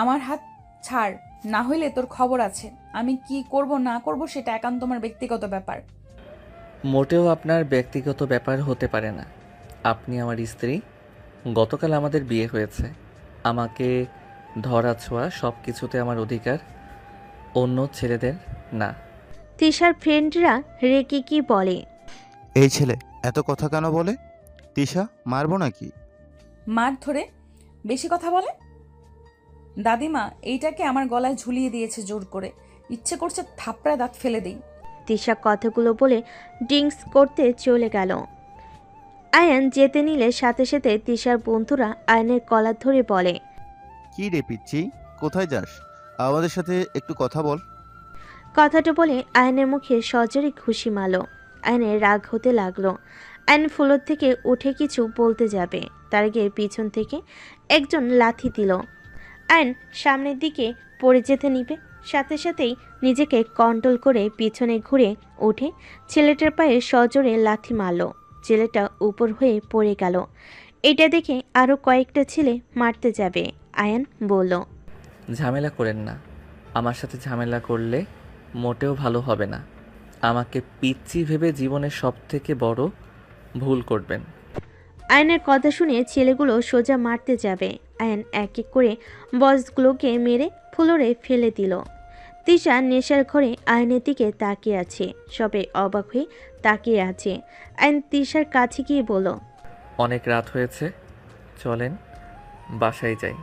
আমার হাত ছাড়, না হইলে তোর খবর আছে। আমি কি করব না করব সেটা একান্ত তোমার ব্যক্তিগত ব্যাপার। মোটেও আপনার ব্যক্তিগত ব্যাপার হতে পারে না। আপনি আমার স্ত্রী। গতকাল আমাদের বিয়ে হয়েছে। আমাকে ধরা ছোঁয়া সব কিছুতে আমার অধিকার, অন্য ছেলেদের না। তিশার ফ্রেন্ডরা রেগে কি বলে। এই ছেলে এত কথা কেন বলে? তিশা, মারবো নাকি? মার ধরে বেশি কথা বলে। দাদিমা এইটাকে আমার গলায় ঝুলিয়ে দিয়েছে জোর করে। ইচ্ছে করছে থাপড়ায় দাঁত ফেলে দেই। তিশা কথাগুলো বলে ড্রিঙ্কস করতে চলে গেল। আয়ান যেতে নিলে সাথে সাথে তিশার বন্ধুরা আয়নের কলার ধরে বলে, কি রে পিচ্ছি, কোথায় যাস? আমাদের সাথে একটু কথা বল। কথাটা বলে আয়নের মুখে সজোরে ঘুষি মারল। আয়নের রাগ হতে লাগলো। আয়ন ফ্লোর থেকে উঠে কিছু বলতে যাবে, তার আগে পিছন থেকে একজন লাথি দিল। আয়ন সামনের দিকে পড়ে যেতে নিবে, সাথে সাথেই নিজেকে কন্ট্রোল করে পিছনে ঘুরে উঠে ছেলেটার পায়ে সজোরে লাথি মারল। ছেলেটা উপর হয়ে পড়ে গেল। এটা দেখে আরও কয়েকটা ছেলে মারতে যাবে। আয়ান বলল, ঝামেলা করেন না। আমার সাথে ঝামেলা করলে মোটেও ভালো হবে না। আমাকে পিচ্চি ভেবে জীবনের সবথেকে বড় ভুল করবেন। আয়নের কথা শুনে ছেলেগুলো সোজা মারতে যাবে। আয়ন এক এক করে বসগুলোকে মেরে ফ্লোরে ফেলে দিল। তিশা নেশার ঘরে আয়নের দিকে তাকিয়ে আছে, সবে অবাক হয়ে তাকিয়ে আছে। আয়ন তিশার কাছে গিয়ে বলল, অনেক রাত হয়েছে, চলেন বাসায় যাই।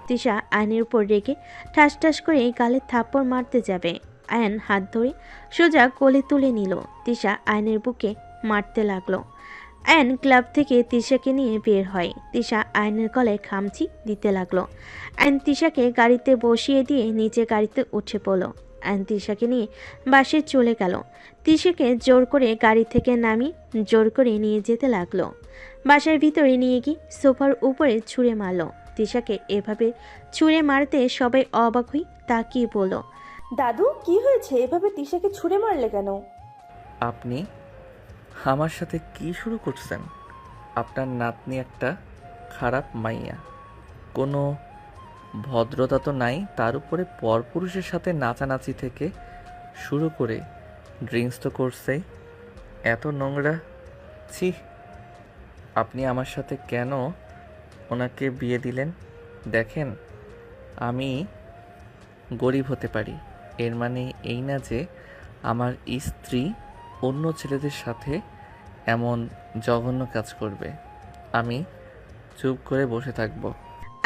তিশা আয়নের উপর রেগে ঠাস ঠাস করে গালে থাপ্পড় মারতে যাবে। আয়ন হাত ধরে সোজা কোলে তুলে নিল। তিশা আয়নের বুকে মারতে লাগলো। আয়ন ক্লাব থেকে তিশাকে নিয়ে বের হয়। তিশা আয়নের গলায় খামচি দিতে লাগলো। আয়ন তিশাকে গাড়িতে বসিয়ে দিয়ে নিচে গাড়িতে উঠে পড়ল। আয়ন তিশাকে নিয়ে বাসে চলে গেল। তিশাকে জোর করে গাড়ি থেকে নামিয়ে জোর করে নিয়ে যেতে লাগলো। বাসার ভিতরে নিয়ে গিয়ে সোফার উপরে ছুঁড়ে মারল। তিশাকে এভাবে ছুঁড়ে মারতে সবাই অবাক হয়ে তাকিয়ে বলল, দাদু কি হয়েছে, এভাবে তিশাকে ছুঁড়ে মারলে কেন? আপনি আমার সাথে কি শুরু করছেন? আপনার নাতনি একটা খারাপ মাইয়া, কোনো ভদ্রতা তো নাই, তার উপরে পরপুরুষের সাথে নাচানাচি থেকে শুরু করে ড্রিঙ্কস তো করছেই। এত নোংরা, ছি। আপনি আমার সাথে কেন ওনাকে বিয়ে দিলেন? দেখেন, আমি গরিব হতে পারি, এর মানে এই না যে আমার স্ত্রী অন্য ছেলেদের সাথে এমন জঘন্য কাজ করবে। আমি চুপ করে বসে থাকবো।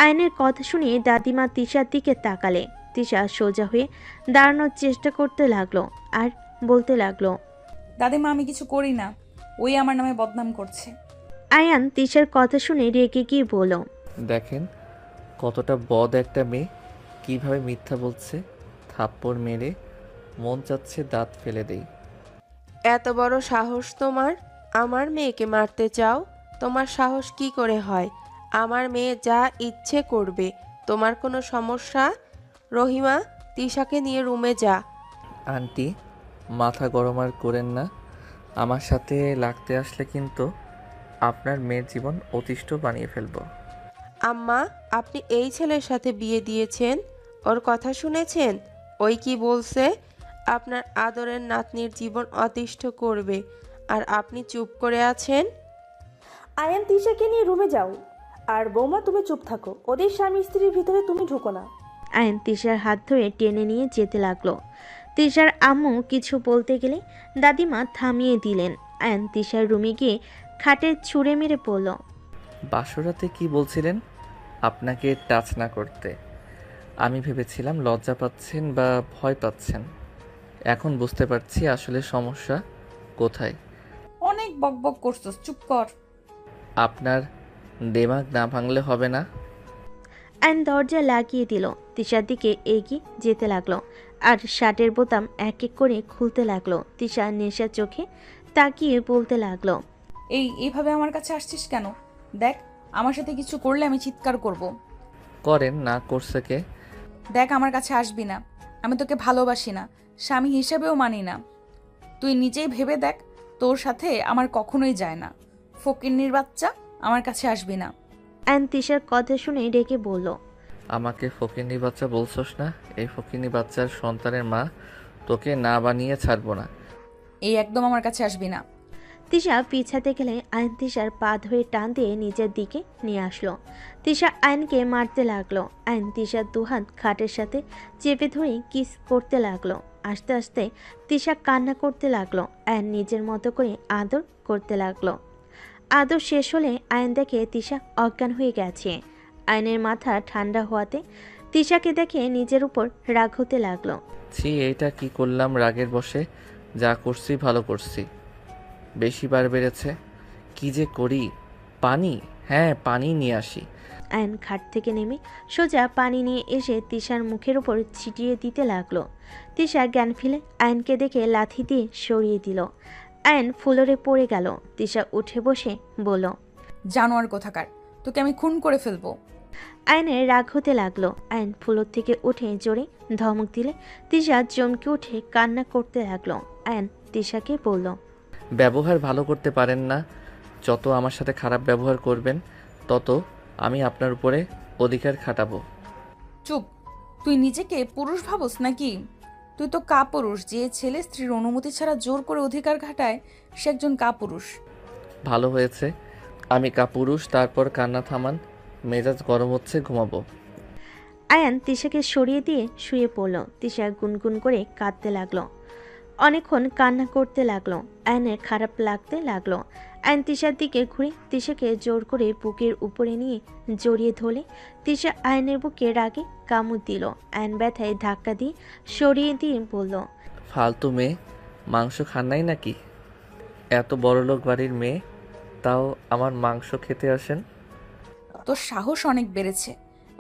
আয়নের কথা শুনে দাদিমা তিশার দিকে তাকালে। তিশা সোজা হয়ে দাঁড়ানোর চেষ্টা করতে লাগলো আর বলতে লাগলো, দাদিমা আমি কিছু করি না, ওই আমার নামে বদনাম করছে। আয়ান তিশার কথা শুনে রেগে গিয়ে বলল, দেখেন কতটা বদ একটা মেয়ে, কিভাবে মিথ্যা বলছে। থাপ্পড় মেরে মন চাচ্ছে দাঁত ফেলে দেই। এত বড় সাহস তোমার, আমার মেয়েকে মারতে চাও? তোমার সাহস কি করে হয়? আমার মেয়ে যা ইচ্ছে করবে, তোমার কোনো সমস্যা? রহিমা, তিশাকে নিয়ে রুমে যা। আন্টি, মাথা গরম আর করেন না। আমার সাথে লাগতে আসলে কিন্তু আপনার মেয়ের জীবন অতিষ্ঠ বানিয়ে ফেলবো। আম্মা, আপনি এই ছেলের সাথে বিয়ে দিয়েছেন, ওর কথা শুনেছেন? ওই কি বলছে? আপনার আদরের নাতনির জীবন অতিষ্ঠ করবে, আর আপনি চুপ করে আছেন। আয়ান তিশাকে নিয়ে রুমে যাও। আর বৌমা তুমি চুপ থাকো, ওদের স্বামী স্ত্রীর ভিতরে তুমি ঢুকো না। আয়ন তিশার হাত ধরে টেনে নিয়ে যেতে লাগলো। তিশার আম্মু কিছু বলতে গেলে দাদিমা থামিয়ে দিলেন। আয়ন তিশার রুমে গিয়ে খাটে ছুঁড়ে মেরে পড়ল, বাসরাতে কি বলছিলেন আপনাকে টাচ না করতে? আমি ভেবেছিলাম লজ্জা পাচ্ছেন বা ভয় পাচ্ছেন। এখন বুঝতে পারছি আসলে সমস্যা কোথায়। অনেক বকবক করছস, চুপ কর। আপনার দেমাগ না ভাঙলে হবে না। আয়ন দরজা লাগিয়ে দিল। তিশার দিকে এগিয়ে যেতে লাগলো আর শার্টের বোতাম এক এক করে খুলতে লাগলো। তিশা নেশা চোখে তাকিয়ে বলতে লাগলো, এইভাবে আমার কাছে আসছিস কেন? দেখ, আমার সাথে কিছু করলে আমি চিৎকার করব। করেন না, করছে কে? দেখ, আমার কাছে আসবি না। আমি তোকে ভালোবাসি না, স্বামী হিসেবেও মানি না। তুই নিজেই ভেবে দেখ, তোর সাথে আমার কখনোই যায় না। ফকিন্নির বাচ্চা, আমার কাছে আসবি না। আয়ন তিশার কথা শুনে ডেকে বলল, আমাকে ফকিন্নি বাচ্চা বলছস না? এই ফকিন্নি বাচ্চার সন্তানের মা তোকে না বানিয়ে ছাড়বো না। এই একদম আমার কাছে আসবি না। তিশা পিছাতে গেলে আয়ন তিশার পা ধরে টান দিয়ে নিজের দিকে নিয়ে আসলো। তিশা আয়নকে মারতে লাগলো। আয়ন তিশার দুহাত খাটের সাথে চেপে ধরে কিস করতে লাগলো। আস্তে আস্তে তিশা কান্না করতে লাগলো। আয়ন নিজের মতো করে আদর করতে লাগলো। আদর শেষ হলে আয়ন দেখে তিশা অজ্ঞান হয়ে গেছে। আয়নের মাথা ঠান্ডা হওয়াতে তিশাকে দেখে নিজের উপর রাগ হতে লাগলো। ছি, এইটা কি করলাম রাগের বশে? যা করছি ভালো করছি, বেশি বার বেড়েছে। কি যে করি? পানি? হ্যাঁ, পানি নিয়ে আসি। আয়ন খাট থেকে নেমে সোজা পানি নিয়ে এসে তিশার মুখের উপর ছিটিয়ে দিতে লাগলো। তিশা জ্ঞান ফিরে আয়নকে দেখে লাথি দিয়ে সরিয়ে দিল। আয়ন ফ্লোরে পড়ে গেল। তিশা উঠে বসে বলল, জানোয়ার কোথাকার, তোকে আমি খুন করে ফেলবো। আয়নের রাগ হতে লাগলো। আয়ন ফ্লোর থেকে উঠে জোরে ধমক দিলে তিশা চমকে উঠে কান্না করতে লাগলো। আয়ন তিশাকে বলল, ব্যবহার ভালো করতে পারেন না। যত আমার সাথে খারাপ ব্যবহার করবেন তত আমি আপনার উপরে অধিকার খাটাবো। চুপ। তুই নিজেকে পুরুষ ভাবস নাকি? তুই তো কাপুরুষ। যে ছেলে স্ত্রীর অনুমতি ছাড়া জোর করে অধিকার খাটায় সে একজন কাপুরুষ। ভালো হয়েছে আমি কাপুরুষ। তারপর কান্না থামান, মেজাজ গরম হচ্ছে, ঘুমাবো। আয়ান তিশাকে সরিয়ে দিয়ে শুয়ে পড়ল। তিশা গুনগুন করে কাঁদতে লাগলো। অনেকক্ষণ কান্না করতে লাগলো। আয়নের খারাপ লাগতে লাগলো। আয়ন তিশার দিকে ঘুরে তিশাকে জোর করে বুকের উপরে নিয়ে জড়িয়ে ধরলে তিশা আয়নের বুকে রাগে কামড় দিল। আয়ন ব্যথায় ধাক্কা দিয়ে সরিয়ে দিয়ে বলল, ফালতু মেয়ে, মাংস খান নাই নাকি? এত বড়লোক বাড়ির মেয়ে, তাও আমার মাংস খেতে আসেন? তোর সাহস অনেক বেড়েছে।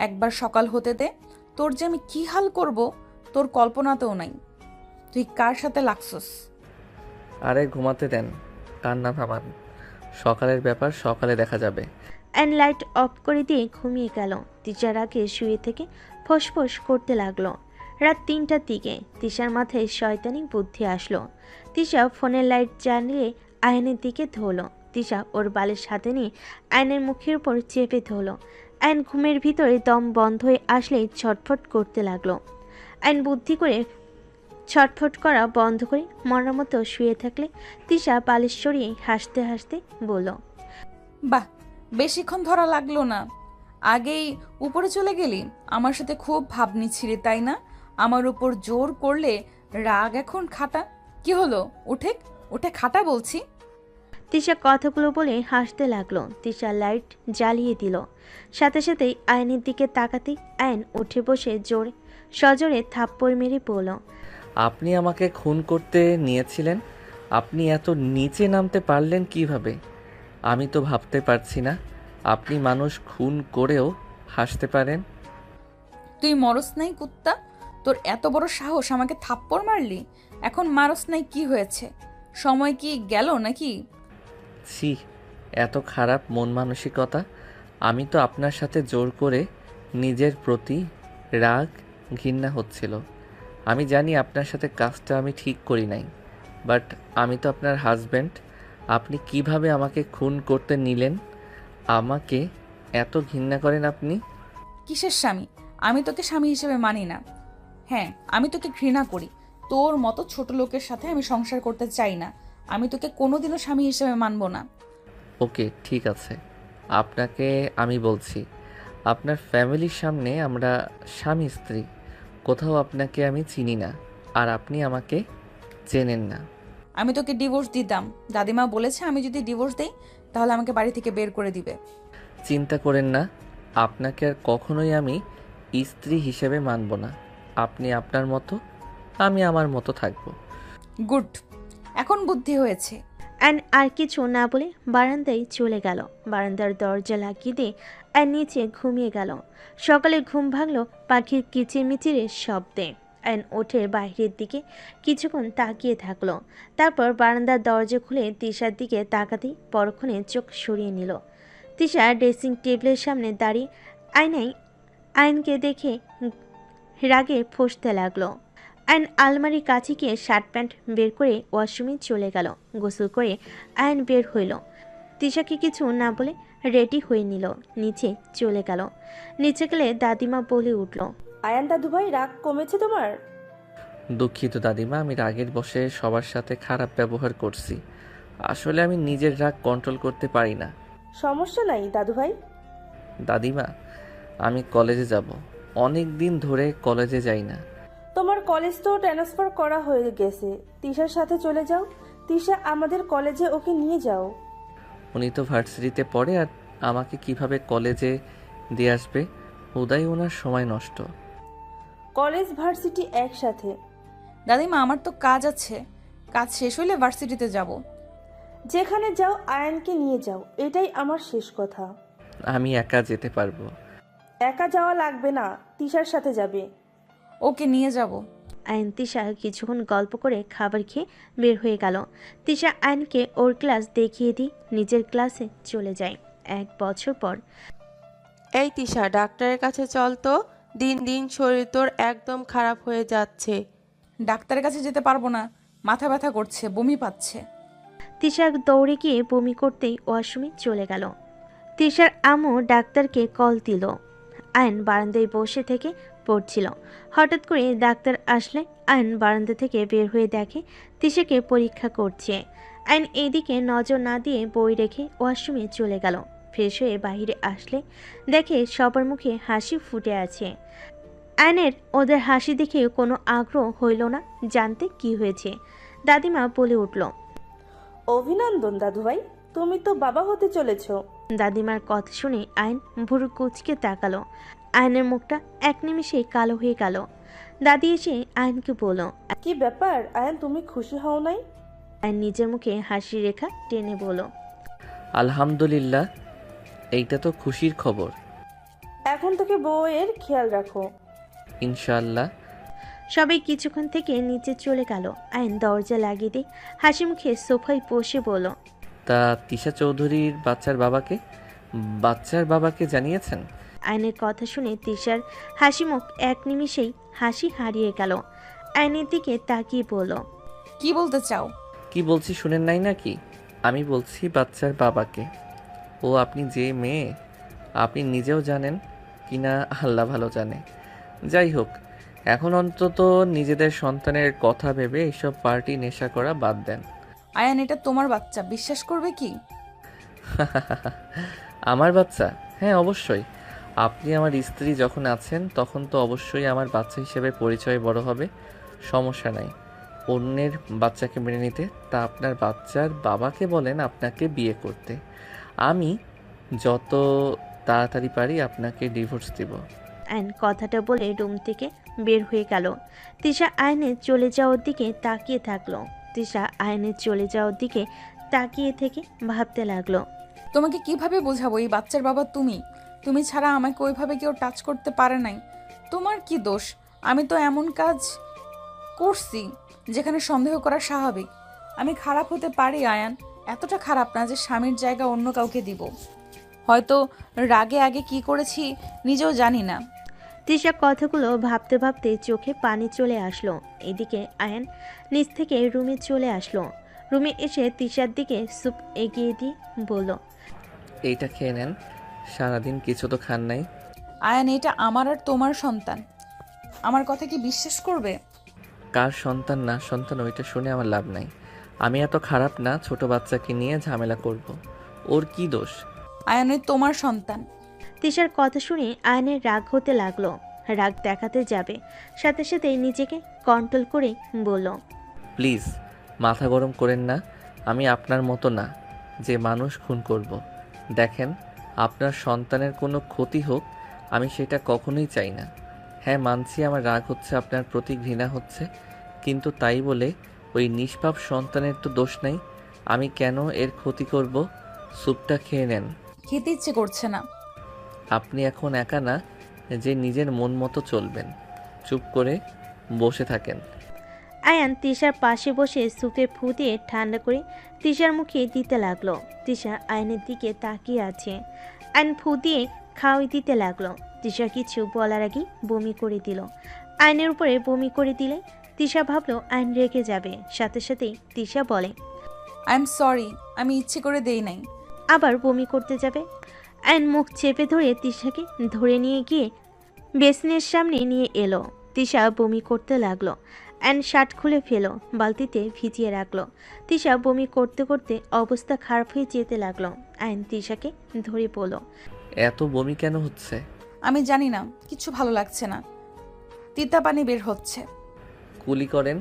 একবার সকাল হতে দে, তোর যে আমি কি হাল করব তোর কল্পনাতেও নাই। তুই কার সাথে লাগছস? আরে ঘুমাতে দেন, কান্না থামান। সকালের ব্যাপার সকালে দেখা যাবে। অ্যান্ড লাইট অফ করে দিয়ে ঘুমিয়ে গেল। তিশার আগে শুয়ে থেকে ফোঁস করতে লাগলো। রাত 3টার দিকে তিশার মাথায় শয়তানি বুদ্ধি আসলো। তিশা ফোনের লাইট জ্বালিয়ে আয়নের দিকে ধরল। তিশা ওর বালের সাথে নিয়ে আয়নের মুখের উপর চেপে ধরল। আয়ন ঘুমের ভিতরে দম বন্ধ হয়ে আসলেই ছটফট করতে লাগলো। আয়ন বুদ্ধি করে ছটফট করা বন্ধ করে মরার মতো শুয়ে থাকলে তিশা বালিশ সরিয়ে হাসতে হাসতে বলল, বাহ, বেশিক্ষণ ধরা লাগলো না। আগেই উপরে চলে গেলি। আমার সাথে খুব ভাব নিচ্ছিলি তাই না? আমার উপর জোর করলে রাগ এখন খাটা। কি হলো? উঠে উঠে খাটা বলছি। তিশা কথাগুলো বলে হাসতে লাগলো। তিশা লাইট জ্বালিয়ে দিল। সাথে সাথেই আয়নের দিকে তাকাতেই আয়ন উঠে বসে জোরে সজোরে থাপ্পড় মেরে পড়ল। আপনি আমাকে খুন করতে নিয়েছিলেন, আপনি এত নিচে নামতে পারলেন কিভাবে? আমি তো ভাবতে পারছি না আপনি মানুষ খুন করেও হাসতে পারেন। তুই মরস নাই কুত্তা? তোর এত বড় সাহস আমাকে থাপ্পড় মারলি? এখন মারস নাই কি হয়েছে? সময় কি গেল নাকি? ছি, এত খারাপ মন মানসিকতা। আমি তো আপনার সাথে জোর করে নিজের প্রতি রাগ ঘৃণা হচ্ছিল। আমি জানি আপনার সাথে কাজটা আমি ঠিক করি নাই, বাট আমি তো আপনার হাজব্যান্ড। আপনি কিভাবে আমাকে খুন করতে নিলেন? আমাকে এত ঘৃণা করেন আপনি? কিসের স্বামী? আমি তোকে স্বামী হিসেবে মানি না। হ্যাঁ, আমি তোকে ঘৃণা করি। তোর মতো ছোট লোকের সাথে আমি সংসার করতে চাই না। আমি তোকে কোনোদিনও স্বামী হিসেবে মানব না। ওকে, ঠিক আছে। আপনাকে আমি বলছি, আপনার ফ্যামিলির সামনে আমরা স্বামী স্ত্রী। কোথাও আপনাকে আমি চিনি না, আর আপনি আমাকে চেনেন না। আমি তোকে ডিভোর্স দিতাম। দাদিমা বলেছে আমি যদি ডিভোর্স দেই তাহলে আমাকে বাড়ি থেকে বের করে দিবে। চিন্তা করেন না, আপনাকে আর কখনোই আমি স্ত্রী হিসেবে মানব না। আপনি আপনার মতো, আমি আমার মতো থাকবো। গুড, এখন বুদ্ধি হয়েছে। অ্যান আর কিছু না বলে বারান্দায় চলে গেল। বারান্দার দরজা লাগিয়ে দিয়ে অ্যান নিচে ঘুমিয়ে গেল। সকালে ঘুম ভাঙল পাখির কিচিরমিচিরের শব্দে। অ্যান ওঠে বাইরের দিকে কিছুক্ষণ তাকিয়ে থাকলো। তারপর বারান্দার দরজা খুলে তিশার দিকে তাকাতেই পরক্ষণে চোখ সরিয়ে নিল। তিশা ড্রেসিং টেবিলের সামনে দাঁড়িয়ে আয়নায় আয়নকে দেখে রাগে ফসতে লাগলো। আয়ন আলমারির কাছে গিয়ে শার্ট প্যান্ট বের করে ওয়াশরুমে চলে গেল। গোসল করে আয়ন বের হইল। তিশাকে কিছু না বলে রেডি হয়ে নিল, নিচে চলে গেল। নিচে গেলে দাদিমা বলে উঠল, আয়ান দাদু ভাই রাগ কমেছে তোমার? দুঃখিত দাদিমা, আমি রাগের বশে সবার সাথে খারাপ ব্যবহার করছি। আসলে আমি নিজের রাগ কন্ট্রোল করতে পারি না। সমস্যা নাই দাদু ভাই। দাদিমা, আমি কলেজে যাব। অনেক দিন ধরে কলেজে যাই না। তোমার কলেজ তো ট্রান্সফার করা হয়ে গেছে, তিশার সাথে চলে যাও। তিশা আমাদের কলেজে, ওকে নিয়ে যাও। উনি তো ভার্সিটিতে পড়ে, আর আমাকে কিভাবে কলেজে দিয়ে আসবে? হুদাই ওনার সময় নষ্ট। কলেজ ভার্সিটি একসাথে। দাদিমা আমার তো কাজ আছে, কাজ শেষ হইলে ভার্সিটিতে যাব। যেখানে যাও আয়ানকে নিয়ে যাও, এটাই আমার শেষ কথা। আমি একা যেতে পারবো। একা যাওয়া লাগবে না, তিশার সাথে যাবে। ওকে নিয়ে যাব। আয়ন তিশা কিছুক্ষণ গল্প করে খাবার খেয়ে বের হয়ে গেল। তিশা আয়নকে ওর ক্লাস দেখিয়ে দিয়ে নিজের ক্লাসে চলে যায়। 1 বছর পর। এই তিশা, ডাক্তারের কাছে চল তো। দিন দিন শরীর তোর একদম খারাপ হয়ে যাচ্ছে। ডাক্তারের কাছে যেতে পারবো না, মাথা ব্যথা করছে, বমি পাচ্ছে। তিশা দৌড়ে গিয়ে বমি করতেই ওয়াশরুমে চলে গেল। তিশার আম্মু ডাক্তারকে কল দিল। আয়ন বারান্দায় বসে থেকে পড়ছিল। হঠাৎ করে ডাক্তার আসলে আয়ন বারান্দা থেকে বের হয়ে দেখে তিশাকে পরীক্ষা করছে। আয়ন এইদিকে নজর না দিয়ে বই রেখে ওয়াশরুমে চলে গেল। ফ্রেশ হয়ে বাইরে আসলে দেখে সবার মুখে হাসি ফুটে আছে। আয়নের ওদের হাসি দেখে কোনো আগ্রহ হইল না জানতে কি হয়েছে। দাদিমা বলে উঠল, অভিনন্দন দাদু ভাই, তুমি তো বাবা হতে চলেছো। দাদিমার কথা শুনে আয়ন ভুরু কুচকে তাকালো। আয়নের মুখটা এক নিমিষেই কালো হয়ে গেল। দাদি এসে আয়নকে বলল, কি ব্যাপার আয়ান, তুমি খুশি হও নাই? আয়ন নিজের মুখে হাসি রেখা টেনে বলল, আলহামদুলিল্লাহ, এইটা তো খুশির খবর। এখন থেকে বউয়ের খেয়াল রাখো। ইনশাআল্লাহ। সবাই কিছুক্ষণ থেকে নিচে চলে গেল। আয়ন দরজা লাগিয়ে দিয়ে হাসি মুখে সোফায় বসে বলল, তা তিশা চৌধুরীর বাচ্চার বাবাকে জানিয়েছেন? আয়নের কথা শুনে তিশার হাসি মুখ এক নিমিষেই হাসি হারিয়ে গেল। আয়নের দিকে তাকিয়ে বলল, কি বলতে চাও? কি বলছি শুনেন নাই নাকি? আমি বলছি বাচ্চার বাবাকে। ও আপনি যে মেয়ে, আপনি নিজেও জানেন কিনা আল্লাহ ভালো জানে। যাই হোক, এখন অন্তত নিজেদের সন্তানের কথা ভেবে এইসব পার্টি নেশা করা বাদ দেন। আয়ান, এটা তোমার বাচ্চা, বিশ্বাস করবে কি? আমার বাচ্চা? হ্যাঁ অবশ্যই। আপনি আমার স্ত্রী যখন আছেন তখন তো অবশ্যই আমার বাচ্চা হিসেবে পরিচয় বড় হবে, সমস্যা নাই। অন্যের বাচ্চাকে মেনে নিতে, তা আপনার বাচ্চার বাবাকে বলেন আপনাকে বিয়ে করতে। আমি যত তাড়াতাড়ি পারি আপনাকে ডিভোর্স দিব। আয়ন কথাটা বলে রুম থেকে বের হয়ে গেল। তিশা আয়নের চলে যাওয়ার দিকে তাকিয়ে থাকলো। তিশা আয়নের চলে যাওয়ার দিকে তাকিয়ে থেকে ভাবতে লাগলো, তোমাকে কিভাবে বোঝাবো এই বাচ্চার বাবা তুমি? তুমি ছাড়া আমাকে ওইভাবে কেউ টাচ করতে পারে নাই। তোমার কি দোষ? আমি তো এমন কাজ করছি যেখানে সন্দেহ করা স্বাভাবিক। আমি খারাপ হতে পারি আয়ান, এতটা খারাপ না যে স্বামীর জায়গা অন্য কাউকে দিব। হয়তো রাগে আগে কি করেছি নিজেও জানি না। তিশা কথাগুলো ভাবতে ভাবতে চোখে পানি চলে আসলো। এদিকে আয়ন নিচ থেকে রুমে চলে আসলো। রুমে এসে তিশার দিকে স্যুপ এগিয়ে দিয়ে বলল, এইটা খেয়ে নেন, সারাদিন কিছু তো খান নাই। আয়ান, এটা আমার আর তোমার সন্তান, আমার কথা কি বিশ্বাস করবে? কার সন্তান না সন্তান ওইটা শুনে আমার লাভ নাই। আমি এত খারাপ না ছোট বাচ্চাকে নিয়ে ঝামেলা করব। ওর কি দোষ? আয়ান, ওই তোমার সন্তান। তিশার কথা শুনে আয়নের রাগ হতে লাগলো। রাগ দেখাতে যাবে, সাথে সাথে নিজেকে কন্ট্রোল করে বলল, প্লিজ মাথা গরম করেন না। আমি আপনার মতো না যে মানুষ খুন করব। দেখেন, আপনার সন্তানের কোনো ক্ষতি হোক আমি সেটা কখনোই চাই না। হ্যাঁ মানছি আমার রাগ হচ্ছে, আপনার প্রতি ঘৃণা হচ্ছে, কিন্তু তাই বলে ওই নিষ্পাপ সন্তানের তো দোষ নাই। আমি কেন এর ক্ষতি করব? স্যুপটা খেয়ে নেন। খেতে ইচ্ছে করছে না। আপনি এখন একা না যে নিজের মন মতো চলবেন। চুপ করে বসে থাকেন। আয়ান তিশার পাশে বসে স্যুপে ফু দিয়ে ঠান্ডা করে তিশার মুখে দিতে লাগলো। তিশা আয়নের দিকে তাকিয়ে আছে। আয়ন ফু দিয়ে খাওয়াই দিতে লাগলো। তিশা কিছু বলার আগেই বমি করে দিল। আয়নের উপরে বমি করে দিলে তিশা ভাবলো আয়ন রেগে যাবে। সাথে সাথেই তিশা বলে, আই এম সরি, আমি ইচ্ছে করে দেই নাই। আবার বমি করতে যাবে। আয়ন মুখ চেপে ধরে তিশাকে ধরে নিয়ে গিয়ে বেসিনের সামনে নিয়ে এলো। তিশা বমি করতে লাগলো। আয়ন শার্ট খুলে ফেলো, বালতিতে ভিজিয়ে রাখলো। তিশা বমি করতে করতে অবস্থা খারাপ হয়ে যেতে লাগলো। আয়ন তিশাকে ধরে বলল, এত বমি কেন হচ্ছে? আমি জানি না, কিছু ভালো লাগছে না, তিতা পানি বের হচ্ছে। কুলি করেন।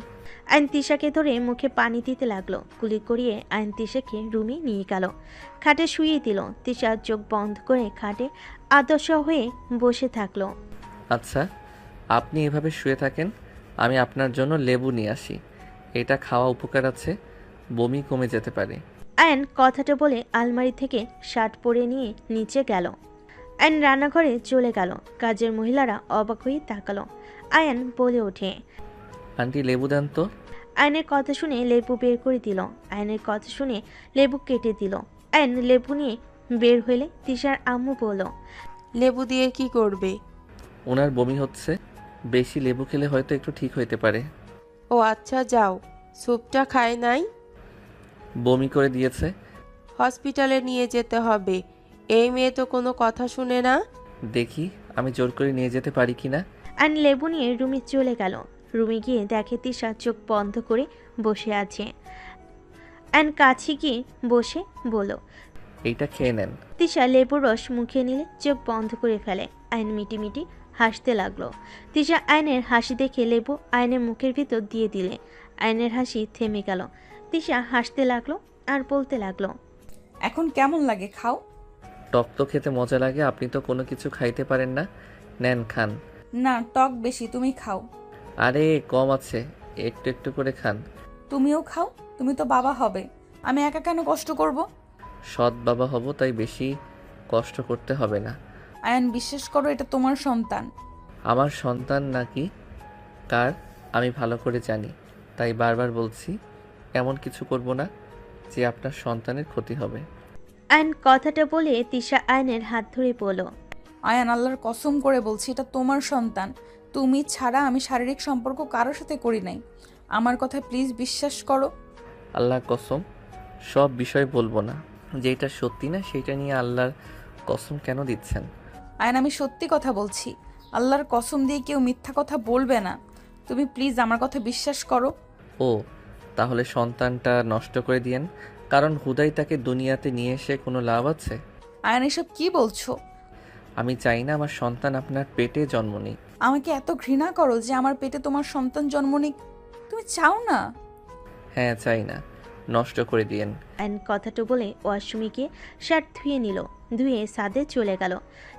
আয়ন তিশাকে ধরে মুখে পানি দিতে লাগলো। কুলি করিয়ে আয়ন তিশাকে রুমে নিয়ে গেল। খাটে শুইয়ে দিল। তিশা চোখ বন্ধ করে খাটে আদর্শ হয়ে বসে থাকলো। আচ্ছা, আপনি এভাবে শুয়ে থাকেন, আমি আপনার জন্য লেবু নিয়ে আসি। এটা খাওয়া উপকার আছে, বমি কমে যেতে পারে। আয়ন কথাটা বলে আলমারি থেকে শার্ট পরে নিয়ে নিচে গেল। আয়ন রান্নাঘরে চলে গেল। কাজের মহিলারা অবাক হয়ে তাকালো। আয়ন বলে ওঠে, আন্টি লেবু দেন তো। আয়নের কথা শুনে লেবু বের করে দিল। আয়নের কথা শুনে লেবু কেটে দিল। আয়ন লেবু নিয়ে বের হইলে তিশার আম্মু বলল, লেবু দিয়ে কি করবে? ওনার বমি হচ্ছে, বেশি লেবু খেলে হয়তো একটু ঠিক হইতে পারে। ও আচ্ছা, যাও। স্যুপটা খায় নাই? বমি করে দিয়েছে। হসপিটালে নিয়ে যেতে হবে। এই মেয়ে তো কোনো কথা শুনে না। দেখি আমি জোর করে নিয়ে যেতে পারি কিনা। আয়ন লেবু নিয়ে রুমে চলে গেল। রুমে গিয়ে দেখে তিশা চোখ বন্ধ করে বসে আছে। আয়ন কাছে গিয়ে বসে বলল, এইটা খেয়ে নেন। তিশা লেবুর রস মুখে নিলে চোখ বন্ধ করে ফেলে। আয়ন মিটিমিটি হাসতে লাগলো। তিশা আয়নের হাসি দেখে লেবু আয়নের মুখের ভিতর দিয়ে দিলে আয়নের হাসি থেমে গেল। তিশা হাসতে লাগলো আর বলতে লাগলো, এখন কেমন লাগে, খাও। টক তো খেতে মজা লাগে, আপনি তো কোনো কিছু খাইতে পারেন না। নেন খান। না, টক বেশি, তুমি খাও। আরে কম আছে, একটু একটু করে খান। তুমিও খাও, তুমি তো বাবা হবে, আমি একা কেন কষ্ট করব? সৎ বাবা হব, তাই বেশি কষ্ট করতে হবে না। আয়ান, বিশ্বাস করো, এটা তোমার সন্তান। আমার সন্তান নাকি কার আমি ভালো করে জানি, তাই বারবার বলছি এমন কিছু করব না যে আপনার সন্তানের ক্ষতি হবে। আয়ন কথাটা বলে তিশা আয়নের হাত ধরে বলল, আয়ান, আল্লাহর কসম করে বলছি, এটা তোমার সন্তান। তুমি ছাড়া আমি শারীরিক সম্পর্ক কারোর সাথে করি নাই। আমার কথা প্লিজ বিশ্বাস করো। আল্লাহর কসম, সব বিষয় বলবো না, যেটা সত্যি না সেটা নিয়ে আল্লাহর কসম কেন দিচ্ছেন? আয়ান, আমি সত্যি কথা বলছি, আল্লাহর কসম দিয়ে কেউ মিথ্যা কথা বলবে না। তুমি প্লিজ আমার কথা বিশ্বাস করো। ও তাহলে সন্তানটা নষ্ট করে দিয়েন, কারণ হুদাই তাকে দুনিয়াতে নিয়ে এসে কোনো লাভ আছে? আয়ান, এসব কি বলছো? আমি চাই না আমার সন্তান আপনার পেটে জন্ম নিক। আমাকে এত ঘৃণা করো যে আমার পেটে তোমার সন্তান জন্ম নিক? তুমি চাও না? হ্যাঁ চাই না, নষ্ট করে দিয়েন। আয়ন কথাটা বলে ওয়াশরুমে গিয়ে শার্ট ধুয়ে নিল। ধুয়ে সাদে চলে গেল।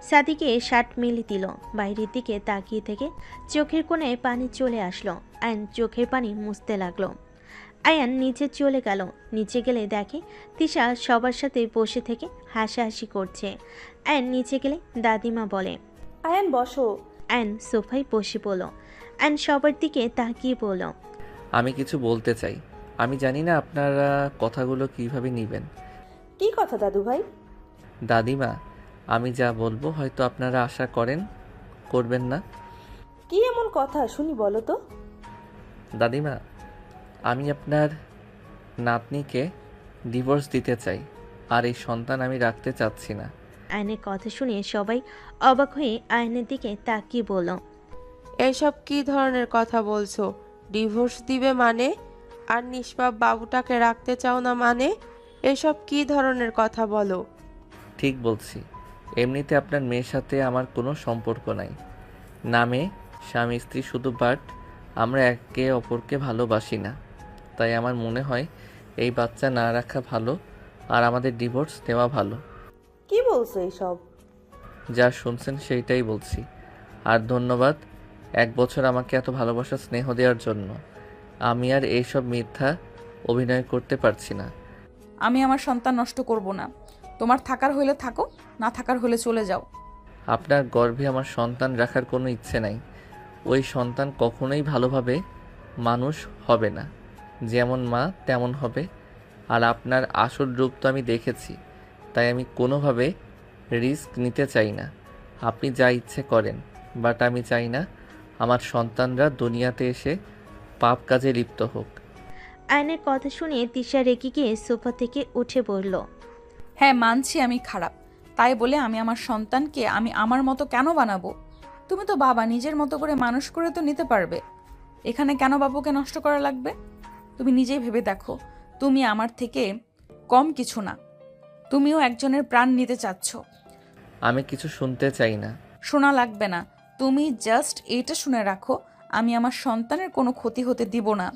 সাদিকে শার্ট মেলে দিল। বাইরের দিকে তাকিয়ে থেকে চোখের কোণায় পানি চলে আসলো। আয়ন চোখের পানি মুছতে লাগলো। আয়ান নিচে চলে গেল। নিচে গেলে দেখে তিশা সবার সাথে বসে থেকে হাসাহাসি করছে। আয়ন নিচে গেলে দাদিমা বলে, আয়ান বসো। আয়ন সোফায় বসে পড়ল। আয়ন সবার দিকে তাকিয়ে বলল, আমি কিছু বলতে চাই, আমি জানি না আপনারা কথাগুলো কিভাবে নেবেন। কি কথা দাদু ভাই? দাদিমা, আমি যা বলবো হয়তো আপনারা আশা করবেন না। কি এমন কথা শুনি, বলো তো। দাদিমা, আমি আপনার নাতনিকে ডিভোর্স দিতে চাই, আর এই সন্তান আমি রাখতে চাচ্ছি না। আয়নের কথা শুনে সবাই অবাক হয়ে আয়নের দিকে তাকিয়ে বলল, এইসব কি ধরনের কথা বলছো? ডিভোর্স দিবে মানে? আর নিষ্পাপ বাবুটাকে রাখতে চাও না মানে? এসব কি ধরনের কথা বলো? ঠিক বলছি, এমনিতে আপনার মেয়ের সাথে আমার কোনো সম্পর্ক নাই। নামে স্বামী স্ত্রী শুধু, বাট আমরা একে অপরকে ভালোবাসি না। তাই আমার মনে হয় এই বাচ্চা না রাখা ভালো, আর আমাদের ডিভোর্স দেওয়া ভালো। কি বলছো এইসব? যা শুনছেন সেইটাই বলছি। আর ধন্যবাদ 1 বছর আমাকে এত ভালোবাসা স্নেহ দেওয়ার জন্য। আমি আর এইসব মিথ্যা অভিনয় করতে পারছি না। আমি আমার সন্তান নষ্ট করব না। তোমার থাকার হইলে থাকো, না থাকার হলে চলে যাও। আপনার গর্ভে আমার সন্তান রাখার কোনো ইচ্ছে নাই। ওই সন্তান কখনোই ভালোভাবে মানুষ হবে না, যেমন মা তেমন হবে। আর আপনার আসল রূপ তো আমি দেখেছি, তাই আমি কোনোভাবে রিস্ক নিতে চাই না। আপনি যা ইচ্ছে করেন, বাট আমি চাই না আমার সন্তানরা দুনিয়াতে এসে পাপ কাজে লিপ্ত হোক। আয়নের কথা শুনে তিশা রেগে গিয়ে সোফা থেকে উঠে পড়ল। হ্যাঁ, মানছি আমি খারাপ, তাই বলে আমি আমার সন্তানকে আমি আমার মতো কেন বানাবো? তুমি তো বাবা, নিজের মতো করে মানুষ করে তো নিতে পারবে। এখানে কেন বাবুকে নষ্ট করা লাগবে? তুমি নিজেই ভেবে দেখো, তুমি আমার থেকে কম কিছু না। তুমিও একজনের প্রাণ নিতে চাচ্ছ। আমি কিছু শুনতে চাই না। শোনা লাগবে না, তুমি জাস্ট এইটা শুনে রাখো, আমি আমার সন্তানের কোনো ক্ষতি হতে দিব না।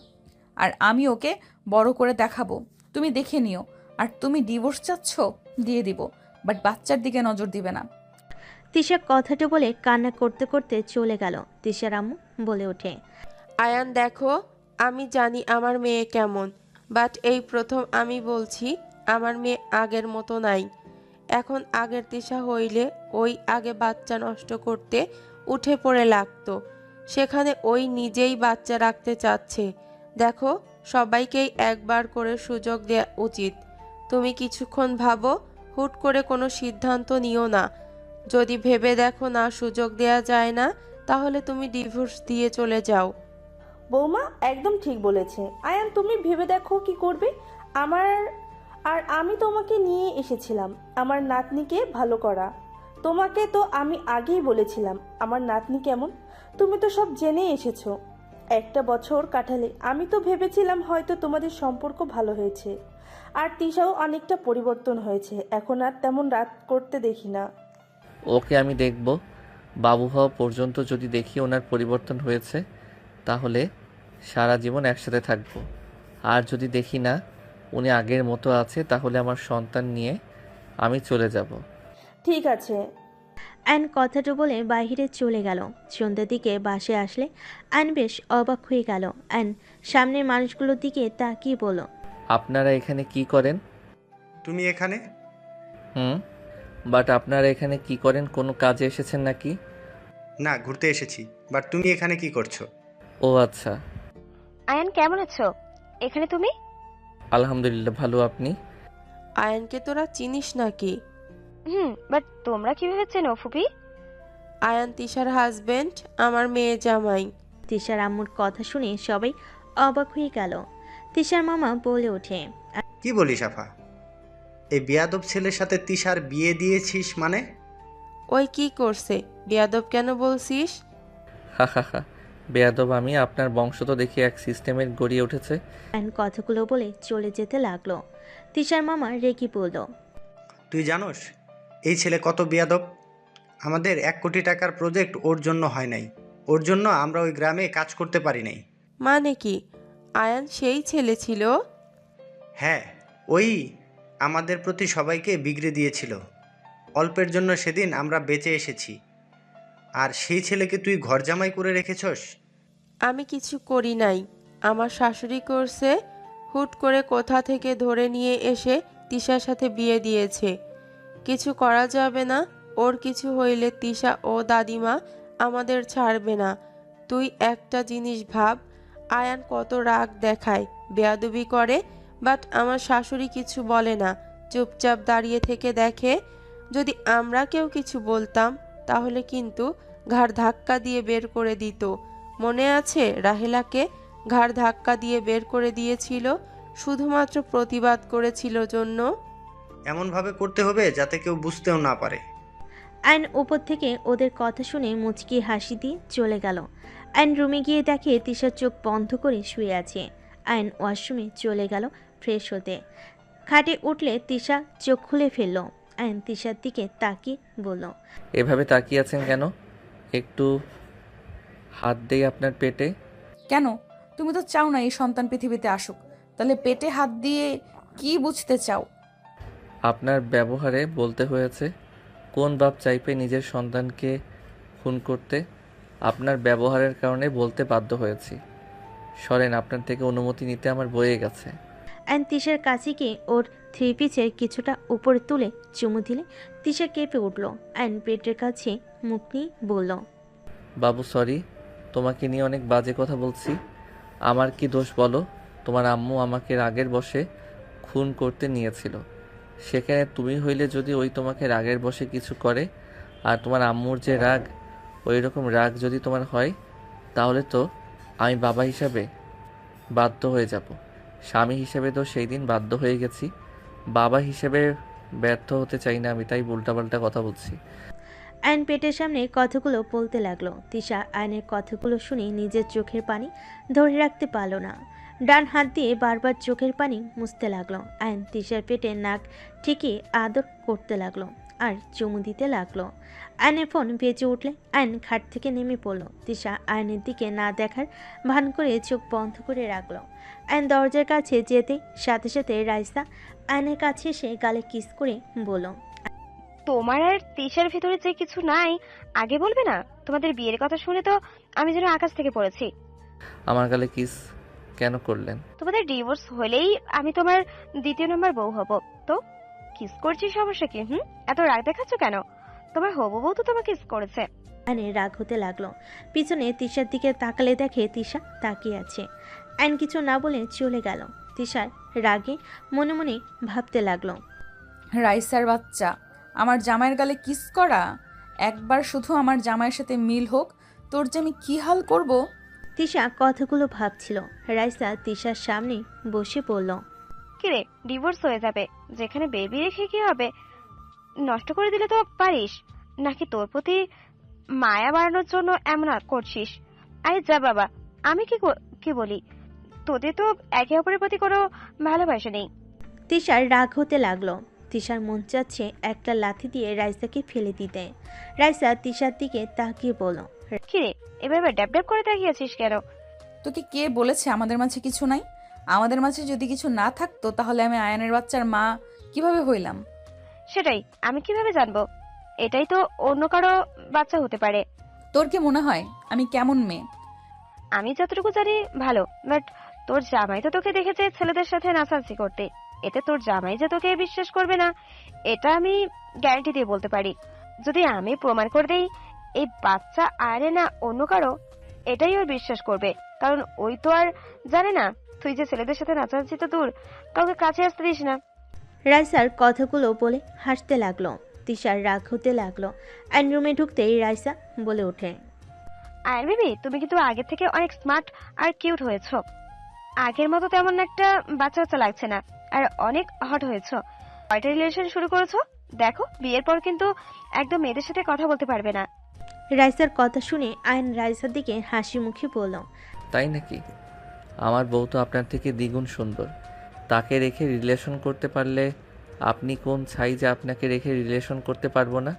আর আমি ওকে বড় করে দেখাবো, তুমি দেখে নিও। আর তুমি ডিভোর্স চাচ্ছ, দিয়ে দিব, বাট বাচ্চার দিকে নজর দিবে না। তিশা কথাটা বলে কান্না করতে করতে চলে গেল। তিশার আম্মু বলে ওঠে, আয়ান দেখো, আমি জানি আমার মেয়ে কেমন, বাট এই প্রথম আমি বলছি আমার মেয়ে আগের মতো নাই। এখন আগের দিশা হইলে ওই আগে বাচ্চা নষ্ট করতে উঠে পড়ে লাগতো, সেখানে ওই নিজেই বাচ্চা রাখতে চাচ্ছে। দেখো, সবাইকেই একবার করে সুযোগ দেওয়া উচিত। তুমি কিছুক্ষণ ভাবো, হুট করে কোনো সিদ্ধান্ত নিও না। যদি ভেবে দেখো না সুযোগ দেয়া যায় না, তাহলে তুমি ডিভোর্স দিয়ে চলে যাও। বৌমা একদম ঠিক বলেছে। আয়ান, তুমি ভেবে দেখো কি করবে। আমার আমি তোমাকে নিয়ে এসেছিলাম আমার নাতনিকে ভালো করা। তোমাকে তো আমি আগেই বলেছিলাম আমার নাতনি কেমন, তুমি তো সব জেনে এসেছো। একটা বছর কাটালে আমি তো ভেবেছিলাম হয়তো তোমাদের সম্পর্ক ভালো হয়েছে, আর তিশাও অনেকটা পরিবর্তন হয়েছে, এখন আর তেমন রাত করতে দেখি না। ওকে আমি দেখব। বাবু হওয়া পর্যন্ত যদি দেখি ওনার পরিবর্তন হয়েছে, তাহলে সারা জীবন একসাথে থাকবো। আর যদি দেখি না উনি আগের মতো আছে, তাহলে আমার সন্তান নিয়ে আমি চলে যাব। ঠিক আছে। আয়ন কথাটা বলে বাইরে চলে গেল। সন্ধ্যার দিকে বাসে আসলে আয়ন বেশ অবাক হয়ে গেল। আয়ন সামনের মানুষগুলোর দিকে তাকিয়ে বলল, আপনারা এখানে কি করেন? তুমি এখানে? বাট আপনারা এখানে কি করেন? কোনো কাজে এসেছেন নাকি? না, ঘুরতে এসেছি। বাট তুমি এখানে কি করছো? ও আচ্ছা। আয়ান কেমন আছো? এখানে তুমি? আলহামদুলিল্লাহ ভালো, আপনি? আয়ানকে তোরা চিনিস নাকি? বাট তোমরা কিভাবে চেনো ফুপি? আয়ান তিশার হাজবেন্ড, আমার মেয়ে জামাই। তিশার আম্মুর কথা শুনে সবাই অবাক হয়ে গেল। তিশার মামা বলে ওঠে, কি বলিস আফা? এই বেয়াদব ছেলের সাথে তিশার বিয়ে দিয়েছিস মানে? ওই কি করছে? বিয়াদব কেন বলছিস? হা হা হা, বেয়াদব আমি? আপনার বংশ তো দেখি এক সিস্টেমের গড়িয়ে উঠেছে। আয়ন কথাগুলো বলে চলে যেতে লাগলো। তিশার মামা রেগে বলল, তুই জানোস এই ছেলে কত বেয়াদব? আমাদের 1 কোটি টাকার প্রজেক্ট ওর জন্য হয় নাই। ওর জন্য আমরা ওই গ্রামে কাজ করতে পারি নাই। মানে কি আয়ান সেই ছেলে ছিল? হ্যাঁ, ওই আমাদের প্রতি সবাইকে বিগড়ে দিয়েছিল। অল্পের জন্য সেদিন আমরা বেঁচে এসেছি, আর সেই ছেলেকে তুই ঘর জামাই করে রেখেছস। আমি কিছু করি নাই, আমার শাশুড়ি করছে। হুট করে কোথা থেকে ধরে নিয়ে এসে তিশার সাথে বিয়ে দিয়েছে। কিছু করা যাবে না। ওর কিছু হইলে তিশা ও দাদিমা আমাদের ছাড়বে না। তুই একটা জিনিস ভাব, আয়ান কত রাগ দেখায়, বেয়াদবি করে, বাট আমার শাশুড়ি কিছু বলে না, চুপচাপ দাঁড়িয়ে থেকে দেখে। যদি আমরা কেউ কিছু বলতাম তাহলে কিন্তু ঘাড় ধাক্কা দিয়ে বের করে দিত। মনে আছে রাহেলাকে ঘাড় ধাক্কা দিয়ে বের করে দিয়েছিল, শুধুমাত্র প্রতিবাদ করেছিল জন্য। এমনভাবে করতে হবে যাতে কেউ বুঝতেও না পারে। আয়ন উপর থেকে ওদের কথা শুনে মুচকি হাসি দিয়ে চলে গেল। আয়ন রুমে গিয়ে দেখে তিশার চোখ বন্ধ করে শুয়ে আছে। আয়ন ওয়াশরুমে চলে গেল ফ্রেশ হতে। খাটে উঠলে তিশা চোখ খুলে ফেলল। আয়ন তিশার দিকে তাকিয়ে বলল, এভাবে তাকিয়ে আছেন কেন? একটু হাত দেই আপনার পেটে। কেন? তুমি তো চাও না এই সন্তান পৃথিবীতে আসুক, তাহলে পেটে হাত দিয়ে কি বুঝতে চাও? আপনার ব্যবহারে বলতে হয়েছে। কোন বাপ চাইবে নিজের সন্তানকে খুন করতে? আপনার ব্যবহারের কারণে বলতে বাধ্য হয়েছি। সরেন, আপনার থেকে অনুমতি নিতে আমার বয়ে গেছে। আয়ন তিশার কাছে গিয়ে ওর থ্রি পিসের কিছুটা উপরে তুলে চুমু দিলে তিশা কেঁপে উঠল। আয়ন পেটের কাছে মুখ নিয়ে বলল, বাবু সরি, তোমাকে নিয়ে অনেক বাজে কথা বলছি। আমার কি দোষ বলো? তোমার আম্মু আমাকে রাগের বশে খুন করতে নিয়েছিল। সেখানে তুমি হইলে যদি ওই তোমাকে রাগের বশে কিছু করে, আর তোমার আম্মুর যে রাগ, ওই রকম রাগ যদি তোমার হয়, তাহলে তো আমি বাবা হিসাবে বাধ্য হয়ে যাব। স্বামী হিসেবে তো সেই দিন বাধ্য হয়ে গেছি, বাবা হিসেবে ব্যর্থ হতে চাই না আমি, তাই উল্টাপাল্টা কথা বলছি। আয়ন পেটের সামনে কথাগুলো বলতে লাগলো। তিশা আয়নের কথাগুলো শুনে নিজের চোখের পানি ধরে রাখতে পারল না। ডান হাত দিয়ে বারবার চোখের পানি মুছতে লাগলো। আয়ন তিশার পেটে নাক ঠিকই আদর করতে লাগলো আর চুমু দিতে লাগলো। আয়নের ফোন বেজে উঠলে আয়ন খাট থেকে নেমে পড়ল। তিশা আয়নের দিকে না দেখার ভান করে চোখ বন্ধ করে রাখলো। আয়ন দরজার কাছে যেতে সাথে সাথে রাইসা আয়নের কাছে এসে গালে কিস করে বলল, তোমার আর তিশার ভিতরে যে কিছু নাই আগে বলবে না? তোমাদের বিয়ের কথা শুনে তো আমি যেন আকাশ থেকে পড়েছি। আমার গালে কিস কেন করলেন? তোমাদের ডিভোর্স হলেই আমি তোমার দ্বিতীয় নম্বর বউ হব। তো কিস করছি, সমস্যা কি? এত রাগ দেখাচ্ছ কেন? তোমার হবু বউ তো তোমাকে কিস করেছে। আয়নের রাগ হতে লাগলো। পিছনে তিশার দিকে তাকালে দেখে তিশা তাকিয়ে আছে। আয়ন কিছু না বলে চলে গেল। তিশার রাগে মনে মনে ভাবতে লাগলো, রাইসার বাচ্চা, আমার জামাইয়ের গালে কিস করা। একবার শুধু আমার জামাইয়ের সাথে মিল হোক, তোর যে আমি কি হাল করব। তিশা কথাগুলো ভাবছিল। রাইসা তিশার সামনে বসে পড়ল। কিরে, ডিভোর্স হয়ে যাবে, যেখানে বেবি রেখে কি হবে? নষ্ট করে দিলে তো পারিস, নাকি তোর প্রতি মায়া বাড়ানোর জন্য এমন করছিস? আরে যা বাবা, আমি কি বলি, তোদের তো একে অপরের প্রতি কোনো ভালোবাসা নেই। তিশার রাগ হতে লাগলো। তিশার মন চাচ্ছে একটা লাথি দিয়ে রাইসাকে ফেলে দিতে। রাইসা তিশার দিকে তাকিয়ে বলল, কিরে, এভাবে ড্যাব ড্যাব করে তাকিয়েছিস কেন? তোকে কে বলেছে আমাদের মাঝে কিছু নাই? আমাদের মাঝে যদি কিছু না থাকতো তাহলে আমি আয়ানের বাচ্চার মা কিভাবে হইলাম? সেটাই আমি কিভাবে জানবো? এটাই তো অন্য কারো বাচ্চা হতে পারে। তোর কি মনে হয় আমি কেমন মেয়ে? আমি যতটুকু জানি ভালো, বাট তোর জামাই তো তোকে দেখেছে ছেলেদের সাথে নাচানাচি করতে। এতে তোর জামাই যে তোকে বিশ্বাস করবে না, এটা আমি গ্যারান্টি দিয়ে বলতে পারি। যদি আমি প্রমাণ করে দেই এই বাচ্চা আরে না অন্য কারো, এটাই ওর বিশ্বাস করবে। কারণ ওই তো আর জানে না তুই যে ছেলেদের সাথে নাচানাচি তো দূর, কাউকে কাছে আসতে দিস না। রাইসার কথাগুলো বলে হাসতে লাগলো। তিশার রাগ হতে লাগলো। আইন রুমে ঢুকতেই রাইসা বলে ওঠে, আর বেবি, তুমি কিন্তু আগের থেকে অনেক স্মার্ট আর কিউট হয়েছো। আগের মতো তেমন একটা বাচ্চা বাচ্চা লাগছে না, আর অনেক হট হয়েছো। কয়টা রিলেশন শুরু করেছো? দেখো, বিয়ের পর কিন্তু একদম মেয়েদের সাথে কথা বলতে পারবে না। রাইসার কথা শুনে আইন রাইসার দিকে হাসি মুখে বলল, তাই নাকি? আমার বউ তো আপনার থেকে দ্বিগুণ সুন্দর। তাকে রেখে রিলেশন করতে পারলে আপনি কোন ছাই যে আপনাকে রেখে রিলেশন করতে পারবো না?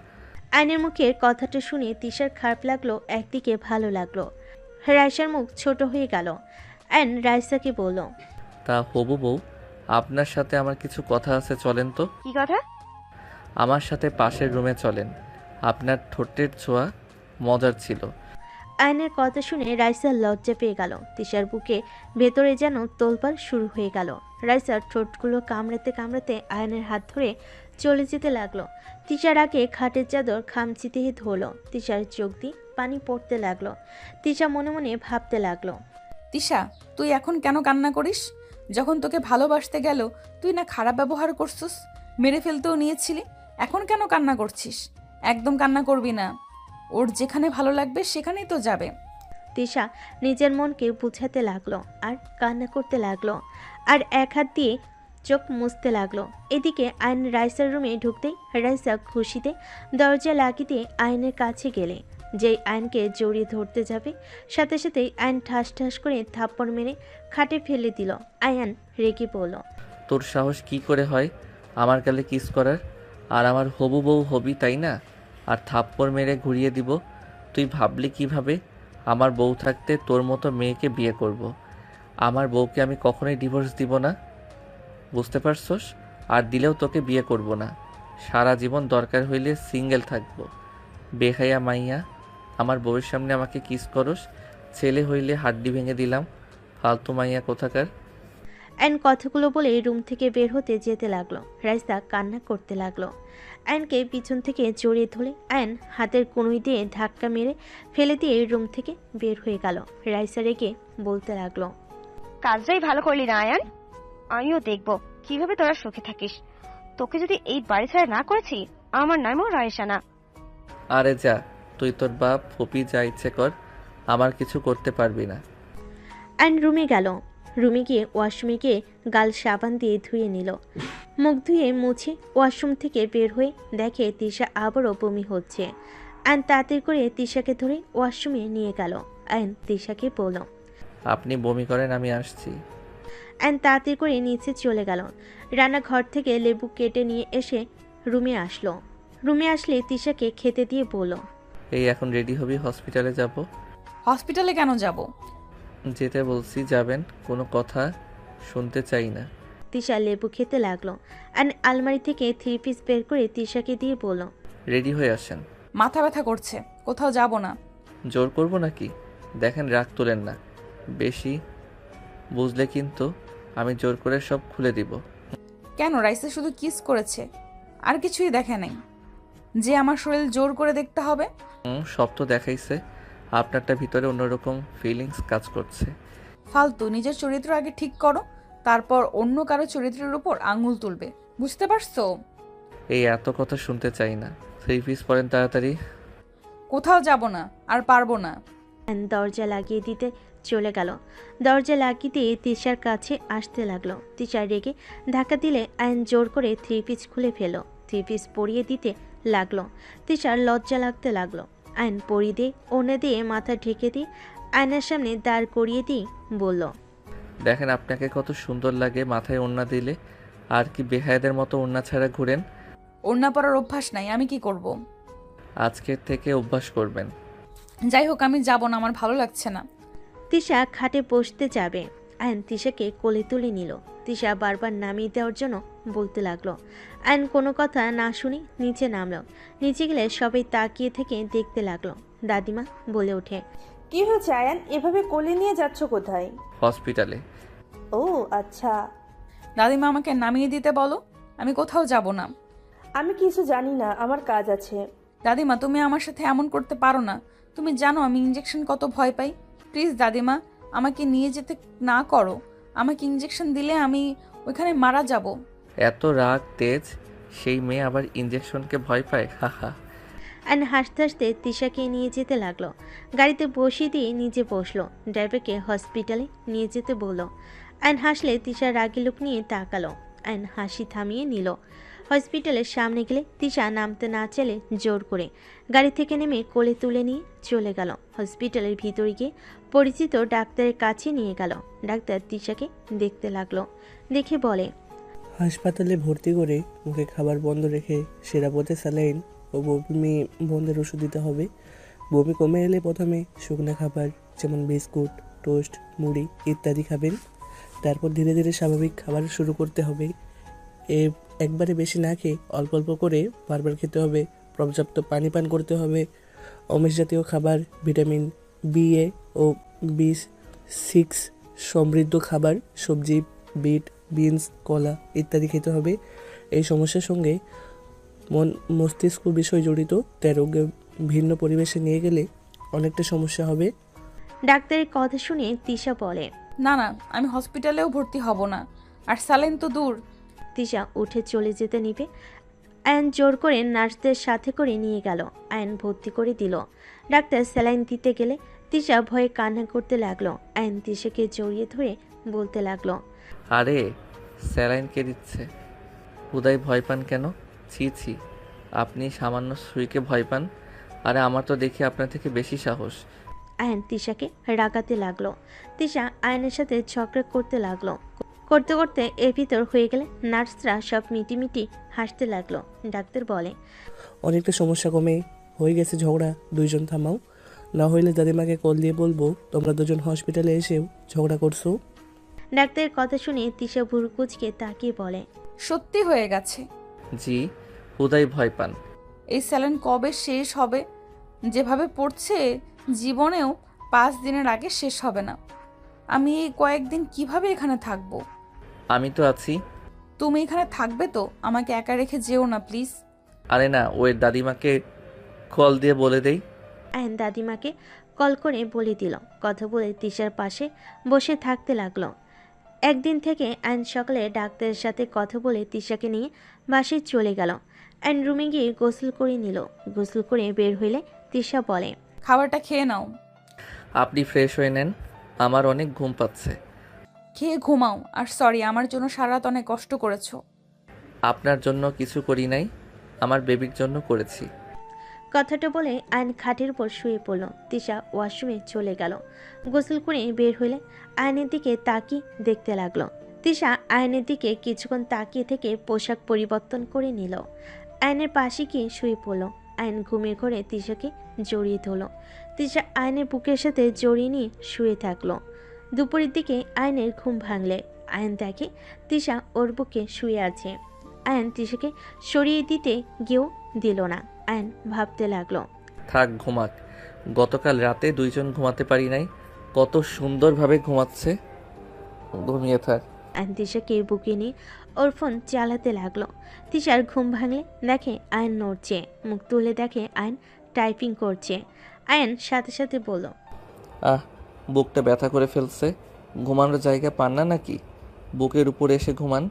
আইনের মুখের কথাটা শুনে তিশার খারাপ লাগলো, একদিকে ভালো লাগলো। রাইসার মুখ ছোট হয়ে গেল। আইন রাইসাকে বলল, তা হবু বউ, আপনার সাথে আমার কিছু কথা আছে, চলেন তো। কি কথা? আমার সাথে পাশের রুমে চলেন। আপনার ঠোঁটের ছোঁয়া মজার ছিল। আইনের কথা শুনে রাইসার লজ্জা পেয়ে গেল। তিশার বুকে ভেতরে যেন তোলপাড় শুরু হয়ে গেল। রাইসার ঠোঁটগুলো কামড়াতে কামড়াতে আয়নের হাত ধরে চলে যেতে লাগলো। তিশার আগে খাটের চাদর খামচিতে ধরলো। তিশার চোখ দিয়ে পানি পড়তে লাগলো। তিশা মনে মনে ভাবতে লাগলো, তিশা, তুই এখন কেন কান্না করিস? যখন তোকে ভালোবাসতে গেল তুই না খারাপ ব্যবহার করছিস, মেরে ফেলতেও নিয়েছিলি। এখন কেন কান্না করছিস? একদম কান্না করবি না। ওর যেখানে ভালো লাগবে সেখানেই তো যাবে। তিশা নিজের মনকে বুঝাতে লাগলো আর কান্না করতে লাগলো, আর এক হাত দিয়ে চোখ মুছতে লাগলো। এদিকে আইন রাইসার রুমে ঢুকতেই রাইসা খুশিতে দরজা লাগিয়ে দিয়ে আইনের কাছে গেলে যেই আইনকে জড়িয়ে ধরতে যাবে, সাথে সাথেই আইন ঠাস ঠাস করে থাপ্পড় মেরে খাটে ফেলে দিল। আয়ান রেগে পড়ল, তোর সাহস কি করে হয় আমার গালে কিস করার? আর আমার হবু বউ হবি তাই না? আর থাপ্পড় মেরে ঘুরিয়ে দিব? তুই ভাবলি কিভাবে আমার বউ থাকতে তোর মতো মেয়েকে বিয়ে করব? আমার বউকে আমি কখনোই ডিভোর্স দিব না, বুঝতে পারছস? আর দিলেও তোকে বিয়ে করব না। সারা জীবন দরকার হইলে সিঙ্গেল থাকবো। বেহাইয়া মাইয়া, আমার বউয়ের সামনে আমাকে কিস করস? ছেলে হইলে হাড্ডি ভেঙে দিলাম। ফালতু মাইয়া কোথাকার। আইন কথাগুলো বলে রুম থেকে বের হতে যেতে লাগলো। রাইসা কান্না করতে লাগলো। আয়নকে পিছন থেকে জড়িয়ে ধরে আয়ন হাতের কনুই দিয়ে ধাক্কা মেরে ফেলে দিয়ে রুম থেকে বের হয়ে গেল। রাইসা রেগে বলতে লাগলো, কাজটাই ভালো করলি না আয়ান। আমিও দেখবো কিভাবে তোরা সুখে থাকিস। তোকে যদি এই বাড়ি ছাড়া না করেছি, আমার নামও রায়সা না। আরে যা, তুই তোর বাপ ফুপি যা ইচ্ছে কর, আমার কিছু করতে পারবি না। আয়ন রুমে গেল। রুমে গিয়ে ওয়াশরুমে গিয়ে গাল সাবান দিয়ে ধুয়ে নিল। মুখ ধুয়ে মুছে ওয়াশরুম থেকে বের হয়ে দেখে তিশা আবারও বমি হচ্ছে। আয়ন তাড়াতাড়ি করে তিশাকে ধরে ওয়াশরুমে নিয়ে গেল। আয়ন তিশাকে বলল। আপনি বমি করেন, আমি আসছি। আয়ন তাড়াতাড়ি করে নিচে চলে গেল। রান্নাঘর থেকে লেবু কেটে নিয়ে এসে রুমে আসলো। রুমে আসলে তিশাকে খেতে দিয়ে বলল। এই এখন রেডি হবি, হসপিটালে যাব। হসপিটালে কেন যাব? যেতে বলছি, যাবেন? কোনো কথা শুনতে চাই না। তিশা লেবু খেতে লাগলো। আয়ন আলমারি থেকে 3 পিস বের করে তিশাকে দিয়ে বলল। রেডি হয়ে আসেন। মাথা ব্যথা করছে, কোথাও যাব না। জোর করব নাকি? দেখেন, রাগ তোলেন না। বেশি বুঝলে কিন্তু আমি জোর করে সব খুলে দিব। কেন? রাইসে শুধু কিস করেছে, আর কিছুই দেখে নাই যে আমার শরীর জোর করে দেখতে হবে? সব তো দেখাইছে, আপনারটা ভিতরে অন্যরকম ফিলিংস কাজ করছে। ফালতু। নিজের চরিত্র আগে ঠিক করো, তারপর অন্য কারো চরিত্রের উপর আঙুল তুলবে। বুঝতে পারছো? এই এত কথা শুনতে চাই না। 3 পিস পরেন তাড়াতাড়ি। কোথাও যাব না, আর পারবো না। আয়ন দরজা লাগিয়ে দিতে চলে গেল। দরজা লাগিয়ে দিয়ে তিশার কাছে আসতে লাগলো। তিশা রেগে ধাক্কা দিলে আয়ন জোর করে 3 পিস খুলে ফেল। 3 পিস পরিয়ে দিতে লাগলো। তিশার লজ্জা লাগতে লাগলো। আয়ন পরিয়ে দিয়ে ওড়না দিয়ে মাথা ঢেকে দিয়ে আয়নার সামনে দাঁড় করিয়ে দিয়ে বলল। দেখেন আপনাকে কত সুন্দর লাগে মাথায় ওড়না দিলে। আর কি বেহায়াদের মতো ওড়না ছাড়া ঘুরেন? ওড়না পরার অভ্যাস নাই, আমি কি করব? আজকের থেকে অভ্যাস করবেন। যাই হোক, আমি যাব না, আমার ভালো লাগছে না। তিশা খাটে বসতে যাবে। আয়ন তিশাকে কোলে তুলে নিল। তিশা বারবার নামিয়ে দেওয়ার জন্য বলতে লাগলো। আয়ন কোনো কথা না শুনে নিচে নামলো। নিচে গেলে সবাই তাকিয়ে থেকে দেখতে লাগলো। দাদিমা বলে ওঠে। কি হয়েছে আয়ান, এভাবে কোলে নিয়ে যাচ্ছ কোথায়? হসপিটালে। ও আচ্ছা। দাদিমা আমাকে নামিয়ে দিতে বলো, আমি কোথাও যাব না। আমি কিছু জানি না, আমার কাজ আছে। দাদিমা, তুমি আমার সাথে এমন করতে পারো না। তুমি জানো আমি ইঞ্জেকশন কত ভয় পাই। প্লিজ দাদিমা, আমাকে নিয়ে যেতে না করো। আমাকে ইঞ্জেকশন দিলে আমি ওইখানে মারা যাব। এত রাগ তেজ, সেই মেয়ে আবার ইঞ্জেকশনকে ভয় পায়? হাহা। আয়ন হাসতে হাসতে তিশাকে নিয়ে যেতে লাগলো। গাড়িতে বসিয়ে দিয়ে নিজে বসলো। ড্রাইভারকে হসপিটালে নিয়ে যেতে বলল। আয়ন হাসলে তিশা রাগি লোক নিয়ে তাকালো। আয়ন হাসি থামিয়ে নিল। হসপিটালের সামনে গেলে তিশা নামতে না চাইলে জোর করে গাড়ি থেকে নেমে কোলে তুলে নিয়ে চলে গেল। হসপিটালের ভিতরে গিয়ে পরিচিত ডাক্তারের কাছে নিয়ে গেল। ডাক্তার তিশাকে দেখতে লাগলো। দেখে বলে। হাসপাতালে ভর্তি করে মুখে খাবার বন্ধ রেখে সেরাপথে স্যালাইন ও বমি বন্ধের ওষুধ দিতে হবে। বমি কমে এলে প্রথমে শুকনো খাবার যেমন বিস্কুট, টোস্ট, মুড়ি ইত্যাদি খাবেন। তারপর ধীরে ধীরে স্বাভাবিক খাবার শুরু করতে হবে। একবারে বেশি না খেয়ে অল্প অল্প করে বারবার খেতে হবে। পর্যাপ্ত পানি পান করতে হবে। আমিষ জাতীয় খাবার, ভিটামিন BA ও B6 সমৃদ্ধ খাবার, সবজি, বিট, বিনস, কলা ইত্যাদি খেতে হবে। এই সমস্যার সঙ্গে মস্তিষ্ক বিষয় জড়িত, তাই রোগকে ভিন্ন পরিবেশে নিয়ে গেলে অনেকটা সমস্যা হবে। ডাক্তারের কথা শুনে তিশা বলে। না না, আমি হসপিটালেও ভর্তি হব না, আর স্যালাইন তো দূর। তিশা উঠে চলে যেতে নিবে। আয়ন জোর করে নার্সদের সাথে করে নিয়ে গেল। আয়ন ভর্তি করে দিল। ডাক্তার স্যালাইন দিতে গেলে তিশা ভয়ে কান্না করতে লাগলো। আয়ন তিশাকে জড়িয়ে ধরে বলতে লাগলো। আরে স্যালাইন কে দিচ্ছে? হুদাই ভয় পান কেন? ছি ছি, আপনি সামান্য সুইকে ভয় পান। আরে আমার তো দেখি আপনার থেকে বেশি সাহস। আয়ন তিশাকে রাগাতে লাগলো। তিশা আয়নের সাথে ঝগড়া করতে লাগলো। করতে করতে এর ভিতর হয়ে গেলে নার্সরা সব মিটিমিটি হাসতে লাগলো। ডাক্তার বলে। অনেকটা সমস্যা কমে হয়ে গেছে ঝগড়া, দুইজন থামাও, না হইলে দাদিমাকে কল দিয়ে বলবো তোমরা দুজন হসপিটালে এসেও ঝগড়া করছো। ডাক্তারের কথা শুনে তিশা ভুরু কুঁচকে তাকিয়ে বলে। সত্যি হয়ে গেছে। জি, হুদাই ভয় পান। এই স্যালাইন কবে শেষ হবে? যেভাবে পড়ছে জীবনেও 5 দিনের আগে শেষ হবে না। আমি এই কয়েকদিন কিভাবে এখানে থাকবো? আমি তো আছি। তুমি এখানে থাকবে তো? আমাকে একা রেখে যেও না প্লিজ। আরে না, ওই দাদিমাকে কল দিয়ে বলে দেই। আয়ন দাদিমাকে কল করে বলে দিল। কথা বলে তিশার পাশে বসে থাকতে লাগলো। একদিন থেকে আয়ন সকালে ডাক্তারের সাথে কথা বলে তিশাকে নিয়ে বাসায় চলে গেল। আয়ন রুমে গিয়ে গোসল করে নিল। গোসল করে বের হইলে তিশা বলে। খাবারটা খেয়ে নাও। আপনি ফ্রেশ হয়ে নেন, আমার অনেক ঘুম পাচ্ছে। খেয়ে ঘুমাও। আর সরি, আমার জন্য সারা রাত অনেক কষ্ট করেছো। আপনার জন্য কিছু করি নাই, আমার বেবির জন্য করেছি। কথাটা বলে আয়ন খাটের উপর শুয়ে পড়ল। তিশা ওয়াশরুমে চলে গেল। গোসল করে বের হইলে আয়নের দিকে তাকিয়ে দেখতে লাগলো। তিশা আয়নের দিকে কিছুক্ষণ তাকিয়ে থেকে পোশাক পরিবর্তন করে নিল। আয়নের পাশে গিয়ে শুয়ে পড়ল। আয়ন ঘুমিয়ে ঘরে তিশাকে জড়িয়ে ধরল। তিশা আয়নের বুকের সাথে জড়িয়ে নিয়ে শুয়ে থাকলো। দুপুরের দিকে আয়নের ঘুম ভাঙলে আয়ন দেখে তিশা ওর বুকে শুয়ে আছে। আয়ন তিশাকে সরিয়ে দিতে গিয়েও দিল না। আয়ন ভাবতে লাগলো, থাক ঘুমাক, গতকাল রাতে দুইজন ঘুমাতে পারি নাই, কত সুন্দরভাবে ঘুমাচ্ছে, ঘুমিয়ে থাক। আয়ন তিশাকে বুকে নিয়ে ওর ফোন চালাতে লাগলো। তিশার ঘুম ভাঙলে দেখে আয়ন নড়ছে, মুখ তুলে দেখে আয়ন টাইপিং করছে। আয়ন সাথে সাথে বলল, বুকটা ব্যথা করে ফেলছে, ঘুমানোর জায়গা পান না নাকি? বুকের উপরে এসে ঘুমান,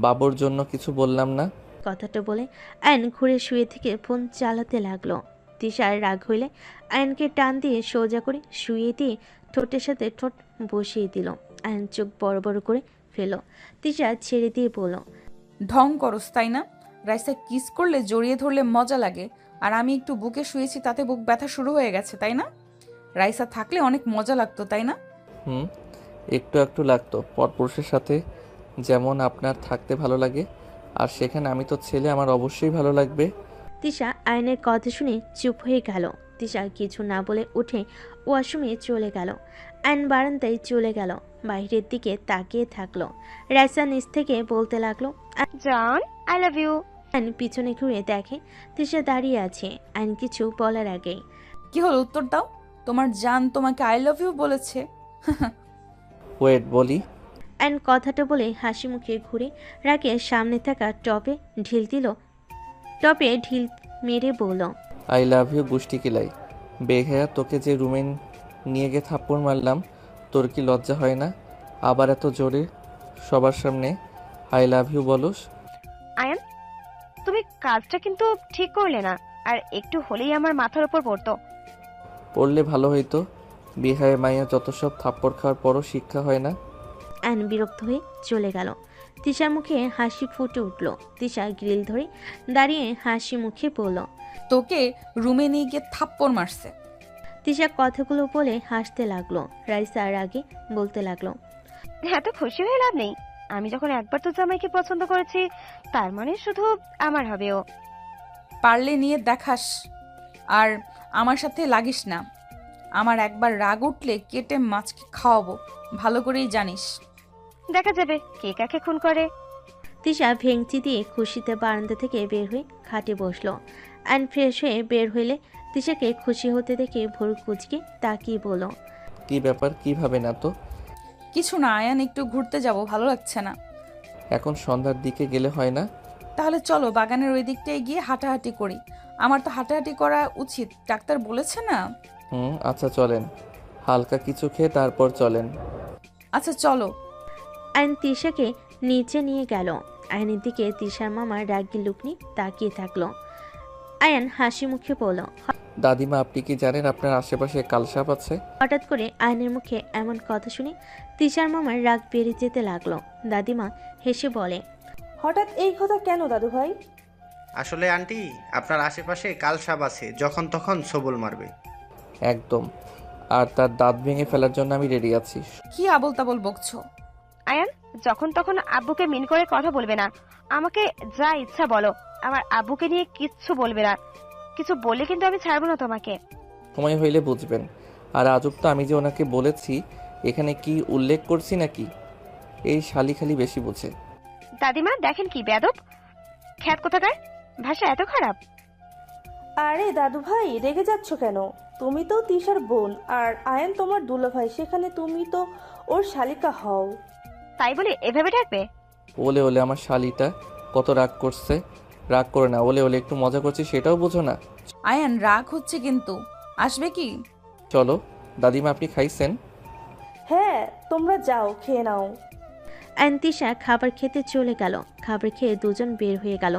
বাবুর জন্য কিছু বললাম না। কথাটা বলে আয়ন ঘুরে শুয়ে থেকে ফোন চালাতে লাগলো। তিশার রাগ হইলে আয়নকে টান দিয়ে সোজা করে শুয়ে দিয়ে ঠোঁটের সাথে ঠোঁট বসিয়ে দিল। আয়ন চোখ বড় বড় করে ফেল। তিশা ছেড়ে দিয়ে বলল, ঢং করস তাই না? রাইসা কিস করলে জড়িয়ে ধরলে মজা লাগে, আর আমি একটু বুকে শুয়েছি তাতে বুক ব্যথা শুরু হয়ে গেছে তাই না? রাইসা থাকলে অনেক মজা লাগতো তাই না? একটু একটু লাগতো, পরপুরুষের সাথে যেমন আপনার থাকতে ভালো লাগে, আর সেখানে আমি তো ছেলে, আমার অবশ্যই ভালো লাগবে। তিশা আয়নের কথা শুনে চুপ হয়ে গেল। তিশা কিছু না বলে উঠে ওয়াশরুমে চলে গেল। আয়ন বারান্দায় চলে গেল, বাইরের দিকে তাকিয়ে থাকলো। রাইসা নিচ থেকে বলতে লাগলো, জান, আই লাভ ইউ। আয়ন পিছনে ঘুরে দেখে তিশা দাঁড়িয়ে আছে। আয়ন কিছু বলার আগেই, কি হলো, উত্তর দাও। তোমার জান তোমাকে আই লাভ ইউ বলেছে? ওয়েট বলি। আয়ন কথাটা বলে হাসি মুখে ঘুরে রাকের সামনে থাকা টপে ঢিল দিল। টপে ঢিল মেরে বলল, আই লাভ ইউ গুষ্টি কিলাই, বেঘায়া তোকে যে রুমে নিয়ে গিয়ে থাপ্পড় মারলাম, তোর কি লজ্জা হয় না? আবার এত জোরে সবার সামনে আই লাভ ইউ বলস? আয়ান, তুমি কাজটা কিন্তু ঠিক করলে না, আর একটু হলেই আমার মাথার উপর পড়তো। পড়লে ভালো হইতো, বিহায় মাইয়া যত সব থাপ্পড় খাওয়ার পরও শিক্ষা হয় না। আয়ন বিরক্ত হয়ে চলে গেল। তিশার মুখে হাসি ফুটে উঠল। তিশা গ্রিল ধরে দাঁড়িয়ে হাসি মুখে বলল, তোকে রুমে নিয়ে গিয়ে থাপ্পড় মারছে। তিশা কথাগুলো বলে হাসতে লাগলো। রাইসা আগে বলতে লাগলো, এত খুশি হয়ে লাভ নেই। আমি যখন একবার তো জামাইকে পছন্দ করেছি, তার মানে শুধু আমার হবে ও। পারলে নিয়ে দেখাস, আর আমার সাথে লাগিস না। আমার একবার রাগ উঠলে কেটে মাছকে খাওয়াবো, ভালো করেই জানিস। দেখা যাবে কে কাকে খুন করে। তিশা ভেংচি দিয়ে খুশিতে বারান্দা থেকে বের হয়ে খাটে বসলো। আয়ন ফ্রেশ হয়ে বের হইলে তিশাকে খুশি হতে দেখে ভোর কুচকে তাকিয়ে বলল, কি ব্যাপার, কিভাবে না তো? কিছু না আয়ান, একটু ঘুরতে যাব, ভালো লাগছে না। এখন সন্ধ্যার দিকে গেলে হয় না? তাহলে চলো বাগানের ওই দিকটায় গিয়ে হাঁটাহাঁটি করি। আমার তো হাঁটাহাঁটি করা উচিত, ডাক্তার বলেছে না। আচ্ছা চলেন, হালকা কিছু খেয়ে তারপর চলেন। আচ্ছা চলো। আয়ন তিশাকে নিচে নিয়ে গেল। আয়নের দিকে তিশার মামা রাগী লুক নিয়ে তাকিয়ে থাকলো। আয়ন হাসি মুখে বলল, দাদিমা, আপনি কি জানেন আপনার আশেপাশে কালসাপ আছে? হঠাৎ করে আয়নের মুখে এমন কথা শুনে তিশার মামার রাগ বেড়ে যেতে লাগলো। দাদিমা হেসে বলে, হঠাৎ এই কথা কেন দাদু ভাই? আসলে আন্টি, আপনার আশেপাশে কালসাপ আছে, যখন তখন সবল মারবে। একদম, আর তার দাঁত ভেঙে ফেলার জন্য আমি রেডি আছি। কি আবল তাবল বকছো? আয়ান, যখন তখন আব্বুকে মিন করে কথা বলবে না। আমাকে যা ইচ্ছা বলো, আমার আব্বুকে নিয়ে কিচ্ছু বলবে না। কিছু বললে কিন্তু আমি ছাড়বো না তোমাকে। সময় হইলে বুঝবেন। আর আজব তো, আমি যে ওনাকে বলেছি, এখানে কি উল্লেখ করছি নাকি? এই শালি খালি বেশি বোঝে। দাদিমা দেখেন কি বেয়াদব, খ্যাত কোথাকার, ভাষা এত খারাপ। আরে দাদু ভাই, রেগে যাচ্ছ কেন? তুমি তো তিশার বোন, আর আয়ান তোমার দুলা ভাই, সেখানে তুমি তো ওর শালিকা হও। তাই বলে এভাবে ডাকবে? ওলে ওলে, আমার শালিটা কত রাগ করছে। রাগ করে না, ওলে ওলে একটু মজা করছি, সেটাও বোঝো না। আয়ান রাগ হচ্ছে কিন্তু, আসবে কি? চলো। দাদিমা, আপনি খাইছেন? হ্যাঁ, তোমরা যাও, খেয়ে নাও। আয়ন তিশা খাবার খেতে চলে গেল। খাবার খেয়ে দুজন বের হয়ে গেল।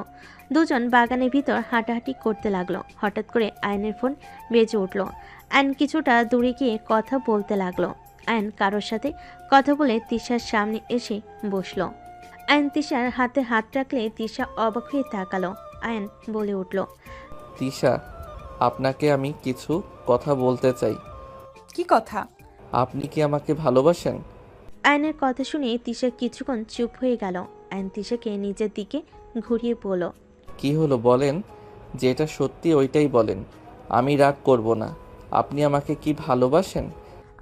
দুজন বাগানের ভিতর হাঁটাহাঁটি করতে লাগলো। হঠাৎ করে আয়নের ফোন বেজে উঠল। আয়ন কিছুটা দূরে গিয়ে কথা বলতে লাগলো। আয়ন কারোর সাথে কথা বলে তিশার সামনে এসে বসলো। আয়ন তিশার হাতে হাত রাখলে তিশা অবাক হয়ে তাকালো। আয়ন বলে উঠল, তিশা, আপনাকে আমি কিছু কথা বলতে চাই। কি কথা? আপনি কি আমাকে ভালোবাসেন? আয়নের কথা শুনে তিশা কিছুক্ষণ চুপ হয়ে গেল। আয়ন তিশাকে নিজের দিকে ঘুরিয়ে বলল, কি হলো বলেন, যেটা সত্যি ওইটাই বলেন, আমি রাগ করব না। আপনি আমাকে কি ভালোবাসেন?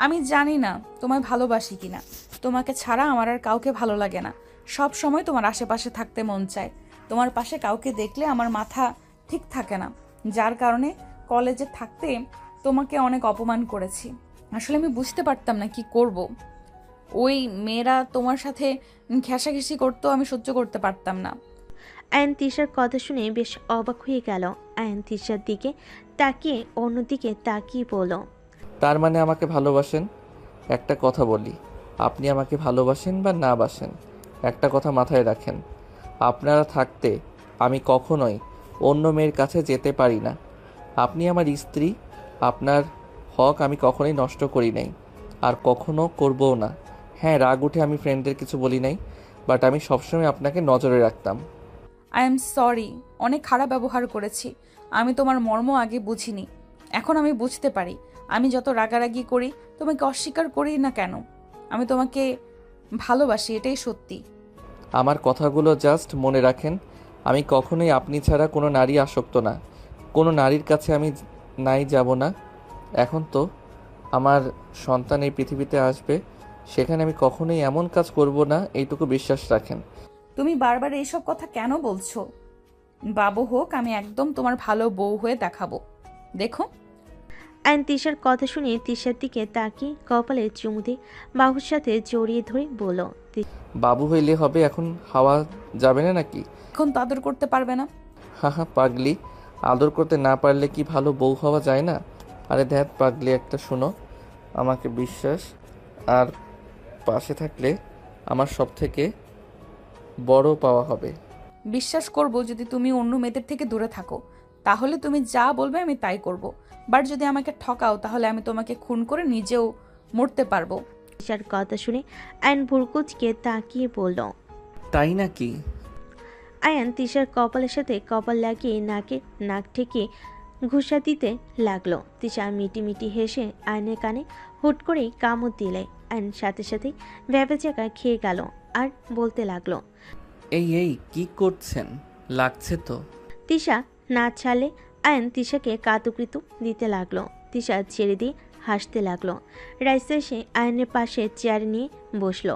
আমি জানি না তোমায় ভালোবাসি কিনা। তোমাকে ছাড়া আমার আর কাউকে ভালো লাগে না। সব সময় তোমার আশেপাশে থাকতে মন চায়। তোমার পাশে কাউকে দেখলে আমার মাথা ঠিক থাকে না, যার কারণে কলেজে থাকতে তোমাকে অনেক অপমান করেছি। আসলে আমি বুঝতে পারতাম না কি করব। ওই মেয়েরা তোমার সাথে ঘেঁষাঘেঁষি করতো, আমি সহ্য করতে পারতাম না। আয়ন তিশার কথা শুনে বেশ অবাক হয়ে গেল। আয়ন তিশার দিকে তাকিয়ে অন্যদিকে তাকিয়ে বলল, তার মানে আমাকে ভালোবাসেন? একটা কথা বলি, আপনি আমাকে ভালোবাসেন বা না বাসেন, একটা কথা মাথায় রাখেন, আপনারা থাকতে আমি কখনোই অন্য মেয়ের কাছে যেতে পারি না। আপনি আমার স্ত্রী, আপনার হক আমি কখনোই নষ্ট করি নাই, আর কখনো করবও না। হ্যাঁ, রাগ উঠে আমি ফ্রেন্ডদের কিছু বলি নাই, বাট আমি সবসময় আপনাকে নজরে রাখতাম। আই এম সরি, অনেক খারাপ ব্যবহার করেছি। আমি তোমার মর্ম আগে বুঝিনি, এখন আমি বুঝতে পারি। আমি যত রাগারাগি করি, তোমাকে অস্বীকার করি না কেন, আমি তোমাকে ভালোবাসি, এটাই সত্যি। আমার কথাগুলো জাস্ট মনে রাখেন। আমি কখনোই আপনি ছাড়া কোনো নারী আসক্ত না, কোনো নারীর কাছে আমি নাই যাব না। এখন তো আমার সন্তান এই পৃথিবীতে আসবে, সেখানে আমি কখনোই এমন কাজ করব না, এইটুকু বিশ্বাস রাখেন। তুমি বারবার এইসব কথা কেন বলছো? বাবু হোক, আমি একদম তোমার ভালো বউ হয়ে দেখাবো, দেখো। আয়ন তিশার কথা শুনে তিশার দিকে তাকিয়ে কপালে চুমু দিয়ে বাহুর সাথে জড়িয়ে ধরে বলল, বাবু হইলে হবে, এখন হাওয়া যাবে না নাকি? এখন তো আদর করতে পারবে না। হা হা পাগলি, আদর করতে না পারলে কি ভালো বউ হওয়া যায় না? আরে ধ্যাত পাগলি একটা, শোনো, আমাকে বিশ্বাস আর পাশে থাকলে আমার সব থেকে বড় পাওয়া হবে। বিশ্বাস করব যদি তুমি অন্য মেয়েদের থেকে দূরে থাকো, তাহলে তুমি যা বলবে আমি তাই করব। বাট যদি আমাকে ঠকাও, তাহলে আমি তোমাকে খুন করে নিজেও মরতে পারবো। তিশার কথা শুনে আয়ন ভুরকুচকে তাকিয়ে বলল। তাই নাকি? আয়ান তিশার কপালের সাথে কপাল লাগিয়ে নাকে নাক ঠেকিয়ে ঘুষা দিতে লাগলো। তিশা মিটি মিটি হেসে আয়নের কানে হুট করেই কামড় দিলে। আয়ন সাথে সাথে ভ্যাবেচাকা খেয়ে গেল আর বলতে লাগলো, এই এই কি করছেন, লাগছে তো। তিশা না ছাড়লে আয়ন তিশাকে কাতুকৃতু দিতে লাগলো। তিশা ছেড়ে দিয়ে হাসতে লাগলো। রাইসা এসে আয়নের পাশে চেয়ার নিয়ে বসলো।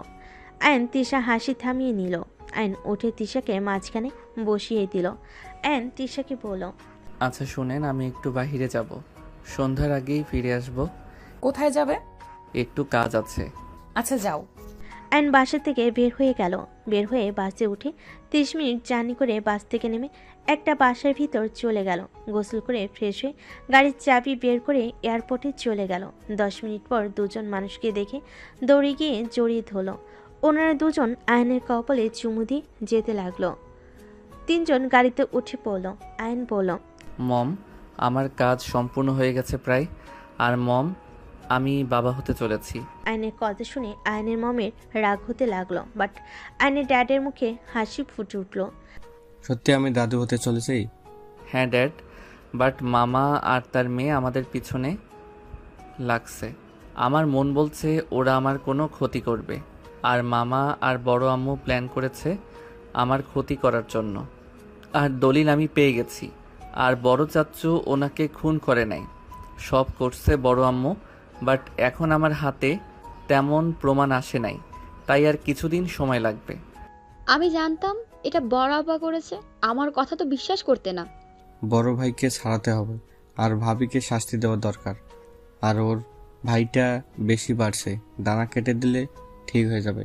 আয়ন তিশা হাসি থামিয়ে নিল। আয়ন উঠে তিশাকে মাঝখানে বসিয়ে দিল। আয়ন তিশাকে বলল, আচ্ছা শুনেন, আমি একটু বাইরে যাব, সন্ধ্যার আগেই ফিরে আসব। কোথায় যাবে? একটু কাজ আছে। আচ্ছা যাও। আয়ন বাসা থেকে বের হয়ে গেল। বের হয়ে বাসে উঠে 30 মিনিট জার্নি করে বাস থেকে নেমে একটা বাসার ভিতর চলে গেল। গোসল করে ফ্রেশ হয়ে গাড়ির চাবি বের করে এয়ারপোর্টে চলে গেল। 10 মিনিট পর দুজন মানুষকে দেখে দৌড়ে গিয়ে জড়িয়ে ধরল। ওনারা দুজন আয়নের কপালে চুমু দিয়ে যেতে লাগলো। 3 জন গাড়িতে উঠে পড়ল। আয়ন বলল, মম, আমার কাজ সম্পূর্ণ হয়ে গেছে প্রায়, আর মম, আমি বাবা হতে চলেছি। আয়নের কথা শুনে আয়নের মমের রাগ হতে লাগলো, বাট আয়নের ড্যাডের মুখে হাসি ফুটে উঠল। সত্যি আমি দাদু হতে চলেছি? হ্যাঁ ড্যাড, বাট মামা আর তার মেয়ে আমাদের পিছনে লাগছে। আমার মন বলছে ওরা আমার কোনো ক্ষতি করবে, আর মামা আর বড় আম্মু প্ল্যান করেছে আমার ক্ষতি করার জন্য। আর দলিল আমি পেয়ে গেছি, আর বড় চাচ্চু ওনাকে খুন করে নাই, সব করছে বড় আম্মু। বাট এখন আমার হাতে তেমন প্রমাণ আসে নাই, তাই আর কিছুদিন সময় লাগবে। আমি জানতাম এটা বড় আপা করেছে, আমার কথা তো বিশ্বাস করতে না। বড় ভাইকে ছাড়াতে হবে, আর ভাবিকে শাস্তি দেওয়া দরকার। আর ওর ভাইটা বেশি বাড়ছে, দানা কেটে দিলে ঠিক হয়ে যাবে।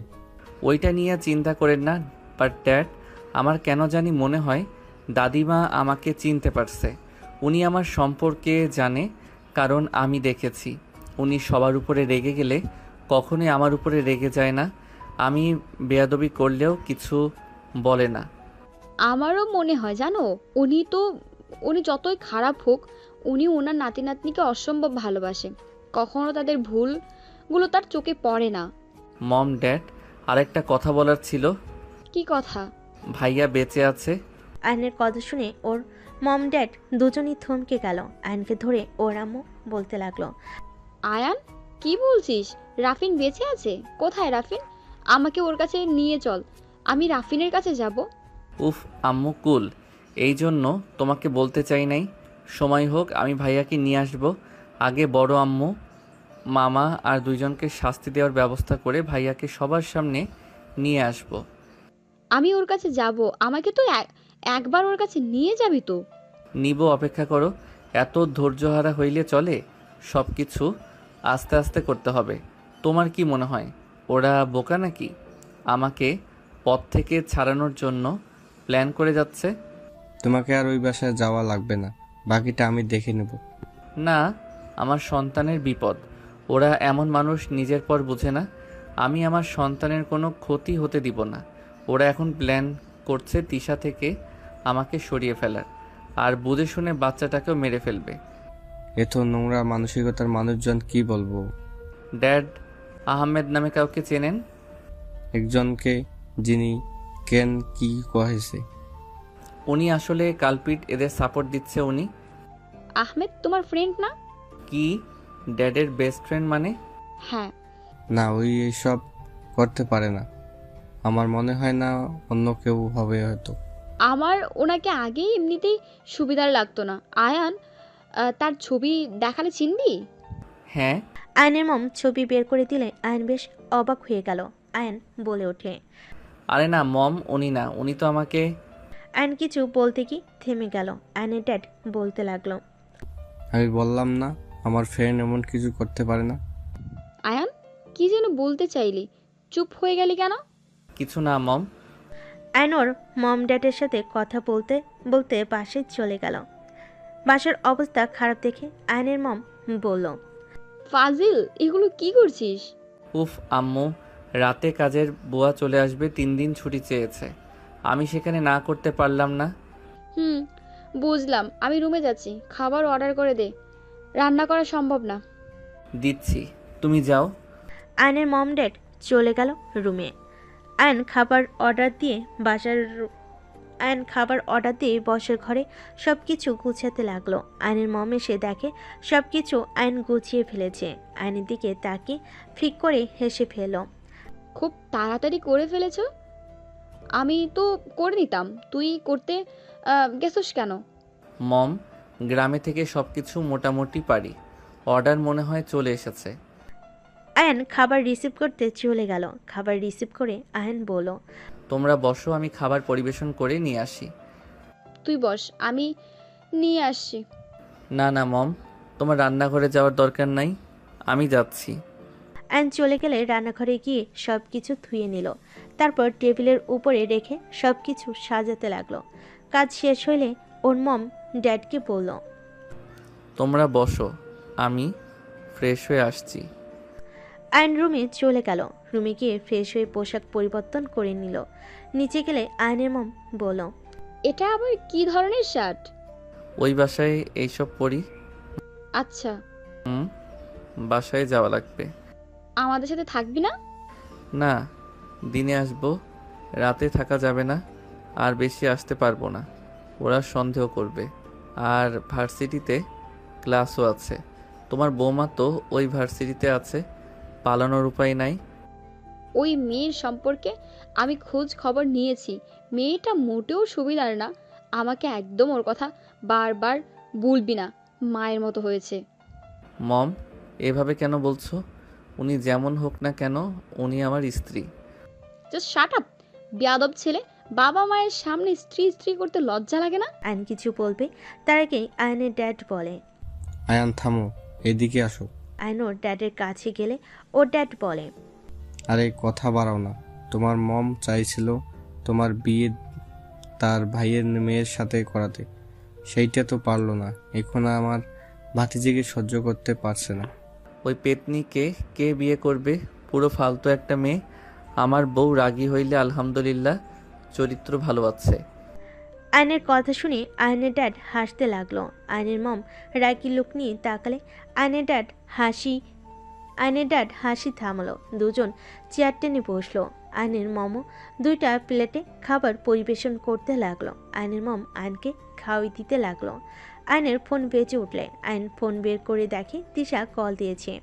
ওইটা নিয়ে চিন্তা করেন না, বাট ড্যাড, আমার কেন জানি মনে হয় দাদিমা আমাকে চিনতে পারছে। উনি আমার সম্পর্কে জানে, কারণ আমি দেখেছি উনি সবার উপরে রেগে গেলে কখনোই আমার উপরে রেগে যায় না। আমি বেয়াদবি করলেও কিছু বলে না। আমারও মনে হয় জানো, উনি যতই খারাপ হোক, উনি ওনার নাতি নাতনিকে অসম্ভব ভালোবাসে। কখনো তাদের ভুল গুলো তার চোখে পড়ে না। মম ড্যাড, আরেকটা কথা বলার ছিল। কি কথা? ভাইয়া বেঁচে আছে। আয়নের কথা শুনে ওর মম ড্যাড দুজনই থমকে গেল। আয়নকে ধরে ওর আম্মু বলতে লাগলো, আয়ান, কি বলছিস? রাফিন বেঁচে আছে? কোথায় রাফিন? আমাকে ওর কাছে নিয়ে চল, আমি রাফিনের কাছে যাব। উফ আম্মু কুল, এই জন্য তোমাকে বলতে চাই নাই। সময় হোক আমি ভাইয়াকে নিয়ে আসব। আগে বড় আম্মু, মামা আর দুইজনকে শাস্তি দেওয়ার ব্যবস্থা করে ভাইয়াকে সবার সামনে নিয়ে আসব। আমি ওর কাছে যাব, আমাকে তো একবার ওর কাছে নিয়ে যাবি তো? নিব, অপেক্ষা করো। এত ধৈর্যহারা হইলে চলে? সব কিছু আস্তে আস্তে করতে হবে। তোমার কি মনে হয় ওরা বোকা নাকি? আমাকে পথ থেকে ছাড়ানোর জন্য প্ল্যান করে যাচ্ছে। তোমাকে আর ওই বাসায় যাওয়া লাগবে না, বাকিটা আমি দেখে নেব। না, আমার সন্তানের বিপদ। ওরা এমন মানুষ নিজের পর বুঝে না। আমি আমার সন্তানের কোনো ক্ষতি হতে দিব না। ওরা এখন প্ল্যান করছে তিশা থেকে আমাকে সরিয়ে ফেলার, আর বুঝে শুনে বাচ্চাটাকেও মেরে ফেলবে। এত নোংরা মানসিকতার মানুষজন কি বলবো। ড্যাড, আহমেদ নামে কাউকে চেনেন? একজনকে, যিনি কেন কি কহেছে। উনি আসলে কালপিট, এদের সাপোর্ট দিচ্ছে উনি। আহমেদ তোমার ফ্রেন্ড না? কি ড্যাডের বেস্ট ফ্রেন্ড মানে? হ্যাঁ। না, ওই এইসব করতে পারে না। আমার মনে হয় না অন্য কেউ হবে হয়তো। আমার ওনাকে আগেই এমনিতেই সুবিধার লাগতো না। আয়ান, তার ছবি দেখালে চিনবি? হ্যাঁ। আয়নের মম ছবি বের করে দিলে আয়ন বেশ অবাক হয়ে গেল। আয়ন বলে ওঠে, আরে না মম, উনি না, উনি তো আমাকে। আয়ন কিছু বলতে কি থেমে গেল। আয়নের ড্যাড বলতে লাগলো, আমি বললাম না আমার ফ্রেন্ড এমন কিছু করতে পারে না। আয়ান, কি যেন বলতে চাইলি, চুপ হয়ে গেলি কেন? কিছু না মম। আয়ন ওর মম ড্যাডের সাথে কথা বলতে বলতে পাশে চলে গেল। বাসার অবস্থা খারাপ দেখে আয়নের মম বলল, ফাজিল, এগুলো কি করছিস? উফ আম্মু, রাতে কাজের বুয়া চলে আসবে, 3 দিন ছুটি চেয়েছে। আমি সেখানে না করতে পারলাম না। বুঝলাম, আমি রুমে যাচ্ছি, খাবার অর্ডার করে দে, রান্না করা সম্ভব না। দিচ্ছি, তুমি যাও। আয়নের মম ড্যাড চলে গেল রুমে। আয়ন খাবার অর্ডার দিয়ে বসের ঘরে সব কিছু গুছাতে লাগলো। আয়নের মম এসে দেখে সব কিছু আয়ন গুছিয়ে ফেলেছে। আয়নের দিকে তাকিয়ে ফিক করে হেসে ফেলল। খুব তাড়াতাড়ি করে ফেলেছ, আমি তো করে নিতাম, তুই করতে গেছস কেন? মম, গ্রামে থেকে সব কিছু মোটামুটি পারি। অর্ডার মনে হয় চলে এসেছে। আয়ন খাবার রিসিভ করতে চলে গেল। খাবার রিসিভ করে আয়ন বলল, তোমরা বসো, আমি খাবার পরিবেশন করে নিয়ে আসি। তুই বস, আমি নিয়ে আসছি। না না মম, তোমার রান্নাঘরে যাওয়ার দরকার নাই, আমি যাচ্ছি। আয়ন চলে গেলে রান্নাঘরে গিয়ে সব কিছু ধুয়ে নিল। তারপর টেবিলের উপরে রেখে সব কিছু সাজাতে লাগলো। কাজ শেষ হলে ওর মম ড্যাডকে বলল, তোমরা বসো, আমি ফ্রেশ হয়ে আসছি। আয়ন রুমে চলে গেল। রুমে গিয়ে ফ্রেশ হয়ে পোশাক পরিবর্তন করে নিল। নিচে গেলে আয়নের মম বলল, এটা আবার কি ধরনের শার্ট? ওই বাসায় এইসব পরি। আচ্ছা। বাসায় যাওয়া লাগবে। আমাদের সাথে থাকবি না? না, দিনে আসবো, রাতে থাকা যাবে না, আর বেশি আসতে পারবো না, ওরা সন্দেহ করবে। আর ভার্সিটিতে ক্লাসও আছে। তোমার বৌমা তো ওই ভার্সিটিতে আছে, পালানোর উপায় নাই। ওই মেয়ের সম্পর্কে আমি খোঁজ খবর নিয়েছি, মেয়েটা মোটেও সুবিধার না। আমাকে একদম ওর কথা বারবার বলবি না, মায়ের মতো হয়েছে। মম, এভাবে কেন বলছো? উনি যেমন হোক না কেন, উনি আমার স্ত্রী। জাস্ট শাট আপ, বেয়াদব ছেলে। বাবা মায়ের সামনে স্ত্রী স্ত্রী করতে লজ্জা লাগে না? আয়ন কিছু বলবে তার আগেই আয়নের ড্যাড বলে, আয়ান থামো, এদিকে আসো। আয়ন ওর ড্যাডের কাছে গেলে ওর ড্যাড বলে, আরে কথা বাড়াও না। তোমার মম চাইছিল তোমার বিয়ে তার ভাইয়ের মেয়ের সাথে করাতে, সেইটা তো পারলো না। এখন আমার ভাতিজিকে সহ্য করতে পারছে না। ওই পেতনিকে কে বিয়ে করবে? পুরো ফালতু একটা মেয়ে। আমার বউ রাগী হইলে আলহামদুলিল্লাহ, চরিত্র ভালো আছে। আয়নের কথা শুনে আয়নের ড্যাড হাসতে লাগলো। আয়নের মম রাগি লুক নিয়ে তাকালে আয়নের ড্যাড আয়নের ড্যাড হাসি থামলো। দুজন চেয়ার টেনে বসলো। আয়নের মমও 2টা প্লেটে খাবার পরিবেশন করতে লাগলো। আয়নের মম আয়নকে খাওয়াই দিতে লাগলো। আয়নের ফোন বেজে উঠলে আয়ন ফোন বের করে দেখে তিশা কল দিয়েছে।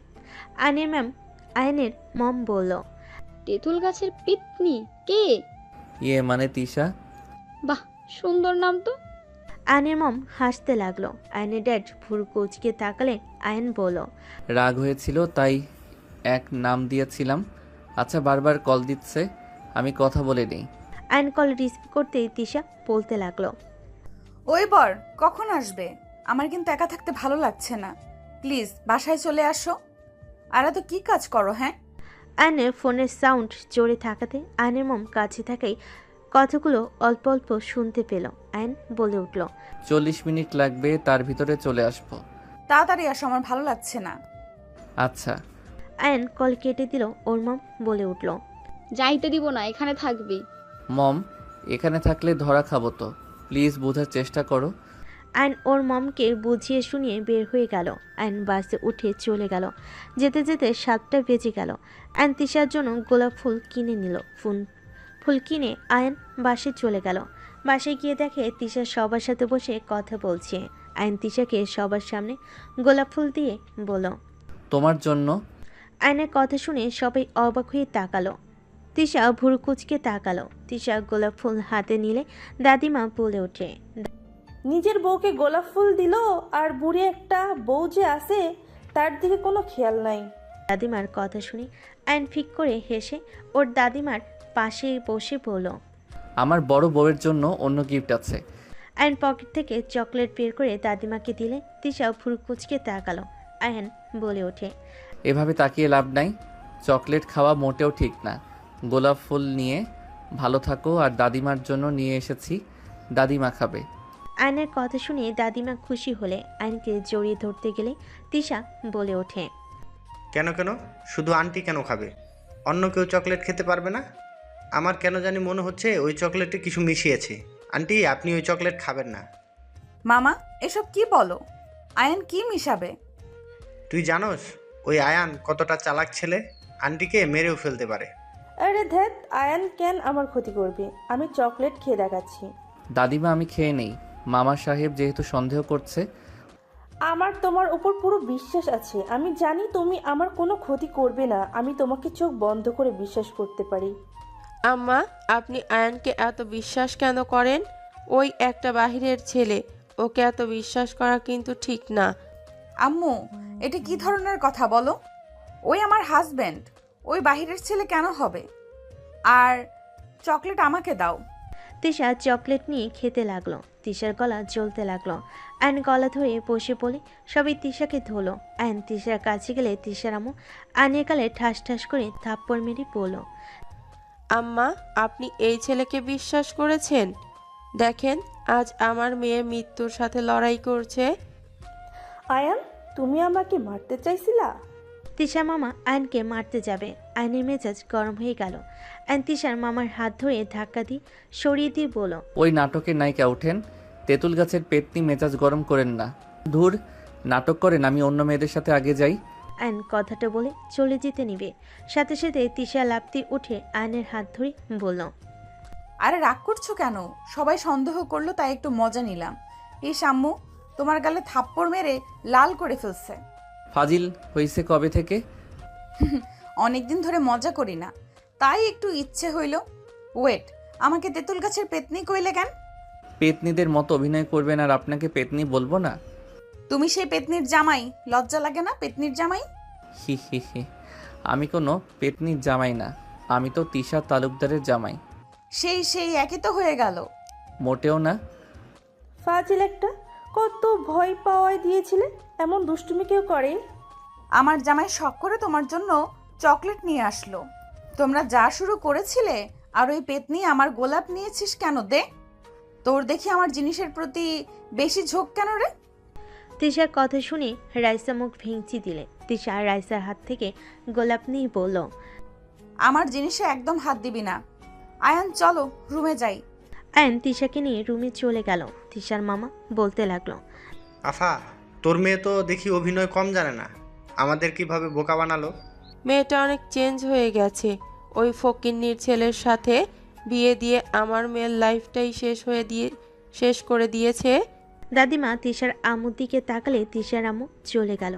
আয়নের মম বলল, তেঁতুল গাছের পিতনি কে? মানে তিশা। বাহ, সুন্দর নাম তো। আয়নের মম হাসতে লাগলো। আয়নের ড্যাড ভুরু কুচকে তাকালে। আয়ন বলল, রাগ হয়েছিল তাই এক নাম দিয়েছিলাম। আচ্ছা, বারবার কল দিচ্ছে, আমি কথা বলে নিই। আয়ন কল রিসিভ করতেই তিশা বলতে লাগলো, ওই বর কখন আসবে? আমার কিন্তু একা থাকতে ভালো লাগছে না, প্লিজ বাসায় চলে আসো। আর এত কি কাজ করো? হ্যাঁ। আয়নের ফোনের সাউন্ড জোরে থাকাতে আয়নের মম কাছে থাকাই কথাগুলো অল্প অল্প শুনতে পেল। আয়ন বলে উঠল, 40 মিনিট লাগবে, তার ভিতরে চলে আসবো। তাড়াতাড়ি আসো, আমার ভালো লাগছে না। আচ্ছা। আয়ন কল কেটে দিল। ওর মম বলে উঠল, যাইতে দিব না, এখানে থাকবি। মম, এখানে থাকলে ধরা খাবো তো, প্লিজ বোঝার চেষ্টা করো। আয়ন ওর মমকে বুঝিয়ে শুনিয়ে বের হয়ে গেল। আয়ন বাসে উঠে চলে গেল। যেতে যেতে 7টা বেজে গেল। আয়ন তিশার জন্য গোলাপ ফুল কিনে নিল। ফুল কিনে আয়ন বাসে চলে গেল। বাসে গিয়ে দেখে তিশা সবার সাথে বসে কথা বলছে। আয়ন তিশাকে সবার সামনে গোলাপ ফুল দিয়ে বলল, তোমার জন্য। আয়নের কথা শুনে সবাই অবাক হয়ে তাকালো। তিশা ভুরু কুচকে তাকালো। তিশা গোলাপ ফুল হাতে নিলে দাদিমা বলে ওঠে, নিজের বউকে গোলাপ ফুল দিল, আর বুড়ি একটা বউ যে আছে তার দিকে কোনো খেয়াল নাই। দাদিমার কথা শুনে আয়ন ফিক করে হেসে ওর দাদিমার পাশে বসে বলল, আমার বড় বউয়ের জন্য অন্য গিফট আছে। আয়ন পকেট থেকে চকলেট বের করে দাদিমাকে দিলে তিশা ভুরু কুচকে তাকালো। আয়ন বলে ওঠে, এভাবে তাকিয়ে লাভ নাই, চকলেট খাওয়া মোটেও ঠিক না। গোলাপ ফুল নিয়ে ভালো থাকো, আর দাদিমার জন্য নিয়ে এসেছি, দাদিমা খাবে। আয়নের কথা শুনে দাদিমা খুশি হলে আয়নকে জড়িয়ে ধরতে গেলে তিশা বলে ওঠে, কেন কেন, শুধু আন্টি কেন খাবে? অন্য কেউ চকলেট খেতে পারবে না? আমার কেন জানি মনে হচ্ছে ওই চকলেটে কিছু মিশিয়েছে। আন্টি, আপনি ওই চকলেট খাবেন না। মামা, এসব কি বলো? আয়ন কি মিশাবে? তুই জানোস ওই আয়ান কতটা চালাক ছেলে? আন্টিকে মেরেও ফেলতে পারে। আরে ধ্যাত, আয়ান কেন আমার ক্ষতি করবে? আমি চকলেট খেয়ে দেখাচ্ছি। দাদিমা, আমি খেয়ে নেই। মামা সাহেব যেহেতু সন্দেহ করছে। আমার তোমার উপর পুরো বিশ্বাস আছে। আমি জানি তুমি আমার কোনো ক্ষতি করবে না। আমি তোমাকে চোখ বন্ধ করে বিশ্বাস করতে পারি। আম্মা, আপনি আয়ানকে এত বিশ্বাস কেন করেন? ওই একটা বাহিরের ছেলে, ওকে এত বিশ্বাস করা কিন্তু ঠিক না। আম্মু, এটা কি ধরনের কথা বলো? ওই আমার হাজবেন্ড, ওই বাহিরের ছেলে কেন হবে? আর চকলেট আমাকে দাও। তিশা চকলেট নিয়ে খেতে লাগলো। তিশার গলা জ্বলতে লাগলো। আয়ন গলা ধরে বসে পড়ে সবাই তিশাকে ধরলো। আয়ন তিশার কাছে গেলে তিশার আম্মু আয়নের গালে ঠাস ঠাস করে থাপ্পড় মেরে বলল, আম্মা, আপনি এই ছেলেকে বিশ্বাস করেছেন? দেখেন, আজ আমার মেয়ে মৃত্যুর সাথে লড়াই করছে। আয়ান, তুমি আমাকে মারতে চাইছিলা? তিশার মামা আয়নকে মারতে যাবে। আয়নের মেজাজ গরম হয়ে গেল। আয়ন তিশার মামার হাত ধরে ধাক্কা দিয়ে সরিয়ে দিয়ে বলল, ওই নাটকের নায়িকা ওঠেন, তেঁতুল গাছের পেতনি, মেজাজ গরম করেন না। ধুর, নাটক করেন, আমি অন্য মেয়েদের সাথে আগে যাই। আয়ন কথাটা বলে চলে যেতে নিবে, সাথে সাথে তিশা লাফতে উঠে আয়নের হাত ধরে বলল, আরে রাগ করছো কেন? সবাই সন্দেহ করলো তাই একটু মজা নিলাম। এই আম্মু, তোমার গালে থাপ্পড় মেরে লাল করে ফেলছে। ফাজিল হইছে কবে থেকে? অনেকদিন ধরে মজা করি না, তাই একটু ইচ্ছে হইল। ওয়েট, আমাকে তেঁতুল গাছের পেতনি কইলে কেন? পেতনিদের মতো অভিনয় করবেন আর আপনাকে পেতনি বলবো না? তুমি সেই পেতনির জামাই, লজ্জা লাগে না? পেতনির জামাই। হি হি হি, আমি কোনো পেতনির জামাই না, আমি তো তিশা তালুকদারের জামাই। সেই একই তো হয়ে গেল। মোটেও না। ফাজিল একটা, কত ভয় পাওয়ায় দিয়েছিলে? এমন দুষ্টুমি কেউ করে? আমার জামাই শখ করে তোমার জন্য চকলেট নিয়ে আসলো। তোমরা যা শুরু করেছিলে, আর ওই পেতনি আমার গোলাপ নিয়েছিস কেন? দে, তোর দেখি আমার জিনিসের প্রতি বেশি ঝোঁক কেন রে? তিশার কথা শুনে রাইসা মুখ ভেঙচি দিলে। তিশা রাইসার হাত থেকে গোলাপ নিয়ে বলল, আমার জিনিসে একদম হাত দিবি না। আয়ান, চলো রুমে যাই। আয়ন তিশাকে নিয়ে রুমে চলে গেল। তিশার মামা বলতে লাগলো, আফা, তোর মেয়ে তো দেখি অভিনয় কম জানে না। আমাদের কিভাবে বোকা বানালো। মেয়েটা অনেক চেঞ্জ হয়ে গেছে। ওই ফকিন্নির ছেলের সাথে বিয়ে দিয়ে আমার মেয়ের লাইফটাই শেষ করে দিয়েছে। দাদিমা তিশার আম্মুর দিকে তাকালে তিশার আম্মু চলে গেল।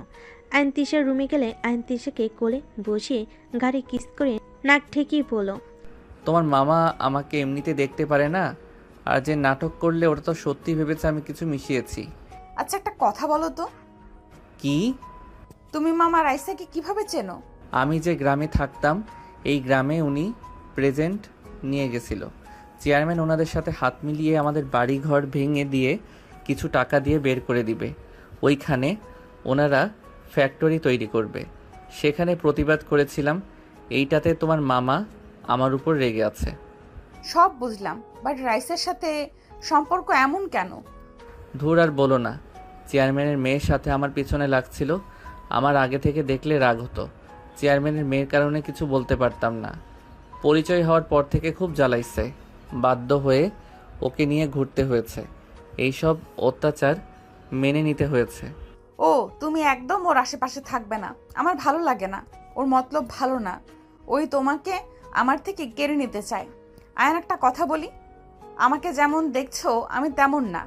আয়ন তিশার রুমে গেলে আয়ন তিশাকে কোলে বসিয়ে ঘাড়ে কিস করে নাক ঠেকিয়ে বলল, তোমার মামা আমাকে এমনিতে দেখতে পারে না, আর যে নাটক করলে ওটা তো সত্যি ভেবেছে আমি কিছু মিশিয়েছি। আচ্ছা একটা কথা বলো তো, কি? তুমি মামা রাইসাকে কিভাবে চেনো? আমি যে গ্রামে থাকতাম এই গ্রামে উনি প্রেজেন্ট নিয়ে গেছিল। চেয়ারম্যান ওনাদের সাথে হাত মিলিয়ে আমাদের বাড়ি ঘর ভেঙে দিয়ে কিছু টাকা দিয়ে বের করে দিবে। ওইখানে ওনারা ফ্যাক্টরি তৈরি করবে। সেখানে প্রতিবাদ করেছিলাম। এইটাতে তোমার মামা আমার উপর রেগে আছে। সব বুঝলাম, বাট রাইসের সাথে সম্পর্ক এমন কেন? ধুর আর বলো না, চেয়ারম্যানের মেয়ের সাথে আমার পিছনে লাগছিল। আমার আগে থেকে দেখলে রাগ হতো। চেয়ারম্যানের মেয়ের কারণে কিছু বলতে পারতাম না। পরিচয় হওয়ার পর থেকে খুব জ্বালাইছে। বাধ্য হয়ে ওকে নিয়ে ঘুরতে হয়েছে। এইসব অত্যাচার মেনে নিতে হয়েছে। ও তুমি একদম ওর আশেপাশে থাকবে না, আমার ভালো লাগে না। ওর মতলব ভালো না, ওই তোমাকে আমার থেকে কেড়ে নিতে চায়। আয়ান একটা কথা বলি, আমাকে যেমন দেখছো আমি তেমন না।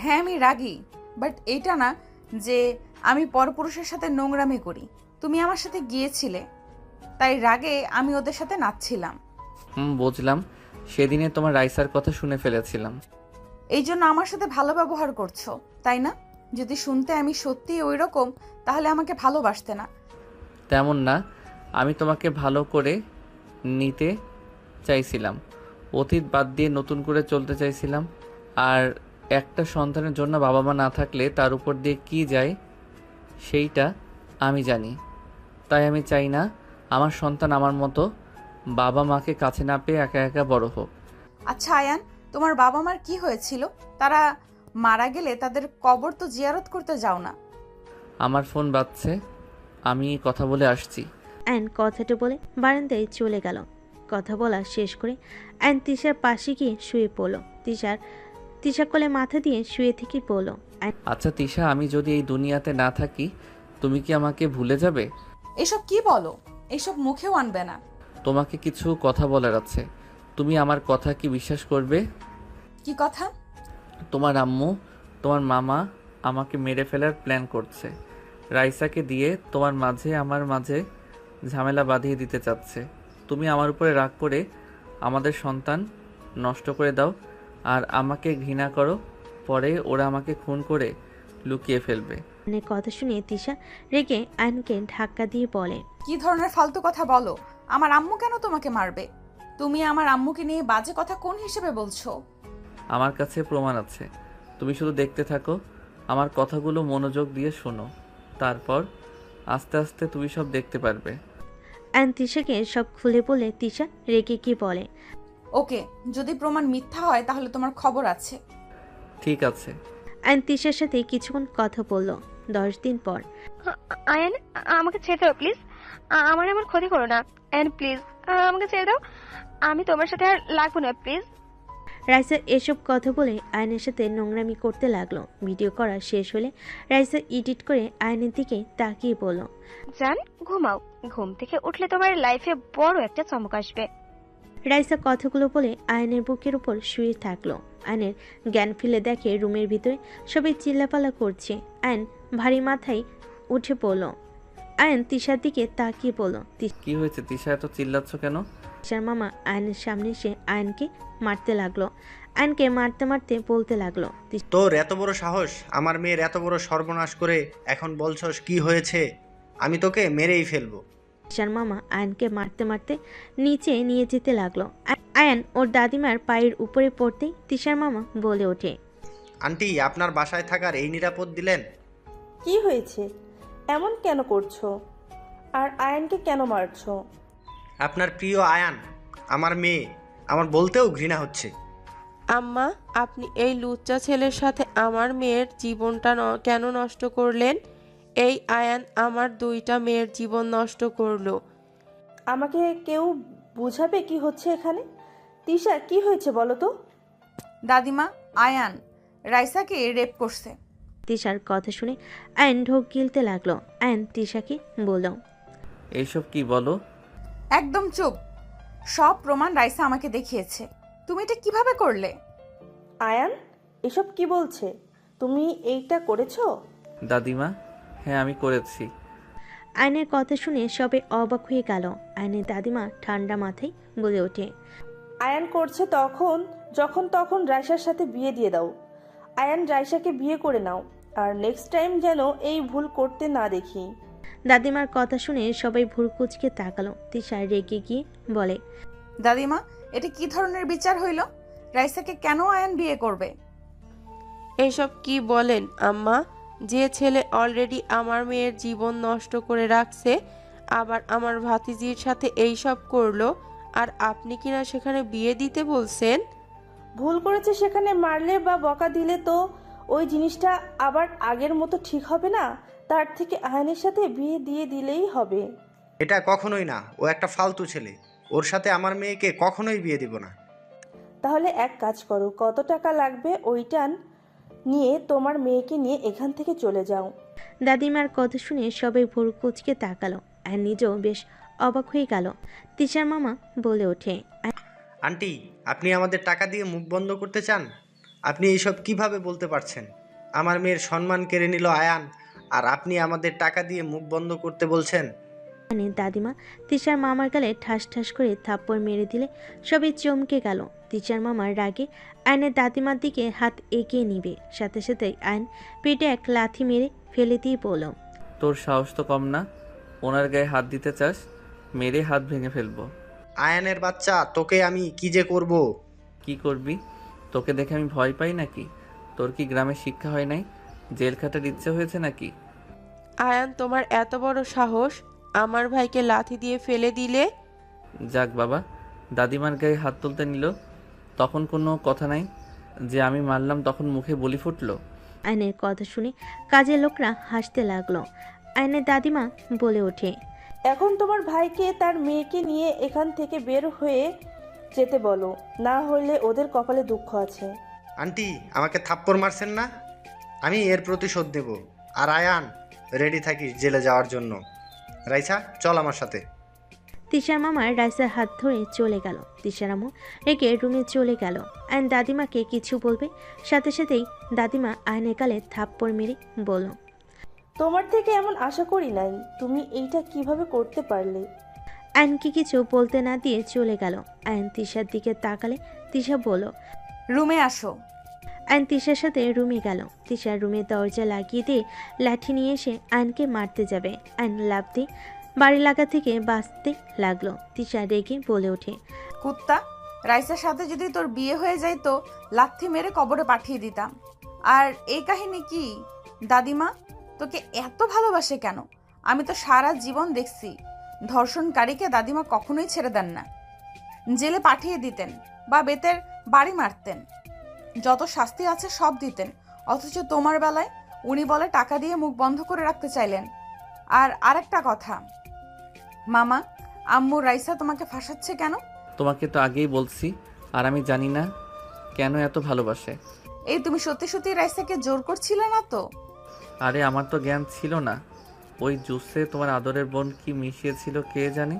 হ্যাঁ আমি রাগী, বাট এইটা না যে আমি পরপুরুষের সাথে নোংরামি করি। তুমি আমার সাথে গিয়েছিলে, তাই রাগে আমি ওদের সাথে নাচছিলাম। বুঝলাম। সেদিনে তোমার রাইসার কথা শুনে ফেলেছিলাম। এই জন্য আমার সাথে ভালো ব্যবহার করছো, তাই না? যদি শুনতে আমি সত্যি ওই রকম, তাহলে আমাকে ভালোবাসতে না। তেমন না, আমি তোমাকে ভালো করে নিতে চাইছিলাম। অতীত বাদ দিয়ে নতুন করে চলতে চাইছিলাম। আর একটা সন্তানের জন্য বাবা মা না থাকলে তার উপর দিয়ে কী যায় সেইটা আমি জানি। তাই আমি চাই না আমার সন্তান আমার মতো বাবা মাকে কাছে না পেয়ে একা একা বড় হোক। আচ্ছা আয়ান, তোমার বাবা মার কি হয়েছিল? তারা মারা গেলে তাদের কবর তো জিয়ারত করতে যাও না? আমার ফোন বাজছে, আমি কথা বলে আসছি। অ্যান কথাটা বলে বারান্দায় চলে গেল। কথা বলা শেষ করে অ্যান তিশার পাশে গিয়ে শুয়ে পড়ল। তিশা কোলে মাথা দিয়ে শুয়ে থেকে পড়ল, আচ্ছা তিশা, আমি যদি এই দুনিয়াতে না থাকি তুমি কি আমাকে ভুলে যাবে? এসব কি বলো? এসব মুখেও আনবে না। তোমাকে কিছু কথা বলার আছে। তুমি আমার কথা কি বিশ্বাস করবে? কি কথা? তোমার আম্মু, তোমার মামা আমাকে মেরে ফেলার প্ল্যান করছে। রাইসাকে দিয়ে তোমার মাঝে আমার মাঝে ঝামেলা বাঁধিয়ে দিতে চাচ্ছে। তুমি আমার উপরে রাগ করে আমাদের সন্তান নষ্ট করে দাও আর আমাকে ঘৃণা করো। পরে ওরা আমাকে খুন করে লুকিয়ে ফেলবে। অ্যানের কথা শুনে তিশা রেগে অ্যানকে ধাক্কা দিয়ে বলে, কি ধরনের ফালতু কথা বলো? আমার আম্মু কেন তোমাকে মারবে? তুমি আমার আম্মুকে নিয়ে বাজে কথা কোন হিসেবে বলছো? আমার কাছে প্রমাণ আছে। তুমি শুধু দেখতে থাকো, আমার কথাগুলো মনোযোগ দিয়ে শোনো। তারপর আস্তে আস্তে তুমি সব দেখতে পারবে। অ্যান তিশাকে সব খুলে বলে তিশা রেগে গিয়ে বলে, ওকে, যদি প্রমাণ মিথ্যা হয় তাহলে তোমার খবর আছে। ঠিক আছে। অ্যান তিশার সাথে কিছুক্ষণ কথা বলল। 10 দিন পর আয়ান, আমাকে ছেড়ে দাও প্লিজ। আমার এমন ক্ষতি করো না। অ্যান্ড প্লিজ আমাকে ছেড়ে দাও। আমি তোমার সাথে আর লাগবো না প্লিজ। রাইসা এসব কথা বলে আয়নের সাথে নোংরামি করতে লাগলো। ভিডিও করা শেষ হলে রাইসা এডিট করে আয়নের দিকে তাকিয়ে বলল, জান ঘুমাও, ঘুম থেকে উঠলে তোমার লাইফে বড় একটা চমক আসবে। রাইসা কথাগুলো বলে আয়নের বুকের উপর শুয়ে থাকলো। আয়নের জ্ঞান ফিরে দেখে রুমের ভিতরে সবাই চিল্লাপালা করছে। আয়ন ভারী মাথায় উঠে পড়ল। আয়ন তিশার দিকে তাকিয়ে বলল, কি হয়েছে তিশা, এত চিল্লাচ্ছ কেন? তিশার মামা আয়নের সামনে এসে আয়নকে মারতে লাগলো। আয়নকে মারতে মারতে বলতে লাগলো, তোর এত বড় সাহস, আমার মেয়ের এত বড় সর্বনাশ করে এখন বলছস কি হয়েছে? আমি তোকে মেরেই ফেলবো। তিশার মামা আয়নকে মারতে মারতে নিচে নিয়ে যেতে লাগলো। আয়ন ওর দাদিমার পায়ের উপরে পড়তেই তিশার মামা বলে ওঠে, আন্টি, আপনার বাসায় থাকার এই নিরাপদ দিলেন? কি হয়েছে? এমন কেন করছো? আর আয়ানকে কেন মারছো? আপনার প্রিয় আয়ান, আমার মেয়ে, আমার বলতেও ঘৃণা হচ্ছে। আম্মা, আপনি এই লুচ্চা ছেলের সাথে আমার মেয়ের জীবনটা কেন নষ্ট করলেন? এই আয়ান আমার 2টা মেয়ের জীবন নষ্ট করলো। আমাকে কেউ বুঝাবে কি হচ্ছে এখানে? তিশা, কি হয়েছে বলো তো? দাদিমা, আয়ান রাইসাকে রেপ করছে। তিশার কথা শুনে আয়ন ঢোক গিলতে লাগলো। আয়ন তিশাকে বলল, এইসব কি বলো? একদম চুপ। সব প্রমাণ রাইসা আমাকে দেখিয়েছে। তুমি এটা কিভাবে করলে? আয়ান এসব কি বলছে? তুমি এইটা করেছো? দাদিমা, হ্যাঁ আমি করেছি। আয়নের কথা শুনে সবাই অবাক হয়ে গেল। আয়নের দাদিমা ঠান্ডা মাথায় বলে ওঠে, আয়ান করছে যখন তখন রাইসার সাথে বিয়ে দিয়ে দাও। আয়ান রাইসাকে বিয়ে করে নাও, আর নেক্সট টাইম যেন এই ভুল করতে না দেখি। দাদিমার কথা শুনে সবাই ভুরকুচকে তাকালো। তিশা রেগে গিয়ে বলে, দাদিমা, এটা কি ধরনের বিচার হইল? রাইসাকে কেন আয়ান বিয়ে করবে? এসব কি বলেন আম্মা? যে ছেলে অলরেডি আমার মেয়ের জীবন নষ্ট করে রাখছে, আবার আমার ভাতিজির সাথে এইসব করলো, আর আপনি কিনা সেখানে বিয়ে দিতে বলছেন? ভুল করেছে সেখানে মারলে বা বকা দিলে তো ওই জিনিসটা আবার আগের মতো ঠিক হবে না। তার থেকে আয়ানের সাথে বিয়ে দিয়ে দিলেই হবে। এটা কখনোই না, ও একটা ফালতু ছেলে। ওর সাথে আমার মেয়েকে কখনোই বিয়ে দিব না। তাহলে এক কাজ করো, কত টাকা লাগবে ওইটা নিয়ে তোমার মেয়েকে নিয়ে এখান থেকে চলে যাও। দাদিমার কথা শুনে সবাই ভুরকুচকে তাকালো। আর নিজেও বেশ অবাক হয়ে গেল। তিশার মামা বলে ওঠে, আন্টি, আপনি আমাদের টাকা দিয়ে মুখ বন্ধ করতে চান? আপনি এইসব কিভাবে বলতে পারছেন? আমার মেয়ের সম্মান কেড়ে নিল আয়ান, আর আপনি আমাদের টাকা দিয়ে মুখ বন্ধ করতে বলছেন? আয়নের দাদিমা তিশার মামার গালে ঠাস ঠাস করে থাপ্পড় মেরে দিলে সবাই চমকে গেল। তিশার মামার রাগে আয়নের দাদিমার দিকে হাত এগিয়ে নিবে, সাথে সাথে আয়ন পেটে এক লাথি মেরে ফেলে দিয়ে বলল, তোর সাহস তো কম না, ওনার গায়ে হাত দিতে চাস? মেরে হাত ভেঙে ফেলবো। আয়ানের বাচ্চা, তোকে আমি কি যে করব। কি করবি? তোকে দেখে আমি ভয় পাই নাকি? তোর কি গ্রামে শিক্ষা হয় নাই? জেল খাটার ইচ্ছে হয়েছে নাকি? আয়ান, তোমার এত বড় সাহস, আমার ভাইকে লাথি দিয়ে ফেলে দিলে? যাক বাবা, দাদিমার গায়ে হাত তুলতে নিল, তখন কোনো কথা নাই যে আমি মারলাম, তখন মুখে বলি ফুটলো। আয়নের কথা শুনে কাজের লোকরা হাসতে লাগলো। আয়নের দাদিমা বলে ওঠে, এখন তোমার ভাইকে তার মেয়েকে নিয়ে এখান থেকে বের হয়ে যেতে বলো, না হলে ওদের কপালে দুঃখ আছে। আন্টি, আমাকে থাপ্পড় মারছেন না? আমি এর প্রতিশোধ নেব। আর আয়ান, রেডি থাকিস জেলে যাওয়ার জন্য। রাইসা, চল আমার সাথে। তিশার মামা রাইসার হাত ধরে চলে গেল। তিশার আম্মু রেখে রুমে চলে গেল। আয়ন দাদিমাকে কিছু বলবে, সাথে সাথেই দাদিমা আয়নের গালে থাপ্পড় মেরে বলল, তোমার থেকে এমন আশা করি নাই। তুমি এইটা কিভাবে করতে পারলে? আয়নকে কিছু বলতে না দিয়ে চলে গেল। আয়ন তিশার দিকে তাকালে তিশা বলল, রুমে আসো। আয়ন তিশার সাথে রুমে গেল। তিশার রুমে দরজা লাগিয়ে দিয়ে লাঠি নিয়ে এসে আয়নকে মারতে যাবে। আয়ন লাফ দিয়ে বাড়ি লাগা থেকে বাঁচতে লাগলো। তিশা রেগে বলে ওঠে, কুত্তা, রাইসার সাথে যদি তোর বিয়ে হয়ে যায় তো লাথি মেরে কবরে পাঠিয়ে দিতাম। আর এই কাহিনী কি? দাদিমা তোকে এত ভালোবাসে কেন? আমি তো সারা জীবন দেখছি ধর্ষণকারীকে দাদিমা কখনোই ছেড়ে দেন না। জেলে পাঠিয়ে দিতেন বা বেতের বাড়ি মারতেন, যত শাস্তি আছে সব দিতেন। অথচ তোমার বেলায় উনি বলে টাকা দিয়ে মুখ বন্ধ করে রাখতে চাইলেন। আর আরেকটা কথা মামা, আম্মু রাইসা তোমাকে ফাঁসাচ্ছে কেন? তোমাকে তো আগেই বলছি, আর আমি জানি না কেন এত ভালোবাসে। এই তুমি সত্যি সত্যি রাইসাকে জোর করছিলে না তো? আরে আমার তো জ্ঞান ছিল না। ওই জুসে তোমার আদরের বোন কি মিশিয়েছিল কে জানে।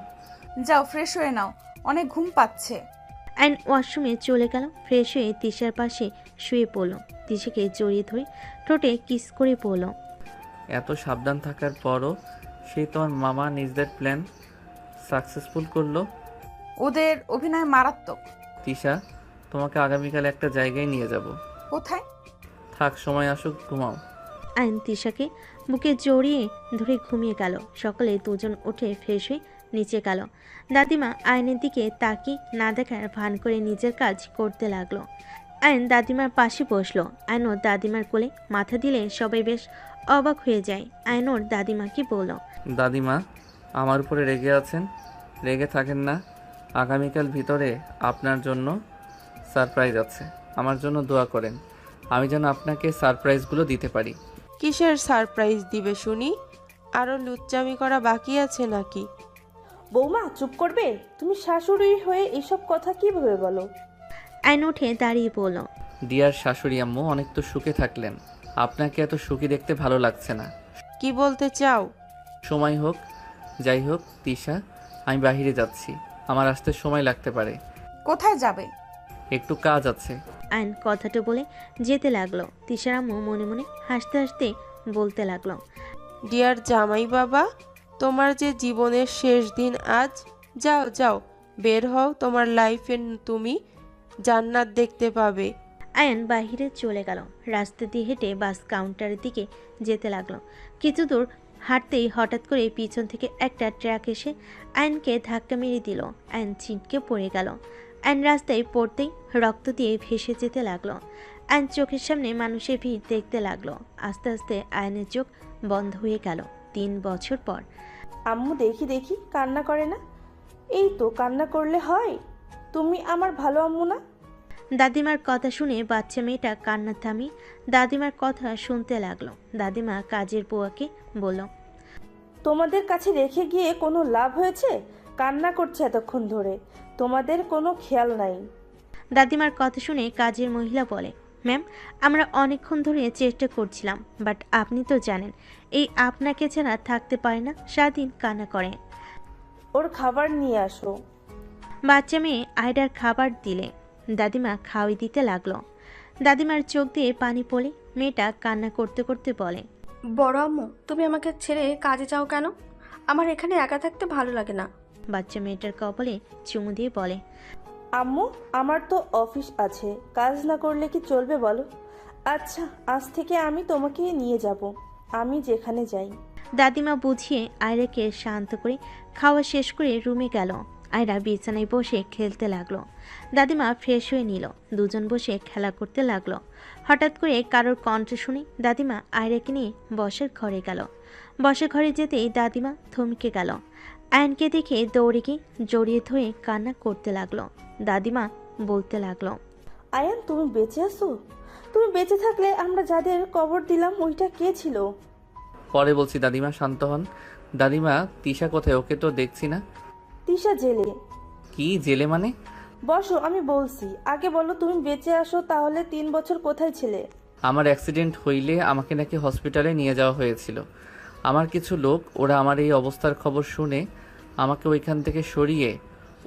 যাও ফ্রেশ হয়ে নাও, অনেক ঘুম পাচ্ছে। আয়ন ওয়াশরুমে চলে গেল। ফ্রেশ হয়ে তিশার পাশে শুয়ে পড়ল। তিশাকে জড়িয়ে ধরে ঠোঁটে কিস করে পড়ল, এত সাবধান থাকার পরও সেই তোমার মামা নিজেদের প্ল্যান সাকসেসফুল করলো। ওদের অভিনয় মারাত্মক। তিশা, তোমাকে আগামীকাল একটা জায়গায় নিয়ে যাব। কোথায়? থাক, সময় আসুক, ঘুমাও। আয়ন তিশাকে বুকে জড়িয়ে ধরে ঘুমিয়ে গেল। সকালে দুজন উঠে ফ্রেশ হয়ে নিচে গেল। দাদিমা আয়নের দিকে তাকিয়ে না দেখার ভান করে নিজের কাজ করতে লাগলো। আয়ন দাদিমার পাশে বসলো। আয়ন ওর দাদিমার কোলে মাথা দিলে সবাই বেশ অবাক হয়ে যায়। আয়ন ওর দাদিমাকে বলল, দাদিমা, আমার উপরে রেগে আছেন? রেগে থাকেন না। আগামীকাল ভিতরে আপনার জন্য সারপ্রাইজ আছে। আমার জন্য দোয়া করেন, আমি যেন আপনাকে সারপ্রাইজগুলো দিতে পারি। কিসের সারপ্রাইজ দিবে শুনি? আরো লুচ্চামি করা বাকি আছে নাকি? বৌমা চুপ করবে? তুমি শাশুড়ি হয়ে এইসব কথা কিভাবে বলো? আয়ন উঠে দাঁড়িয়ে বলল, ডিয়ার শাশুড়ি আম্মু, অনেক তো সুখে থাকলেন। আপনাকে এত সুখী দেখতে ভালো লাগছে না। কি বলতে চাও? সময় হোক, যাই হোক তিশা, আমি বাইরে যাচ্ছি, আমার আসতে সময় লাগতে পারে। কোথায় যাবে? একটু কাজ আছে। আয়ন কথাটা বলে যেতে লাগলো। তিশার আম্মু মনে মনে হাসতে হাসতে বলতে লাগলো, ডিয়ার জামাই বাবা, তোমার যে জীবনের শেষ দিন আজ। যাও যাও, বের হও, তোমার লাইফে তুমি জান্নাত দেখতে পাবে। আয়ন বাহিরে চলে গেল। রাস্তা দিয়ে হেঁটে বাস কাউন্টারের দিকে যেতে লাগলো। কিছু দূর হাঁটতেই হঠাৎ করে পিছন থেকে একটা ট্রাক এসে আয়নকে ধাক্কা মেরে দিল। আয়ন ছিটকে পড়ে গেল। আয়ন রাস্তায় পড়তেই রক্ত দিয়ে ভেসে যেতে লাগলো। আয়ন চোখের সামনে মানুষের ভিড় দেখতে লাগলো। আস্তে আস্তে আয়নের চোখ বন্ধ হয়ে গেল। 3 বছর পর। আম্মু দেখি দেখি কান্না করে না। এই তো কান্না করলে হয়। তুমি আমার ভালো আম্মু না? দাদিমার কথা শুনে বাচ্চা মেয়েটা কান্না থামিয়ে দাদিমার কথা শুনতে লাগলো। দাদিমা কাজের বুয়াকে বলল, তোমাদের কাছে রেখে গিয়ে কোনো লাভ হয়েছে? কান্না করছে এতক্ষণ ধরে, তোমাদের কোনো খেয়াল নাই। দাদিমার কথা শুনে কাজের মহিলা বলে, ম্যাম, আমরা অনেকক্ষণ ধরে চেষ্টা করছিলাম, বাট আপনি তো জানেন এই আপনাকে ছাড়া থাকতে পারে না, সারাদিন কান্না করে। ওর খাবার নিয়ে আসো। বাচ্চা মেয়ে আয়ডার খাবার দিলে দাদিমা খাওয়াই দিতে লাগলো। দাদিমার চোখ দিয়ে পানি পড়ে মেয়েটা কান্না করতে করতে বলে, বড় আম্মু, তুমি আমাকে ছেড়ে কাজে যাও কেন? আমার এখানে একা থাকতে ভালো লাগে না। বাচ্চা মেয়েটার কপালে চুমু দিয়ে বলে, আম্মু, আমার তো অফিস আছে, কাজ না করলে কি চলবে বলো? আচ্ছা, আজ থেকে আমি তোমাকে নিয়ে যাব, আমি যেখানে যাই। দাদিমা বুঝিয়ে আয়রাকে শান্ত করে খাওয়া শেষ করে রুমে গেল। আয়রা বিছানায় বসে খেলতে লাগলো। দাদিমা ফ্রেশ হয়ে নিল। দুজন বসে খেলা করতে লাগলো। হঠাৎ করে কারোর কণ্ঠ শুনে দাদিমা আয়রাকে নিয়ে বসের ঘরে গেল। বসের ঘরে যেতেই দাদিমা থমকে গেল। আয়নকে দেখে দৌড়ে গিয়ে জড়িয়ে ধরে কান্না করতে লাগলো। দাদিমা বলতে লাগলো, আয়ান, তুমি বেঁচে আছো? তুমি বেঁচে থাকলে আমরা যাদের কবর দিলাম ওইটা কে ছিল? পরে বলছি দাদিমা, শান্ত হন। দাদিমা, তিশা কোথায়? ওকে তো দেখছি না। তিশা জেলে। কি জেলে মানে? বসো, আমি বলছি। আগে বলো, তুমি বেঁচে আসো তাহলে 3 বছর কোথায় ছিলে? আমার অ্যাক্সিডেন্ট হইলে আমাকে নাকি হসপিটালে নিয়ে যাওয়া হয়েছিল। আমার কিছু লোক, ওরা আমার এই অবস্থার খবর শুনে আমাকে ওইখান থেকে সরিয়ে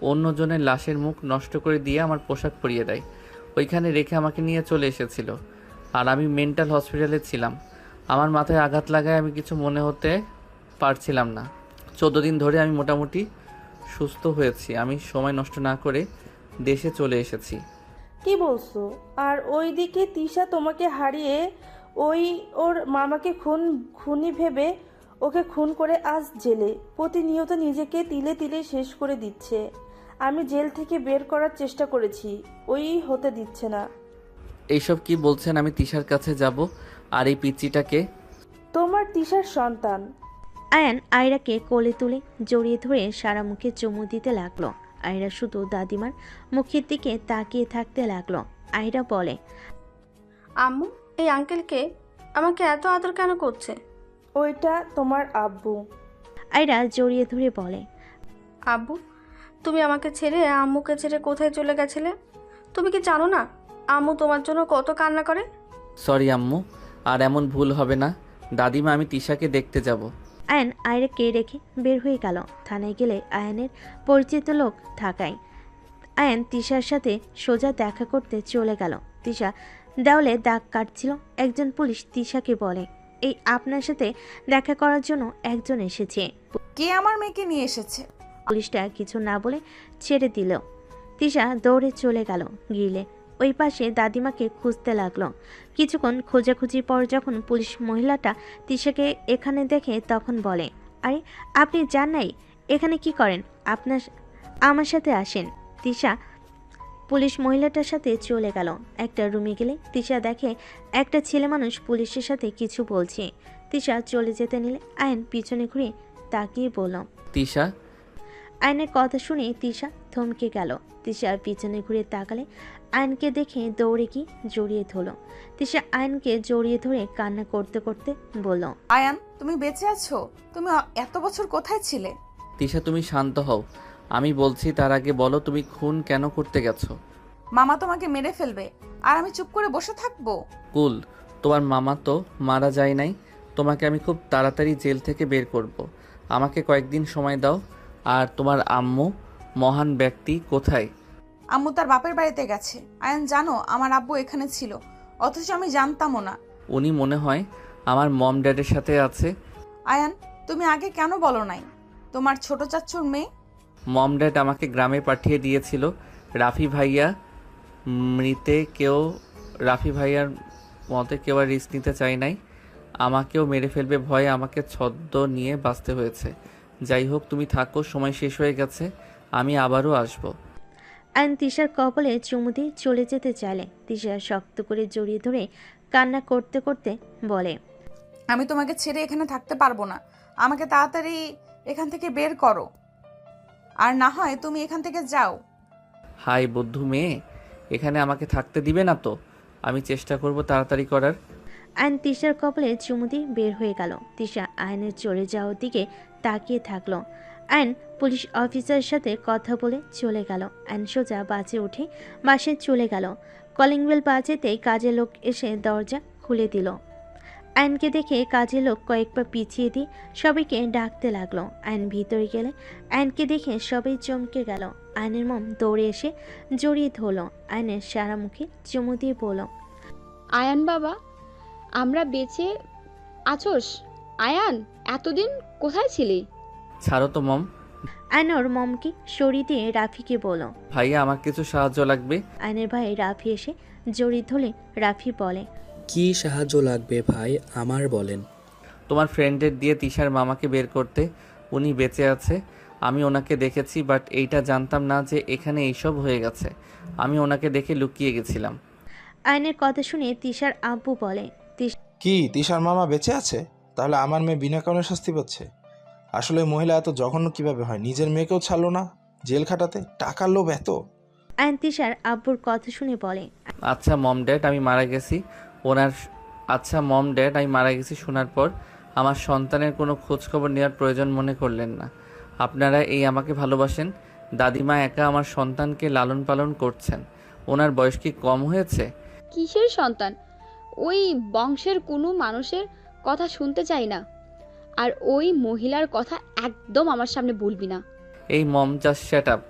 অন্যজনের লাশের মুখ নষ্ট করে দিয়ে আমার পোশাক পরিয়ে দেয়। ওইখানে রেখে আমাকে নিয়ে চলে এসেছিল। আর আমি মেন্টাল হসপিটালে ছিলাম। আমার মাথায় আঘাত লাগায় আমি কিছু মনে হতে পারছিলাম না। 14 দিন ধরে আমি মোটামুটি সুস্থ হয়েছি। আমি সময় নষ্ট না করে দেশে চলে এসেছি। কি বলছো? আর ওইদিকে তিশা তোমাকে হারিয়ে ওর মামাকে খুনি ভেবে ওকে খুন করে আজ জেলে। প্রতিনিয়ত নিজেকে তিলে তিলে শেষ করে দিচ্ছে। আমি জেল থেকে বের করার চেষ্টা করেছি, ওই হতে দিচ্ছে না। এইসব কি বলছেন? আমি তিশার কাছে যাব। আর এই পিচ্চিটাকে? তোমার তিশার সন্তান। আয়ান আয়রাকে কোলে তুলে জড়িয়ে ধরে সারা মুখে চুমু দিতে লাগলো। আয়রা শুধু দাদিমার মুখের দিকে তাকিয়ে থাকতে লাগলো। আয়রা বলে, আম্মু, এই আঙ্কেলকে আমাকে এত আদর কেন করছে? ওইটা তোমার আব্বু। আয়রা জড়িয়ে ধরে বলে, আব্বু, তুমি আমাকে ছেড়ে আম্মুকে ছেড়ে কোথায় চলে গেছিলে? তুমি কি জানো না আম্মু তোমার জন্য কত কান্না করে? সরি আম্মু, আর এমন ভুল হবে না। দাদিমা, আমি তিশাকে দেখতে যাব। আয়ান আয়রাকে রেখে বের হয়ে গেল। থানায় গেলে আয়ানের পরিচিত লোক থাকায় আয়ান তিশার সাথে সোজা দেখা করতে চলে গেল। তিশা দেওয়ালে দাগ কাটছিল। একজন পুলিশ তিশাকে বলে, এই আপনার সাথে দেখা করার জন্য একজন এসেছে। কে আমার মেয়েকে নিয়ে এসেছে? পুলিশটা কিছু না বলে ছেড়ে দিল। তিশা দৌড়ে চলে গেল গিলে। ওই পাশে দাদিমাকে খুঁজতে লাগলো। কিছুক্ষণ খোঁজাখুঁজির পর যখন পুলিশ মহিলাটা তিশাকে এখানে দেখে তখন বলে, আরে আপনি যান নাই, এখানে কি করেন? আমার সাথে আসেন। তিশা পুলিশ মহিলাটার সাথে চলে গেল। একটা রুমে গেলে তিশা দেখে একটা ছেলে মানুষ পুলিশের সাথে কিছু বলছে। তিশা চলে যেতে নিলে আয়ন পিছনে ঘুরে তাকিয়ে বলল, তিশা। আয়নের কথা শুনে তিশা থমকে গেল। তিশা পিছনে ঘুরে তাকালে আয়নকে দেখে দৌড়ে গিয়ে জড়িয়ে ধরল। তিশা আয়নকে জড়িয়ে ধরে কান্না করতে করতে বলল, আয়ান, তুমি বেঁচে আছো? তুমি এত বছর কোথায় ছিলে? তিশা, তুমি শান্ত হও। আমি বলছি তার আগে বলো, তুমি খুন কেন করতে গেছো? মামা তোমাকে মেরে ফেলবে আর আমি চুপ করে বসে থাকবো? কুল, তোমার মামা তো মারা যায় নাই। তোমাকে আমি খুব তাড়াতাড়ি জেল থেকে বের করব। আমাকে কয়েকদিন সময় দাও। আর তোমার আম্মু মহান ব্যক্তি কোথায়? আম্মু তার বাপের বাড়িতে গেছে। আয়ান, জানো আমার আব্বু এখানে ছিল, অথচ আমি জানতামও না। উনি মনে হয় আমার মম ড্যাডের সাথে আছে। আয়ান, তুমি আগে কেন বলো নাই? তোমার ছোট চাচ্চুর মেয়ে। মম ড্যাড আমাকে গ্রামে পাঠিয়ে দিয়েছিল। রাফি ভাইয়া মৃতে কেউ রাফি ভাইয়ার মতে কেউ আর রিস্ক নিতে চায় নাই। আমাকেও মেরে ফেলবে ভয়ে আমাকে ছদ্ম নিয়ে বাঁচতে হয়েছে। যাই হোক, তুমি থাকো, সময় শেষ হয়ে গেছে, আমি আবারও আসবো। আয়ন তিশার কপালে চুমু দিয়ে চলে যেতে চাইলে তিশা শক্ত করে জড়িয়ে ধরে কান্না করতে করতে বলে, আমি তোমাকে ছেড়ে এখানে থাকতে পারবো না। আমাকে তাড়াতাড়ি এখান থেকে বের করো, আর না হয় তুমি এখান থেকে যাও। হাই বুদ্ধু মেয়ে, এখানে আমাকে থাকতে দিবে না তো? আমি চেষ্টা করব তাড়াতাড়ি করার। আয়ন তিশার কপালে চুমু দিয়ে বের হয়ে গেল। তিশা আয়নের চলে যাওয়ার দিকে তাকিয়ে থাকলো। আয়ন পুলিশ অফিসারের সাথে কথা বলে চলে গেল। আয়ন সোজা বাসে উঠে বাসে চলে গেল। কলিং বেল বাজেতেই কাজের লোক এসে দরজা খুলে দিল। আয়নকে দেখে কাজের লোক কয়েকবার পিছিয়ে দিয়ে সবাইকে ডাকতে লাগলো। আয়ন ভিতরে গেলে আয়নকে দেখে সবাই চমকে গেল। আয়নের মম দৌড়ে এসে জড়িয়ে ধরলো। আয়নের সারা মুখে চুমু দিয়ে বলল, আয়ান বাবা, আমরা বেঁচে আছোস? আয়ান, এতদিন কোথায় ছিলি? ছাড়ো তো মম। আয়নর মমকে সরিয়ে দিয়ে রাফিকে বলল, ভাইয়া আমার কিছু সাহায্য লাগবে। আয়নের ভাই রাফি এসে জড়িয়ে ধরলে রাফি বলে, কি সাহায্য লাগবে ভাই, আমার বলেন। তোমার ফ্রেন্ডের দিয়ে তিশার মামাকে বের করতে। উনি বেঁচে আছে, আমি ওনাকে দেখেছি, বাট এইটা জানতাম না যে এখানে এইসব হয়ে গেছে। আমি ওনাকে দেখে লুকিয়ে গেছিলাম। আয়নের কথা শুনে তিশার আব্বু বলে, কি তিশার মামা বেঁচে আছে? তাহলে আমার মেয়ে বিনা কারণে শাস্তি পাচ্ছে। আসলে মহিলা এত জঘন্য কিভাবে হয়? নিজের মেয়েকেও ছাড়লো না জেল খাটাতে, টাকার লোভ এত। আয়ন তিশার আব্বুর কথা শুনে বলে, আচ্ছা মম ড্যাড, আমি মারা গেছি শোনার পর আমার সন্তানের কোনো খোঁজখবর নেওয়ার প্রয়োজন মনে করলেন না। আপনারা এই আমাকে ভালোবাসেন। দাদিমা একা আমার সন্তানকে লালন পালন করছেন। ওনার বয়স কি কম হয়েছে? কিসের সন্তান? ওই বংশের কোনো মানুষের কথা শুনতে চাই না, আর ওই মহিলার কথা একদম আমার সামনে বলবি না। এই মম, জাস্ট শ্যাট আপ।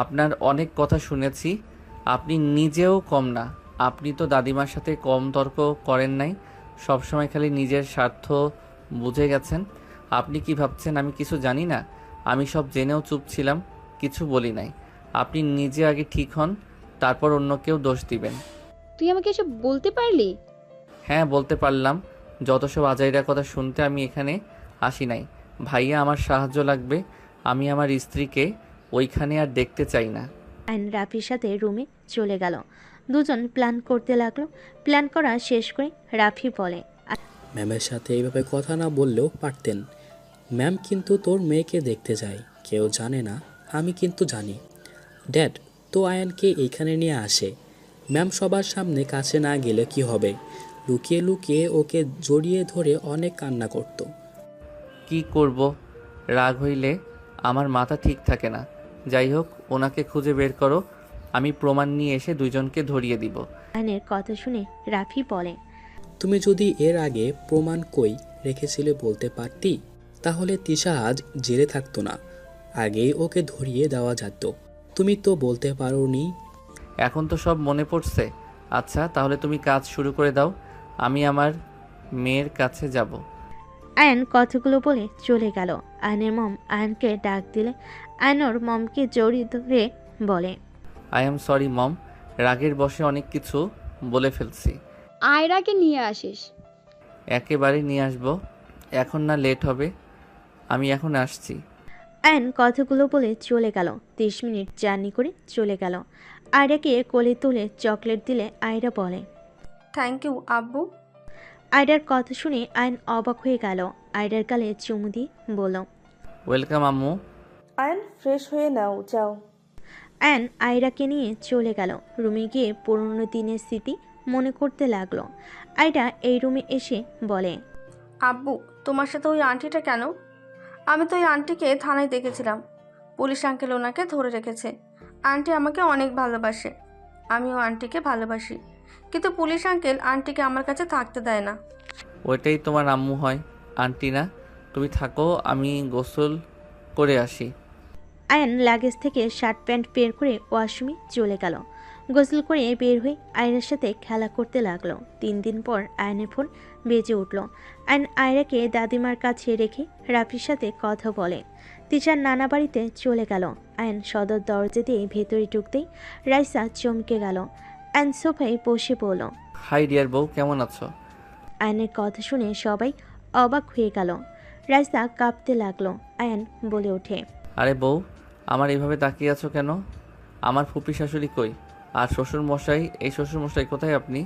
আপনার অনেক কথা শুনেছি, আপনি নিজেও কম না। আপনি তো দাদিমার সাথে কম তর্ক করেন নাই, সবসময় খালি নিজের স্বার্থ বুঝে গেছেন। আপনি কি ভাবছেন আমি কিছু জানি না? আমি সব জেনেও চুপ ছিলাম, কিছু বলি নাই। আপনি নিজে আগে ঠিক হন, তারপর অন্য কেউ দোষ দিবেন। তুই আমাকে এসব বলতে পারলি? হ্যাঁ, বলতে পারলাম। যত সব আজাইরা কথা শুনতে আমি এখানে আসি নাই। ভাইয়া, আমার সাহায্য লাগবে। আমি আমার স্ত্রীকে ওইখানে আর দেখতে চাই না। আয়ন রাফির সাথে রুমে চলে গেল। দুজন প্ল্যান করতে লাগলো। প্ল্যান করা শেষ করে রাফি বলে, ম্যামের সাথে এইভাবে কথা না বললেও পারতেন। ম্যাম কিন্তু তোর মেয়েকে দেখতে যায়, কেউ জানে না, আমি কিন্তু জানি। ড্যাড তো আয়ানকে এইখানে নিয়ে আসে। ম্যাম সবার সামনে কাছে না গেলে কি হবে? লুকিয়ে লুকিয়ে ওকে জড়িয়ে ধরে অনেক কান্না করত। কি করব, রাগ হইলে আমার মাথা ঠিক থাকে না। যাই হোক, ওনাকে খুঁজে বের করো, আমি প্রমাণ নিয়ে এসে দুইজনকে ধরিয়ে দিব। আয়নের কথা শুনে রাফি বলে, তুমি যদি এর আগে প্রমাণ কই রেখেছিলে বলতে পারতি, তাহলে তিশা আজ জেলে থাকতো না, আগেই ওকে ধরিয়ে দেওয়া যেত। তুমি তো বলতে পারোনি। এখন তো সব মনে পড়ছে। আচ্ছা, তাহলে তুমি কাজ শুরু করে দাও, আমি আমার মেয়ের কাছে যাব। আয়ন কথাগুলো বলে চলে গেল। আয়নের মম আয়নকে ডাক দিলে আয়নর মমকে জড়িয়ে ধরে বলে, আই এম সরি মম, রাগের বশে অনেক কিছু বলে ফেলছি। আয়রাকে নিয়ে আসিস। একেবারে নিয়ে আসবো, এখন না লেট হবে। আমি এখন আসছি। আয়ন কথাগুলো বলে চলে গেল। 30 মিনিট জার্নি করে চলে গেল। আয়রাকে কোলে তুলে চকলেট দিলে আয়রা বলে, থ্যাংক ইউ আব্বু। আয়রার কথা শুনে আয়ন অবাক হয়ে গেল। আয়রার গালে চুমু দিয়ে বলল, ওয়েলকাম আম্মু। আয়ন, ফ্রেশ হয়ে নাও, যাও। আয়ন আয়রাকে নিয়ে চলে গেল। রুমে গিয়ে পুরনো দিনের স্মৃতি মনে করতে লাগলো। আয়রা এই রুমে এসে বলে, আব্বু, তোমার সাথে ওই আন্টিটা কেন? আমি তো ওই আন্টিকে থানায় দেখেছিলাম। পুলিশ আঙ্কেল ওনাকে ধরে রেখেছে। আন্টি আমাকে অনেক ভালোবাসে, আমিও আন্টিকে ভালোবাসি। কিন্তু পুলিশ আঙ্কেল আন্টিকে আমার কাছে থাকতে দেয় না। ওইটাই তোমার আম্মু হয়, আন্টি না। তুমি থাকো, আমি গোসল করে আসি। আয়ান লাগেজ থেকে শার্ট প্যান্ট বের করে ওয়াশরুমে চলে গেল। গোসল করে বের হয়ে আয়রার সাথে খেলা করতে লাগলো। 3 দিন পর আয়নের ফোন বেজে উঠল। আয়ন আয়রাকে দাদিমার কাছে রেখে রাফির সাথে কথা বলে। তিশার নানা বাড়িতে চলে গেল। আয়ন সদর দরজা দিয়ে ভেতরে ঢুকতেই রাইসা চমকে গেল। আয়ন সোফায় বসে পড়ল। হাই ডিয়ার বউ, কেমন আছো? আয়নের কথা শুনে সবাই অবাক হয়ে গেল। রাইসা কাঁপতে লাগলো। আয়ন বলে ওঠে, আরে বউ, আমার এইভাবে তাকিয়ে আছো কেন? আমার ফুপি শাশুড়ি কই? আর শ্বশুর মশাই, এই শ্বশুর মশাই কোথায় আপনি?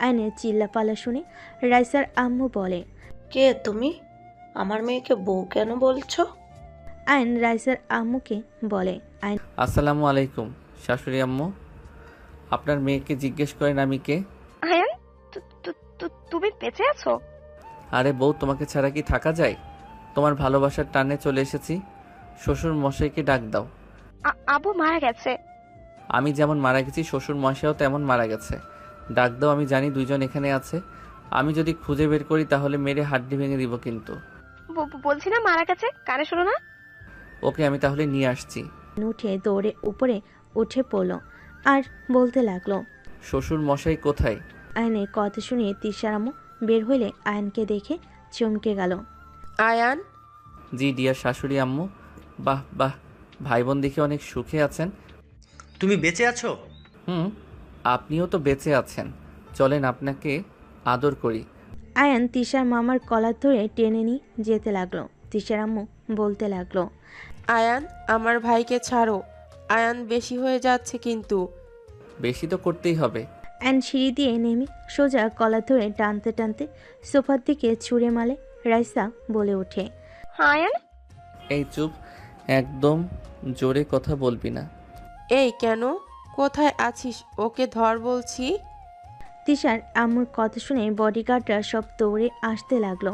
আয়নের চিল্লাপালা শুনে রাইসার আম্মু বলে, কে তুমি? আমার মেয়েকে বউ কেন বলছো? আয়ন রাইসার আম্মুকে বলে, আয়ন আসসালামু আলাইকুম শাশুড়ি আম্মু। আপনার মেয়েকে জিজ্ঞেস করেন আমি কে। আয়ান, তুমি বেঁচে আছো? আরে বউ, তোমাকে ছাড়া কি থাকা যায়? তোমার ভালোবাসার টানে চলে এসেছি। শ্বশুর মশাইকে ডাক দাও। আবু মারা গেছে। আমি যেমন মারা গেছি, শ্বশুর মশাইও তেমন মারা গেছে। ডাক দাও, আমি জানি দুইজন এখানে আছে। আমি যদি খুঁজে বের করি তাহলে মেরে হাড্ডি ভেঙে দিব কিন্তু। বলছি না মারা গেছে, কানে শোনো না? ওকে, আমি তাহলে নিয়ে আসছি। উঠে দৌড়ে উপরে উঠে পড়ল আর বলতে লাগলো, শ্বশুর মশাই কোথায়? আয়নের কথা শুনে তিশার আম্মু বের হইলে আয়নকে দেখে চমকে গেল। আয়ান, জি ডিয়ার শাশুড়ি আম্মু। বাহ বাহ, ভাই বোন দেখে অনেক সুখে আছেন। তুমি বেঁচে আছো? আপনিও তো বেঁচে আছেন। চলেন আপনাকে আদর করি। আয়ান তিশার মামার কলার ধরে টেনে নিয়ে যেতে লাগলো। তিশার আম্মু বলতে লাগলো, আয়ান, আমার ভাইকে ছাড়ো। আয়ান, বেশি হয়ে যাচ্ছে কিন্তু। বেশি তো করতেই হবে। আয়ন সিঁড়ি দিয়ে নেমে সোজা কলার ধরে টানতে টানতে সোফার দিকে ছুঁড়ে মালে। রাইসা বলে ওঠে, আয়ান, এই চুপ, একদম জোরে কথা বলবি না। এই কেন? কোথায় আছিস? ওকে ধর বলছি। তিশার আম্মুর কথা শুনে বডিগার্ডরা সব দৌড়ে আসতে লাগলো।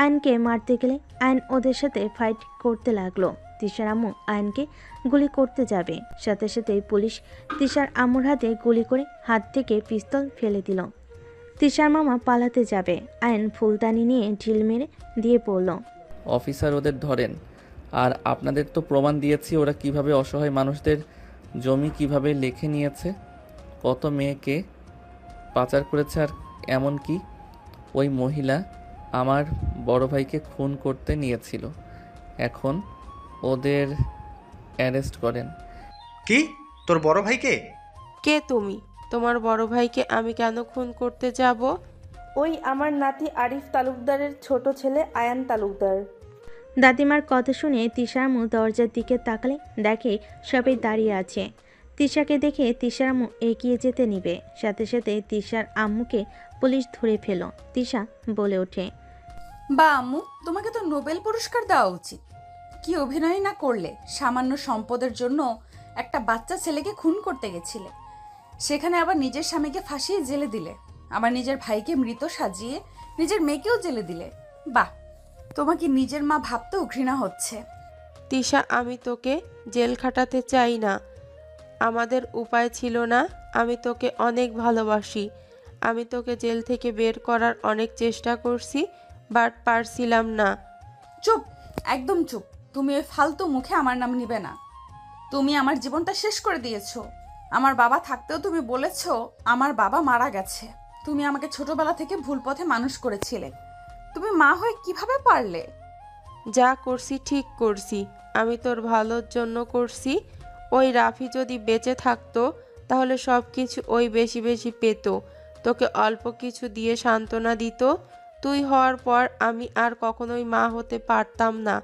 আয়নকে মারতে গেলে আয়ন ওদের সাথে ফাইট করতে লাগলো। তিশার আম্মু আয়নকে গুলি করতে যাবে, সাথে সাথে পুলিশ তিশার আম্মুর হাতে গুলি করে হাত থেকে পিস্তল ফেলে দিল। তিশার মামা পালাতে যাবে, আয়ন ফুলদানি নিয়ে ঢিল মেরে দিয়ে পড়ল। অফিসার, ওদের ধরেন। আর আপনাদের তো প্রমাণ দিয়েছি ওরা কিভাবে অসহায় মানুষদের জমি কিভাবে লেখে নিয়েছে, কত মেয়েকে পাচার করেছে। আর এমনকি ওই মহিলা আমার বড় ভাইকে খুন করতে নিয়েছিল। এখন ওদের অ্যারেস্ট করেন। কি? তোর বড় ভাইকে? কে তুমি? তোমার বড় ভাইকে আমি কেন খুন করতে যাব? ওই আমার নাতি আরিফ তালুকদারের ছোট ছেলে আয়ান তালুকদার। দাদিমার কথা শুনে তিশার আম্মু দরজার দিকে তাকালে দেখে সবাই দাঁড়িয়ে আছে। তিশাকে দেখে তিশার আম্মু এগিয়ে যেতে নিবে, সাথে সাথে তিশার আম্মুকে পুলিশ ধরে ফেল। তিশা বলে ওঠে, বা আম্মু, তোমাকে তো নোবেল পুরস্কার দেওয়া উচিত। কি অভিনয় না করলে! সামান্য সম্পদের জন্য একটা বাচ্চা ছেলেকে খুন করতে গেছিলে, সেখানে আবার নিজের স্বামীকে ফাঁসিয়ে জেলে দিলে, আবার নিজের ভাইকে মৃত সাজিয়ে নিজের মেয়েকেও জেলে দিলে। বাহ, তোমাকে নিজের মা ভাবতেও ঘৃণা হচ্ছে। তিশা, আমি তোকে জেল খাটাতে চাই না। আমাদের উপায় ছিল না। আমি তোকে অনেক ভালোবাসি। আমি তোকে জেল থেকে বের করার অনেক চেষ্টা করছি, বাট পারছিলাম না। চুপ, একদম চুপ। তুমি ওই ফালতু মুখে আমার নাম নিবে না। তুমি আমার জীবনটা শেষ করে দিয়েছো। আমার বাবা থাকতেও তুমি বলেছো আমার বাবা মারা গেছে। তুমি আমাকে ছোটবেলা থেকে ভুল পথে মানুষ করেছিলে। তুমি মা হয়ে কিভাবে পারলে? যা করছি ঠিক করছি। আমি তোর ভালোর জন্য করছি। ওই রাফি যদি বেঁচে থাকতো তাহলে সব কিছু ওই বেশি বেশি পেত, তোকে অল্প কিছু দিয়ে সান্ত্বনা দিত। তুই হওয়ার পর আমি আর কখনোই মা হতে পারতাম না।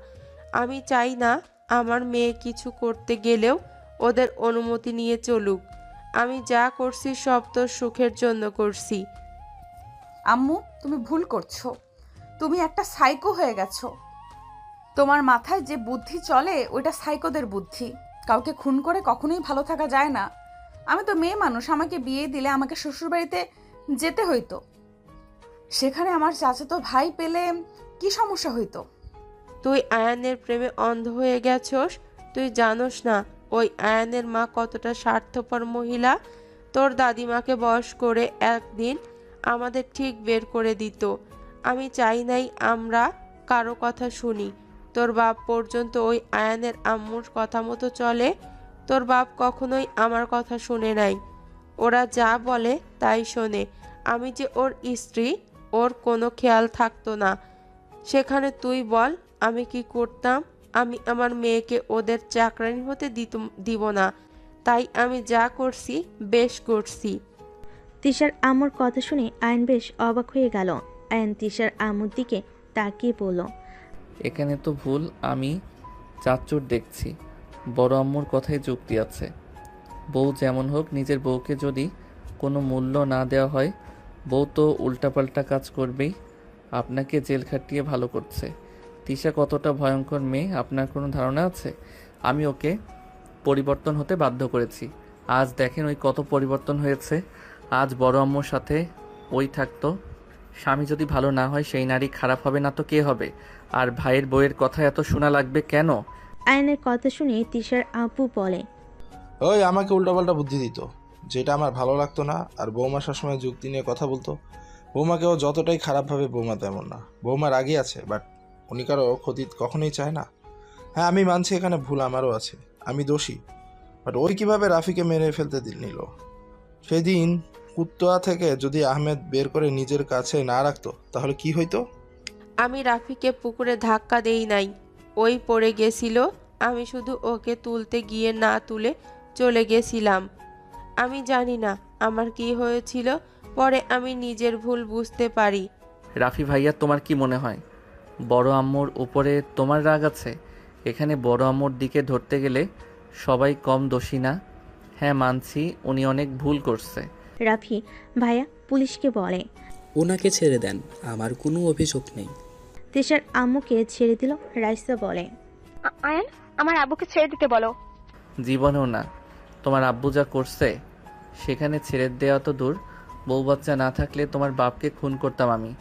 আমি চাই না আমার মেয়ে কিছু করতে গেলেও ওদের অনুমতি নিয়ে চলুক। আমি যা করছি সব তোর সুখের জন্য করছি। আম্মু, তুমি ভুল করছো। তুমি একটা সাইকো হয়ে গেছো। তোমার মাথায় যে বুদ্ধি চলে ওইটা সাইকোদের বুদ্ধি। কাউকে খুন করে কখনোই ভালো থাকা যায় না। আমি তো মেয়ে মানুষ, আমাকে বিয়ে দিলে আমাকে শ্বশুরবাড়িতে যেতে হইতো। সেখানে আমার চাচাতো ভাই পেলে কি সমস্যা হইতো? তুই আয়ানের প্রেমে অন্ধ হয়ে গেছস। তুই জানোস না ওই আয়ানের মা কতটা স্বার্থপর মহিলা। তোর দাদিমাকে বয়স করে একদিন আমাদের ঠিক বের করে দিত। আমি চাই নাই আমরা কারো কথা শুনি। তোর বাপ পর্যন্ত ওই আয়ানের আম্মুর কথা মতো চলে। তোর বাপ কখনোই আমার কথা শুনে নাই। ওরা যা বলে তাই শোনে। আমি যে ওর স্ত্রী, ওর কোনো খেয়াল থাকতো না। সেখানে তুই বল আমি কি করতাম? আমি আমার মেয়েকে ওদের চাকরানি হতে দিব না। তাই আমি যা করছি বেশ করছি। তিশার আম্মুর কথা শুনে আয়ন বেশ অবাক হয়ে গেল। আয়ন তিশার আম্মুর দিকে তাকিয়ে বলল, এখানে তো ভুল আমি চাচ্চুর দেখছি। বড় আম্মুর কথাই যুক্তি আছে। বউ যেমন হোক, নিজের বউকে যদি কোনো মূল্য না দেওয়া হয়, বউ তো উল্টাপাল্টা কাজ করবেই। আপনাকে জেল খাটিয়ে ভালো করছে। তিশা কতটা ভয়ঙ্কর মেয়ে আপনার কোনো ধারণা আছে? আমি ওকে পরিবর্তন হতে বাধ্য করেছি। আজ দেখেন ওই কত পরিবর্তন হয়েছে। আজ বড় আম্মুর সাথে ওই থাকতো। স্বামী যদি ভালো না হয় সেই নারী খারাপ হবে না তো কে হবে? আর ভাইয়ের বউয়ের কথা এত শোনা লাগবে কেন? আয়নের কথা শুনে তিশার আব্বু বলে, ওই আমাকে উল্টাপাল্টা বুদ্ধি দিত, যেটা আমার ভালো লাগতো না। আর বৌমা সবসময় যুক্তি নিয়ে কথা বলতো। বৌমাকেও যতটাই খারাপ ভাবে, বৌমা তেমন না। বৌমা রাগী আছে, বাট উনি কারো ক্ষতি কখনোই চায় না। হ্যাঁ, আমি মানছি এখানে ভুল আমারও আছে, আমি দোষী। বাট ওই কিভাবে রাফিকে মেরে ফেলতে নিল? সেদিন কুত্তোয়া থেকে যদি আহমেদ বের করে নিজের কাছে না রাখতো তাহলে কি হইতো? আমি রাফিকে পুকুরে ধাক্কা দেই নাই, ওই পড়ে গেছিল। আমি শুধু ওকে তুলতে গিয়ে না তুলে চলে গেছিলাম। আমি জানি না আমার কি হয়েছিল। পরে আমি নিজের ভুল বুঝতে পারি। রাফি ভাইয়া, তোমার কি মনে হয় বড় আম্মুর উপরে তোমার রাগ আছে? এখানে বড় আম্মুর দিকে ধরতে গেলে সবাই কম দোষী না? হ্যাঁ মানছি উনি অনেক ভুল করছে। রাফি ভাইয়া পুলিশকে বলে, ওনাকে ছেড়ে দেন, আমার কোনো অভিযোগ নেই। তিশার আম্মুকে ছেড়ে দিল। রাইসা বলে, আয়ান, আমার আব্বুকে ছেড়ে দিতে বলো। জীবনেও না। তোমার আব্বু যা করছে সেখানে ছেড়ে দেওয়া তো দূর, বউ বাচ্চা না থাকলে তোমার বাপকে খুন করতাম আমি।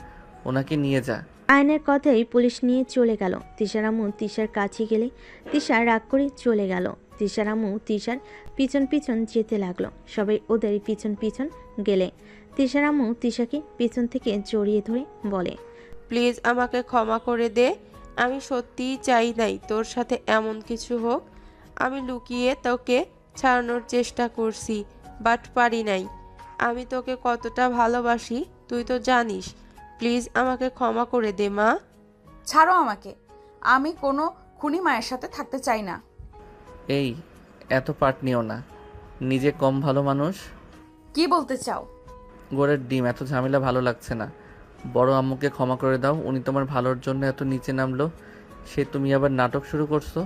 ওনাকে নিয়ে যা। আয়নের কথাই পুলিশ নিয়ে চলে গেল। তিশার আম্মু তিশার কাছে গেলে তিশা রাগ করে চলে গেল। তিশার আম্মু তিশার পিছন পিছন যেতে লাগলো। সবাই ওদের পিছন পিছন গেলে তিশার আম্মু তিশাকে পিছন থেকে জড়িয়ে ধরে বলে, প্লিজ আমাকে ক্ষমা করে দে। আমি সত্যিই চাই নাই তোর সাথে এমন কিছু হোক। আমি লুকিয়ে তোকে ছাড়ানোর চেষ্টা করছি, বাট পারি নাই। আমি তোকে কতটা ভালোবাসি তুই তো জানিস। প্লিজ আমাকে ক্ষমা করে দে মা। ছাড়ো আমাকে, আমি কোনো খুনি মায়ের সাথে থাকতে চাই না। এই এত পাট নিও না, নিজে কম ভালো মানুষ। কি বলতে চাও? গোড়ের ডিম, এত ঝামেলা ভালো লাগছে না। বড় আম্মুকে ক্ষমা করে দাও, উনি তোমার ভালোর জন্য এত নিচে নামলো, সে তুমি আবার নাটক শুরু করছো।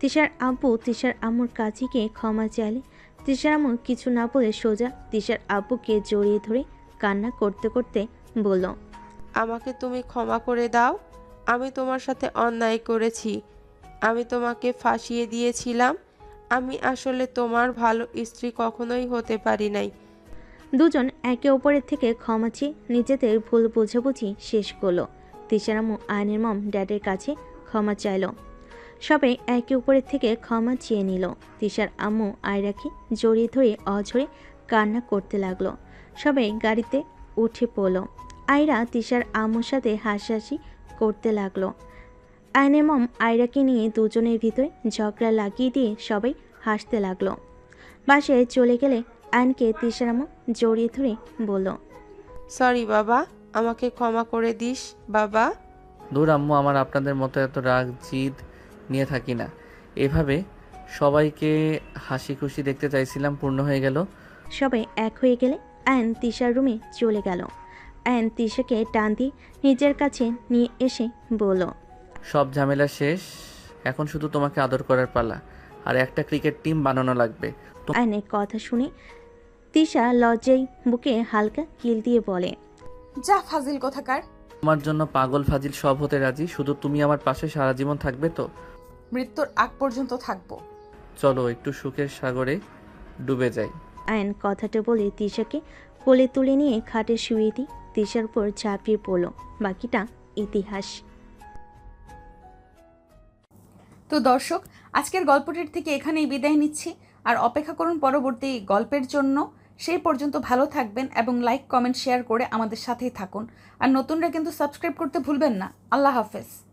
তিশার আব্বু তিশার আম্মুর কাছে গিয়ে ক্ষমা চাইলে তিশার আম্মু কিছু না বলে সোজা তিশার আব্বুকে জড়িয়ে ধরে কান্না করতে করতে বলল, আমাকে তুমি ক্ষমা করে দাও। আমি তোমার সাথে অন্যায় করেছি। আমি তোমাকে ফাঁসিয়ে দিয়েছিলাম। আমি আসলে তোমার ভালো স্ত্রী কখনোই হতে পারি নাই। দুজন একে অপরের থেকে ক্ষমা চেয়ে নিজেদের ভুল বোঝাবুঝি শেষ করলো। তিশার আম্মু আয়নের মম ড্যাডের কাছে ক্ষমা চাইল। সবাই একে অপরের থেকে ক্ষমা চেয়ে নিল। তিশার আম্মু আয়রাকে জড়িয়ে ধরে অঝরে কান্না করতে লাগলো। সবাই গাড়িতে উঠে পড়ল। আয়রা তিশার আম্মুর সাথে হাসাহাসি করতে লাগলো। আয়নের মম আয়রাকে নিয়ে দুজনের ভিতরে ঝগড়া লাগিয়ে দিয়ে সবাই হাসতে লাগলো। বাসায় চলে গেলে আয়নকে তিশার আম্মু জড়িয়ে ধরে বলল, সরি বাবা, আমাকে ক্ষমা করে দিস বাবা। দূর আম্মু, আমার আপনাদের মতো এত রাগ জিদ নিয়ে থাকি না। এভাবে সবাইকে হাসি খুশি দেখতে চাইছিলাম, পূর্ণ হয়ে গেল। সবাই এক হয়ে গেলে আয়ন তিশার রুমে চলে গেল। আয়ন তিশাকে টান দিয়ে নিজের কাছে নিয়ে এসে বলল, সব ঝামেলা শেষ, এখন শুধু তোমাকে আদর করার পালা। আর একটা ক্রিকেট টিম বানানো লাগবে। আয়নের কথা শুনে তিশা লজ্জায় বুকে হালকা কিল দিয়ে বলে, যা ফাজিল কোথাকার। তোমার জন্য পাগল ফাজিল সব হতে রাজি, শুধু তুমি আমার পাশে সারা জীবন থাকবে তো? মৃত্যুর আগ পর্যন্ত থাকবো। চলো একটু সুখের সাগরে ডুবে যাই। আয়ন কথাটা বলে তিশাকে কোলে তুলে নিয়ে খাটে শুয়ে দিয়ে তিশার উপর ঝাঁপিয়ে পড়ল। বাকিটা ইতিহাস। তো দর্শক, আজকের গল্পটির থেকে এখানেই বিদায় নিচ্ছি। আর অপেক্ষা করুন পরবর্তী গল্পের জন্য। সেই পর্যন্ত ভালো থাকবেন এবং লাইক কমেন্ট শেয়ার করে আমাদের সাথেই থাকুন। আর নতুনরা কিন্তু সাবস্ক্রাইব করতে ভুলবেন না। আল্লাহ হাফেজ।